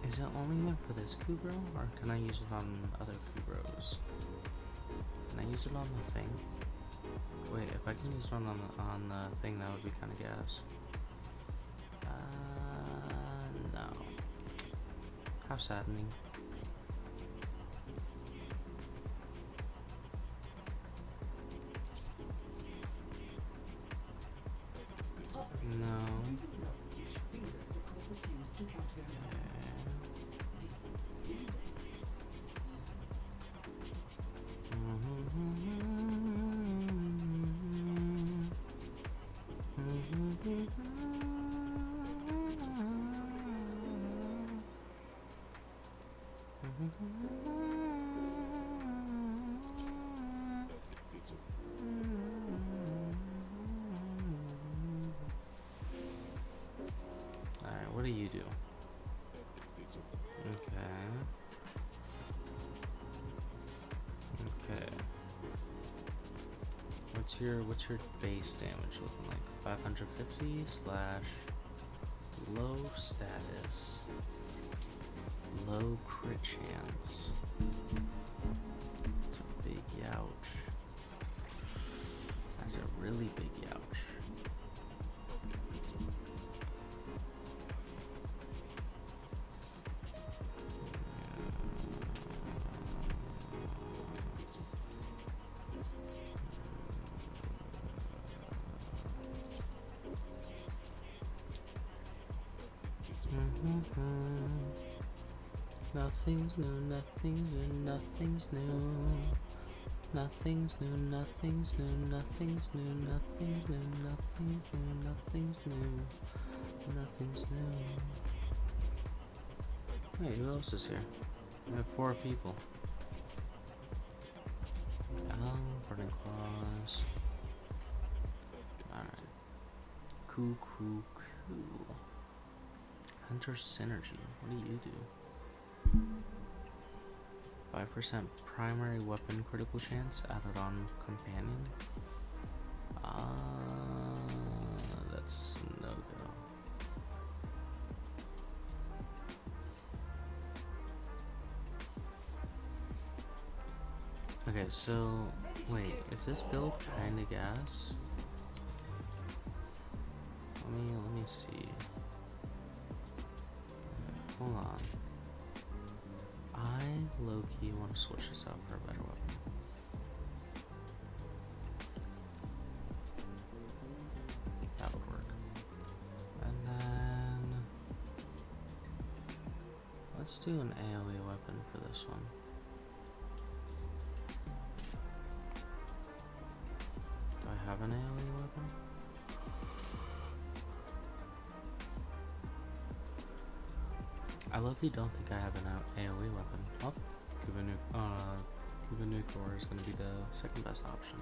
Is it only meant for this Kubro, or can I use it on other Kubros? Can I use it on the thing? Wait, if I can use it on the thing, that would be kind of gas. No. How saddening. No. what do you do? Okay. Okay. What's your base damage looking like? 550 slash low status. Low crit chance. It's a big youch. That's a really big youch. Nothing's new, nothing's new, nothing's new. Nothing's new, nothing's new, nothing's new, nothing's new, nothing's new, nothing's new, nothing's new. Hey, who else is here? We have 4 people. Oh, burning claws. Alright. Cool. Hunter Synergy. What do you do? 5% primary weapon critical chance added on companion. That's no go. Okay, so wait, is this build kinda gas? Let me see. Okay, hold on. I low-key want to switch this out for a better weapon. That would work. And then let's do an AoE weapon for this one. Do I have an AoE weapon? I low-key don't think I have an AoE weapon. Oh, Cuba Nucor is going to be the second best option.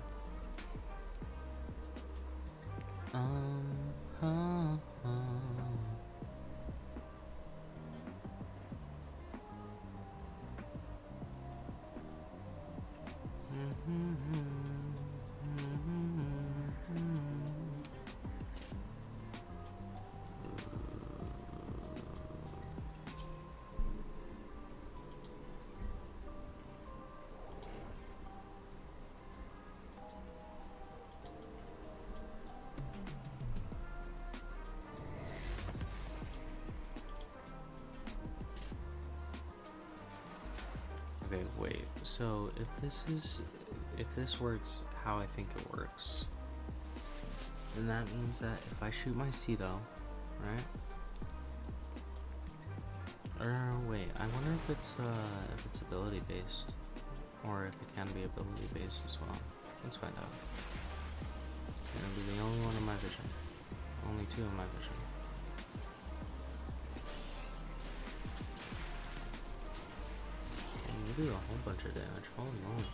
Okay, wait. So if this works how I think it works, then that means that if I shoot my Cedo, right? Or wait, I wonder if it's ability based, or if it can be ability based as well. Let's find out. It'll be the only one in my vision. Only 2 in my vision. Do a whole bunch of damage. Holy moly.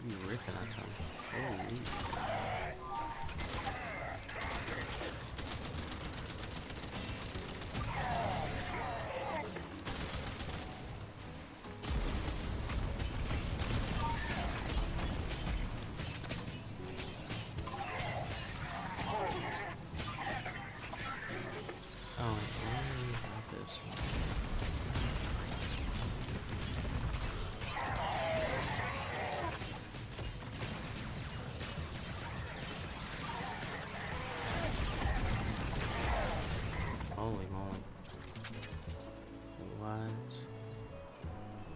You be ripping at them. Holy. Oh, I only have this one. Holy moly. What?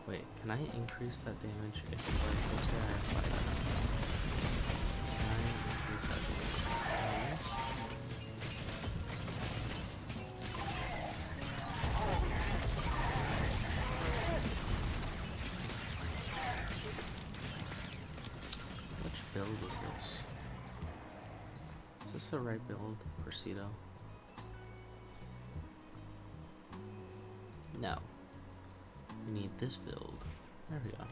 Wait, can I increase that damage if, like, let's say I have 5 enough? Can I increase that damage? Which build is this? Is this the right build for Cedo? No. We need this build. There we go.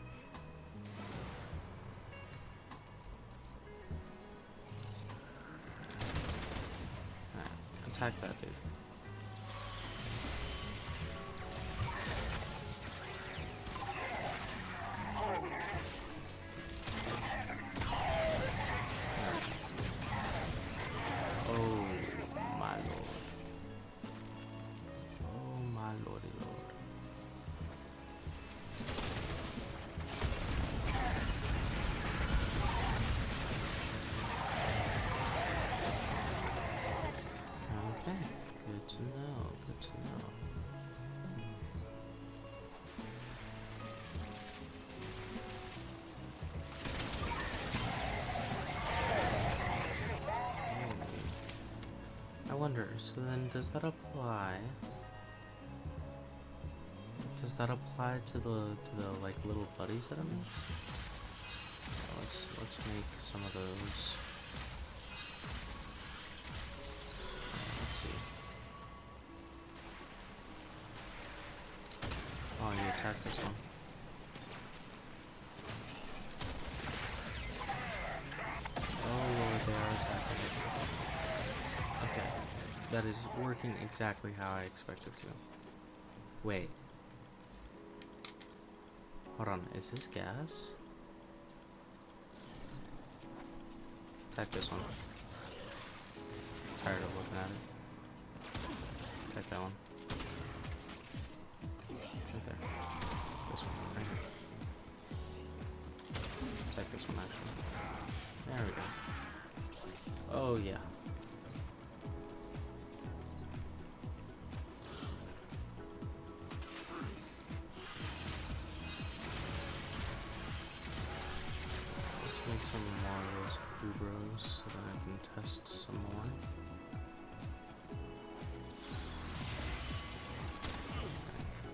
Attack that dude. Oh my lord. Oh my lordy lord. Okay, good to know, good to know. I wonder, so then does that apply? Does that apply to the like little buddies that it makes? Let's make some of those. Let's see. Oh, you attack this one. Oh, they are attacking it. Okay, that is working exactly how I expected to. Wait. Hold on, is this gas? Attack this one. Tired of looking at it. Attack that one. Right there. This one, right here. Attack this one, actually. There we go. Oh, yeah. Make some more of those Kubros so that I can test some more.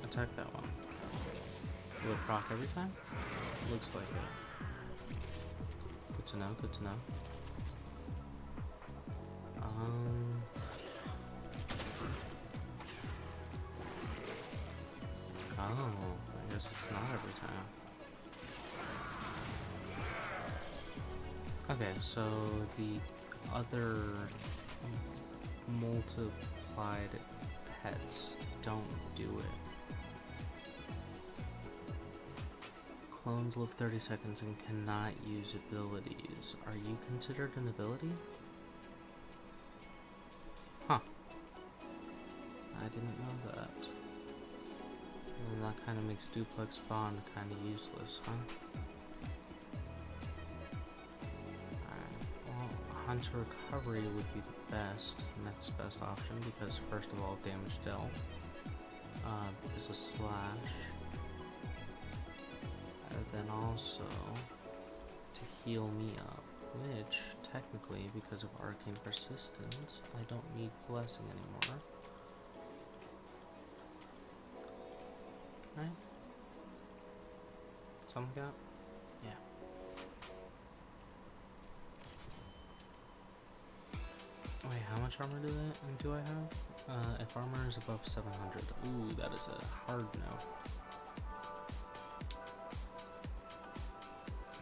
Attack that one. Will it proc every time? Looks like it. Good to know, good to know. Oh, I guess it's not every time. Okay, so the other multiplied pets don't do it. Clones live 30 seconds and cannot use abilities. Are you considered an ability? Huh. I didn't know that. And that kind of makes Duplex Bond kind of useless, huh? Hunter Recovery would be the next best option, because first of all, damage dealt, because of slash, and then also to heal me up, which technically, because of arcane persistence, I don't need blessing anymore. Right? Something like that? Yeah. Wait, how much armor do I have? If armor is above 700. Ooh, that is a hard no.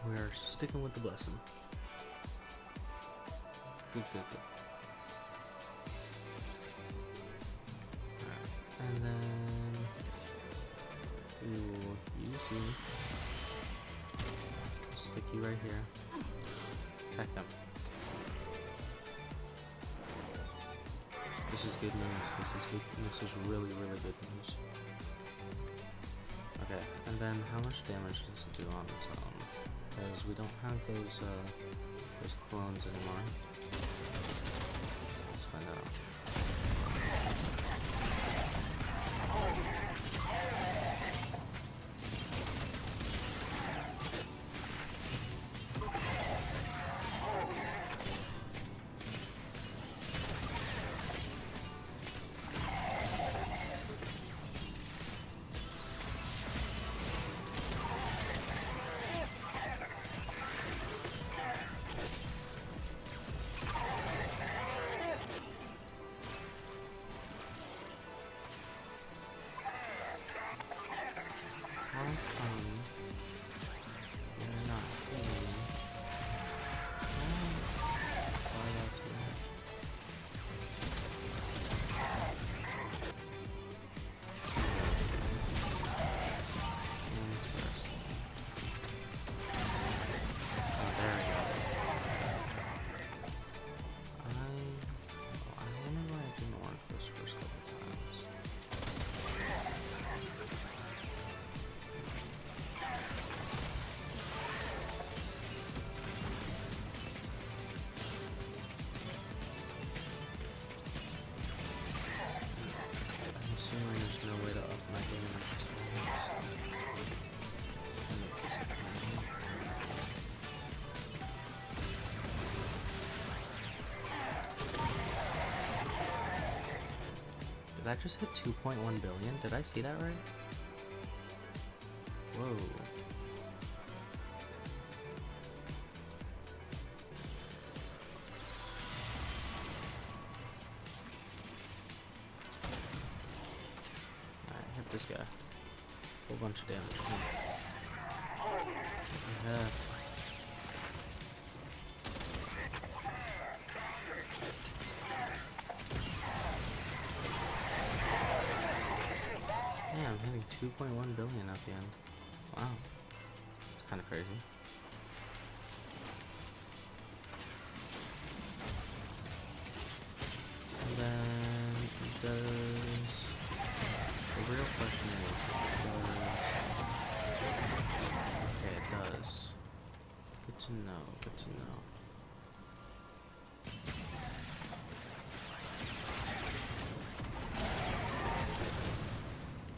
We're sticking with the blessing. Good, good, good. Alright, and then... Ooh, easy. Stick you right here. Attack them. This is good news. This is good. This is really, really good news. Okay, and then how much damage does it do on its own? Because we don't have those clones anymore. Let's find out. Did that just hit 2.1 billion? Did I see that right? Whoa. Alright, hit this guy. Whole bunch of damage. Yeah. Yeah, I'm hitting 2.1 billion at the end. Wow. It's kind of crazy. And then does... The real question is, okay, it does. Good to know, good to know.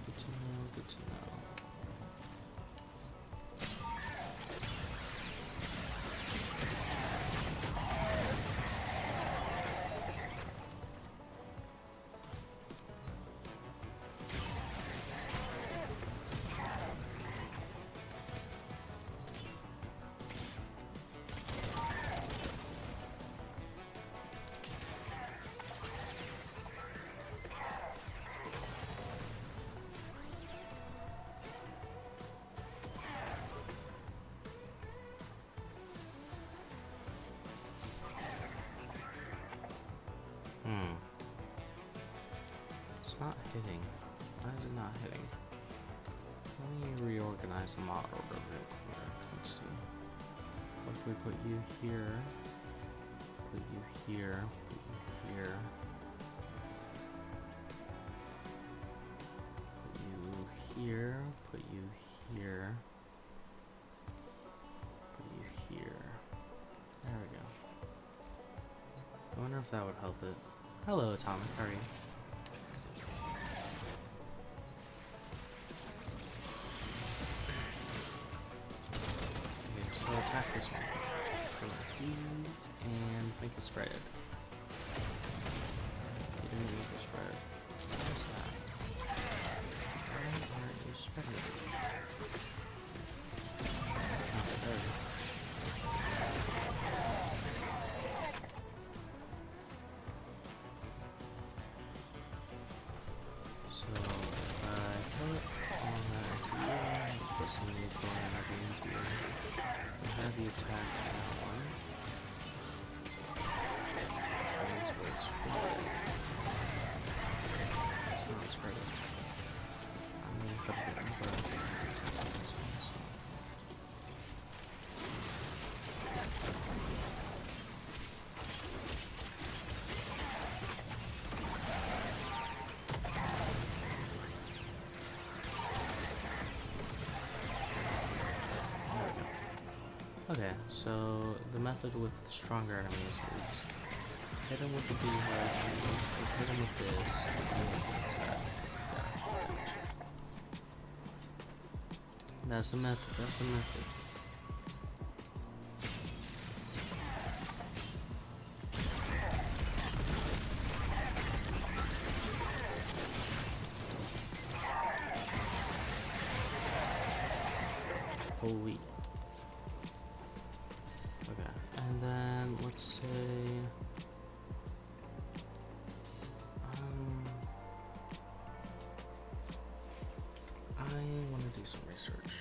Good to know, good to know. It's not hitting. Why is it not hitting? Let me reorganize the model real quick. Let's see. What if we put you here? Put you here. Put you here. Put you here. Put you here. Put you here. There we go. I wonder if that would help it. Hello, Atomic. How are you? Okay, so attack this one. Go like these and make it spread. You didn't make it spread. What's that? Why aren't you spreading it? Okay, there we go. So if I put all that into here, put some nuclear energy into here, I have the attack on that one. That's where it's spread. It's not spreading. I'm gonna put it in for attack on this one. So. Okay, so the method with stronger enemies is hit them with the blue horizons, hit them with this, and then with the attack. Gotcha. That's the method, that's the method. Holy. Okay, and then let's say I want to do some research.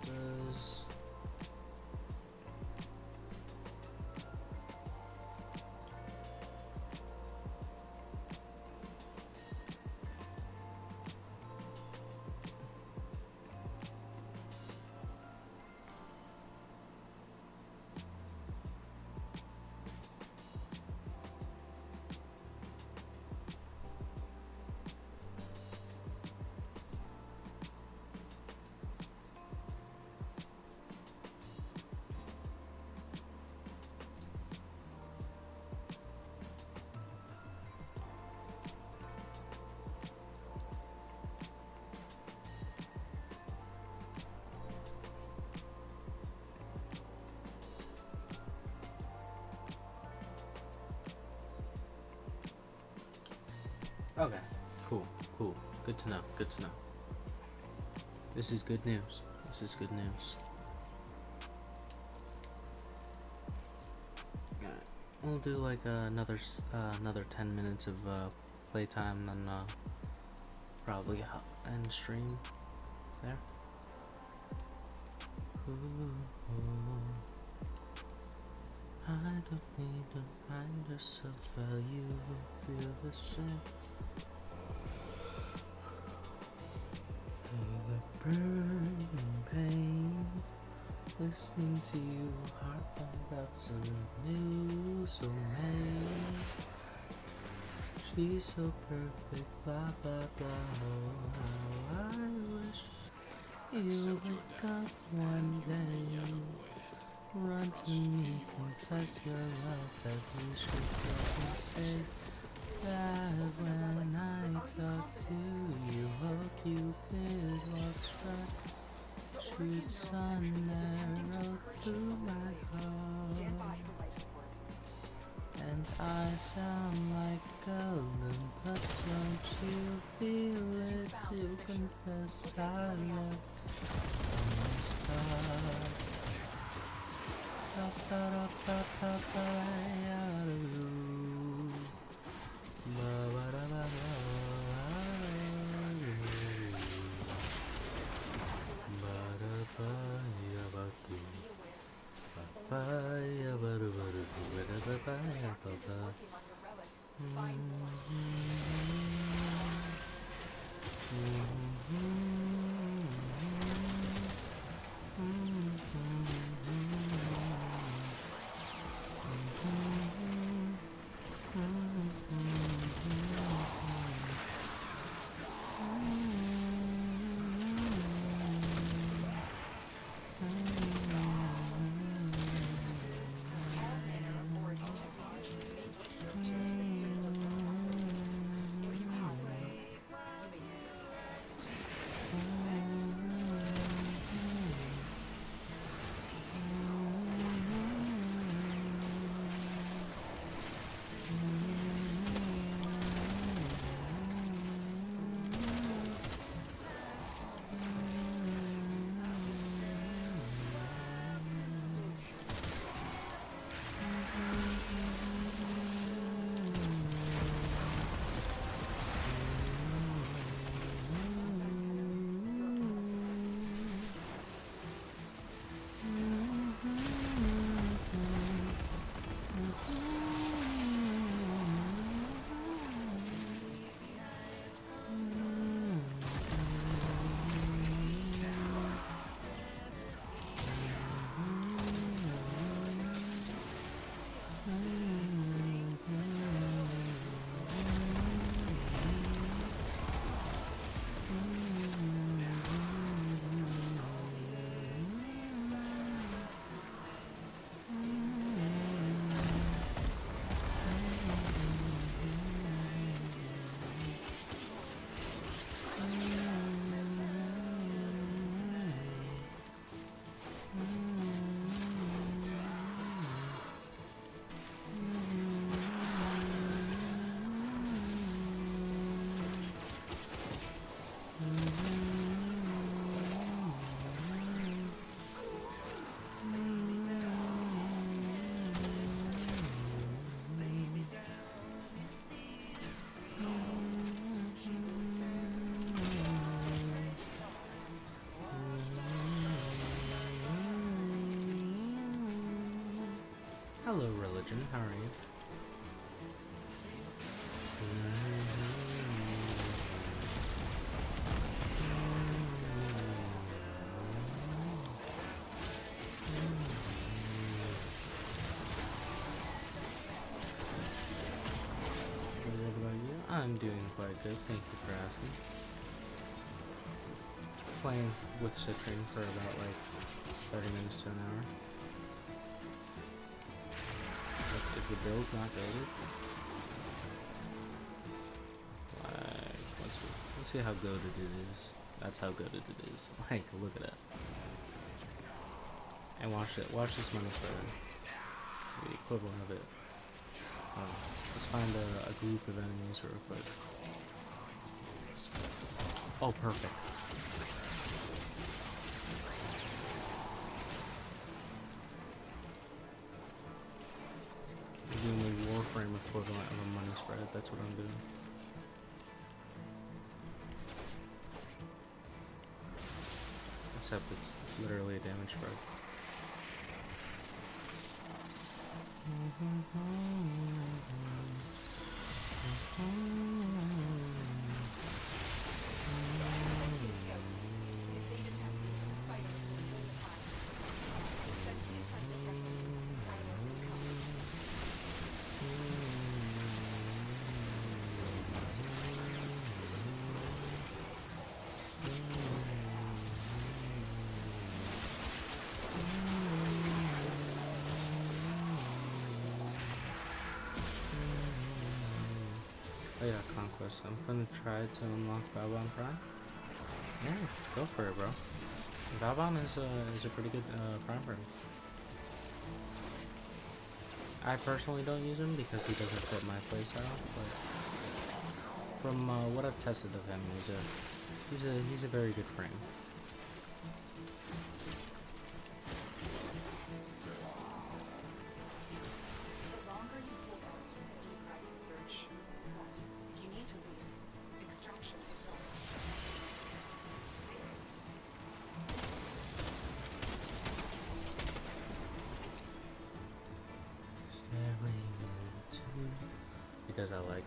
Does Okay. Cool. Cool. Good to know. Good to know. This is good news. This is good news. Alright. We'll do like another 10 minutes of playtime, then probably end stream there. Ooh. I don't need to find yourself while you feel the same. Feel the burning pain. Listening to you harp about some new soulmate. She's so perfect, blah blah blah. Oh, how I wish you wake up one day. Run to me, confess your love as we should say that when I talk to you, oh Cupid walks right, shoots an arrow through my Stand by heart, for life support. and I sound like a Gollum, but don't you feel it to confess I left from the start. Hello, religion. How are you? What about you? I'm doing quite good. Thank you for asking. Playing with Citrine for about like 30 minutes to an hour. Is the build not goated? Like, let's see how goated it is. That's how goated it is. Like, look at it. And watch it. Watch this money spread. The equivalent of it. Let's find a group of enemies real quick. Oh, perfect. I'm doing the warframe equivalent of a money spread. That's what I'm doing. Except it's literally a damage spread. Sentient scouts. If they detect you, fighters will solidify. The sentient has detected. Battles incoming. Oh yeah, Conquest. I'm gonna try to unlock Valbon Prime. Yeah, go for it, bro. Valbon is a pretty good Prime for me. I personally don't use him because he doesn't fit my playstyle, but from what I've tested of him, he's a very good frame. The longer you hold out, the deeper I can search. But if you need to leave, extraction is one. Staring into, because I like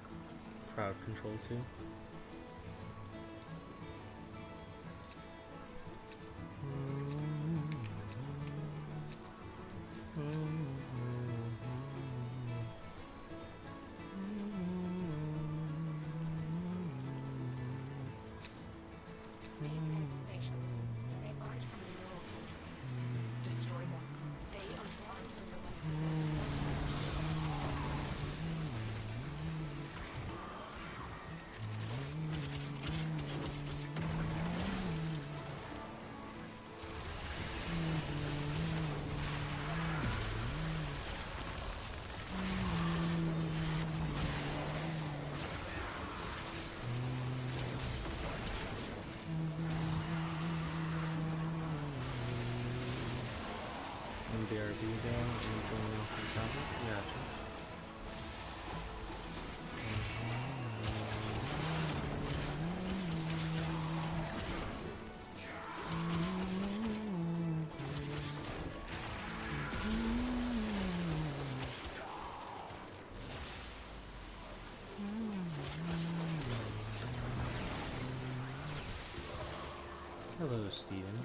crowd control too. These manifestations, they aren't from the neural century. Destroy them. They are drawing from your life support. BRB there, and going off the topic. Gotcha. Hello, Steven.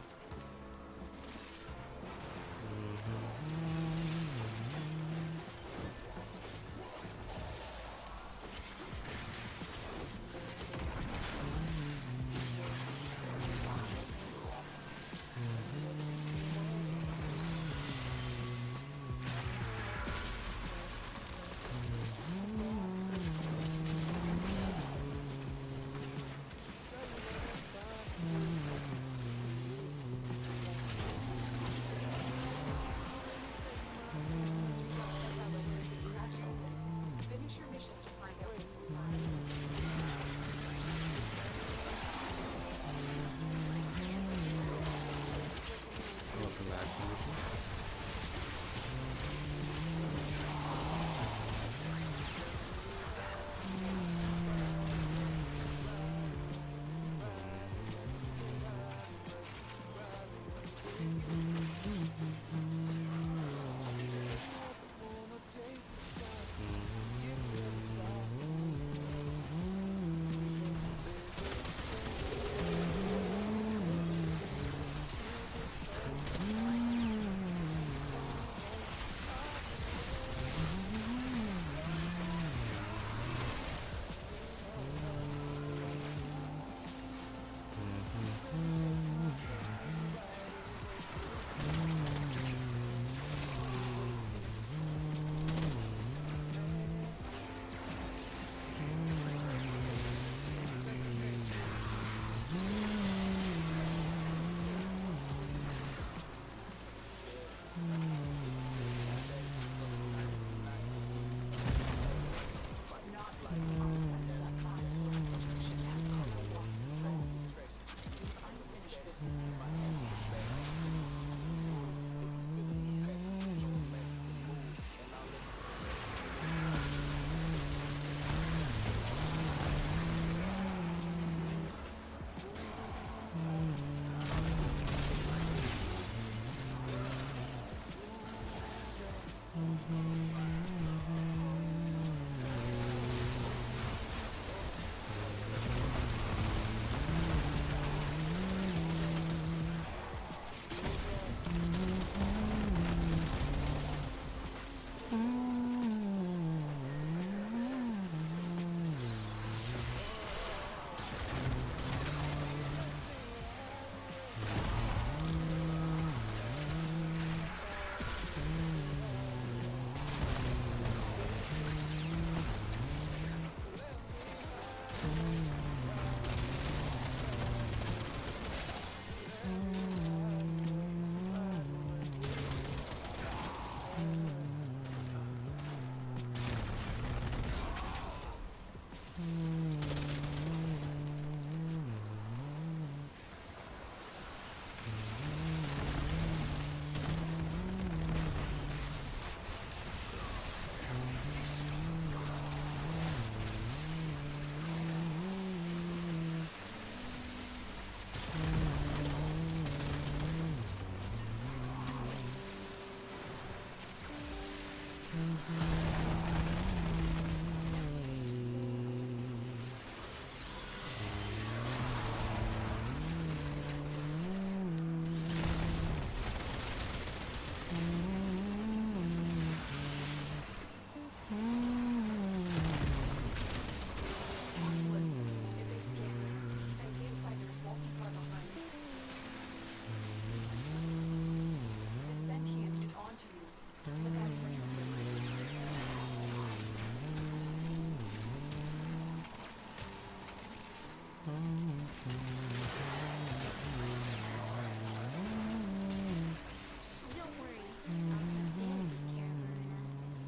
Don't worry, I'll take very good care of Erna.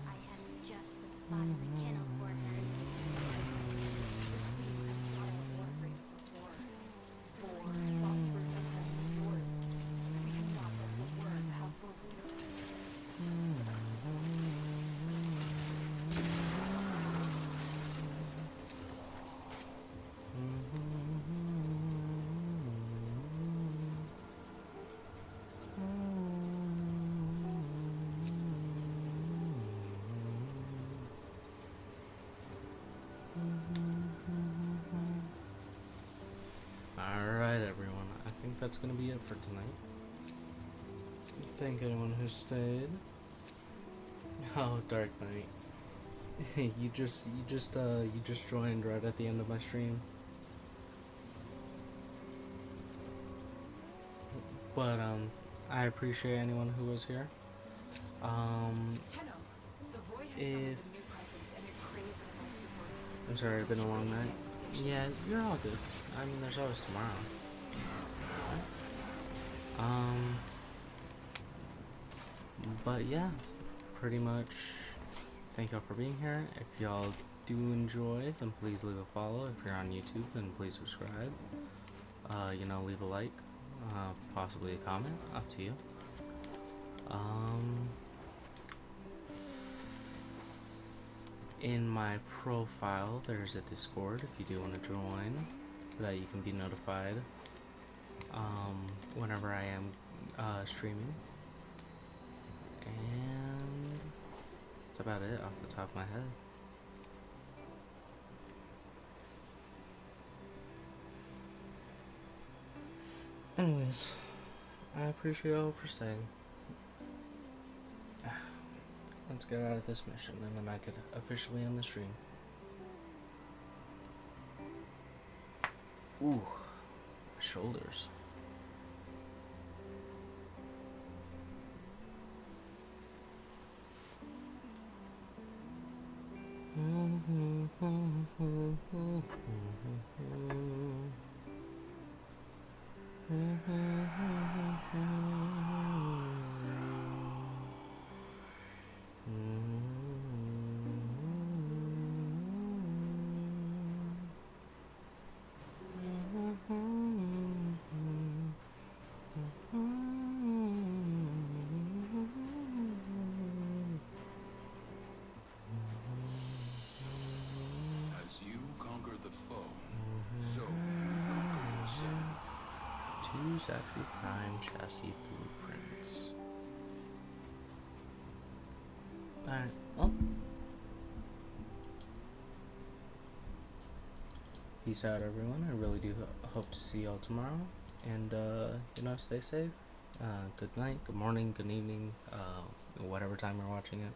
I have just the spot in the kennel for her. Queens have sat on warframes before. Vor sought to resemble them with yours. We cannot let the worm have Varuna. Alright, everyone. I think that's gonna be it for tonight. Thank anyone who stayed. Oh, Dark Knight. you just joined right at the end of my stream. But I appreciate anyone who was here. Tenno, the void has summoned If a new presence and it craves our life support. I'm sorry, it's been a long Destroy night. the stations. Yeah, you're all good. I mean, there's always tomorrow. But yeah, pretty much. Thank y'all for being here. If y'all do enjoy, then please leave a follow. If you're on YouTube, then please subscribe. You know, leave a like, possibly a comment, up to you. In my profile, there's a Discord if you do want to join, so that you can be notified whenever I am streaming. And that's about it off the top of my head. Anyways, I appreciate y'all for staying. Let's get out of this mission, and then I could officially end the stream. Ooh, my shoulders. As you conquer the foe, so you conquer yourself. Two Zachary Prime chassis blueprints. Alright, well. Peace out, everyone. I really do hope to see y'all tomorrow. And, you know, stay safe. Good night, good morning, good evening, whatever time you're watching it.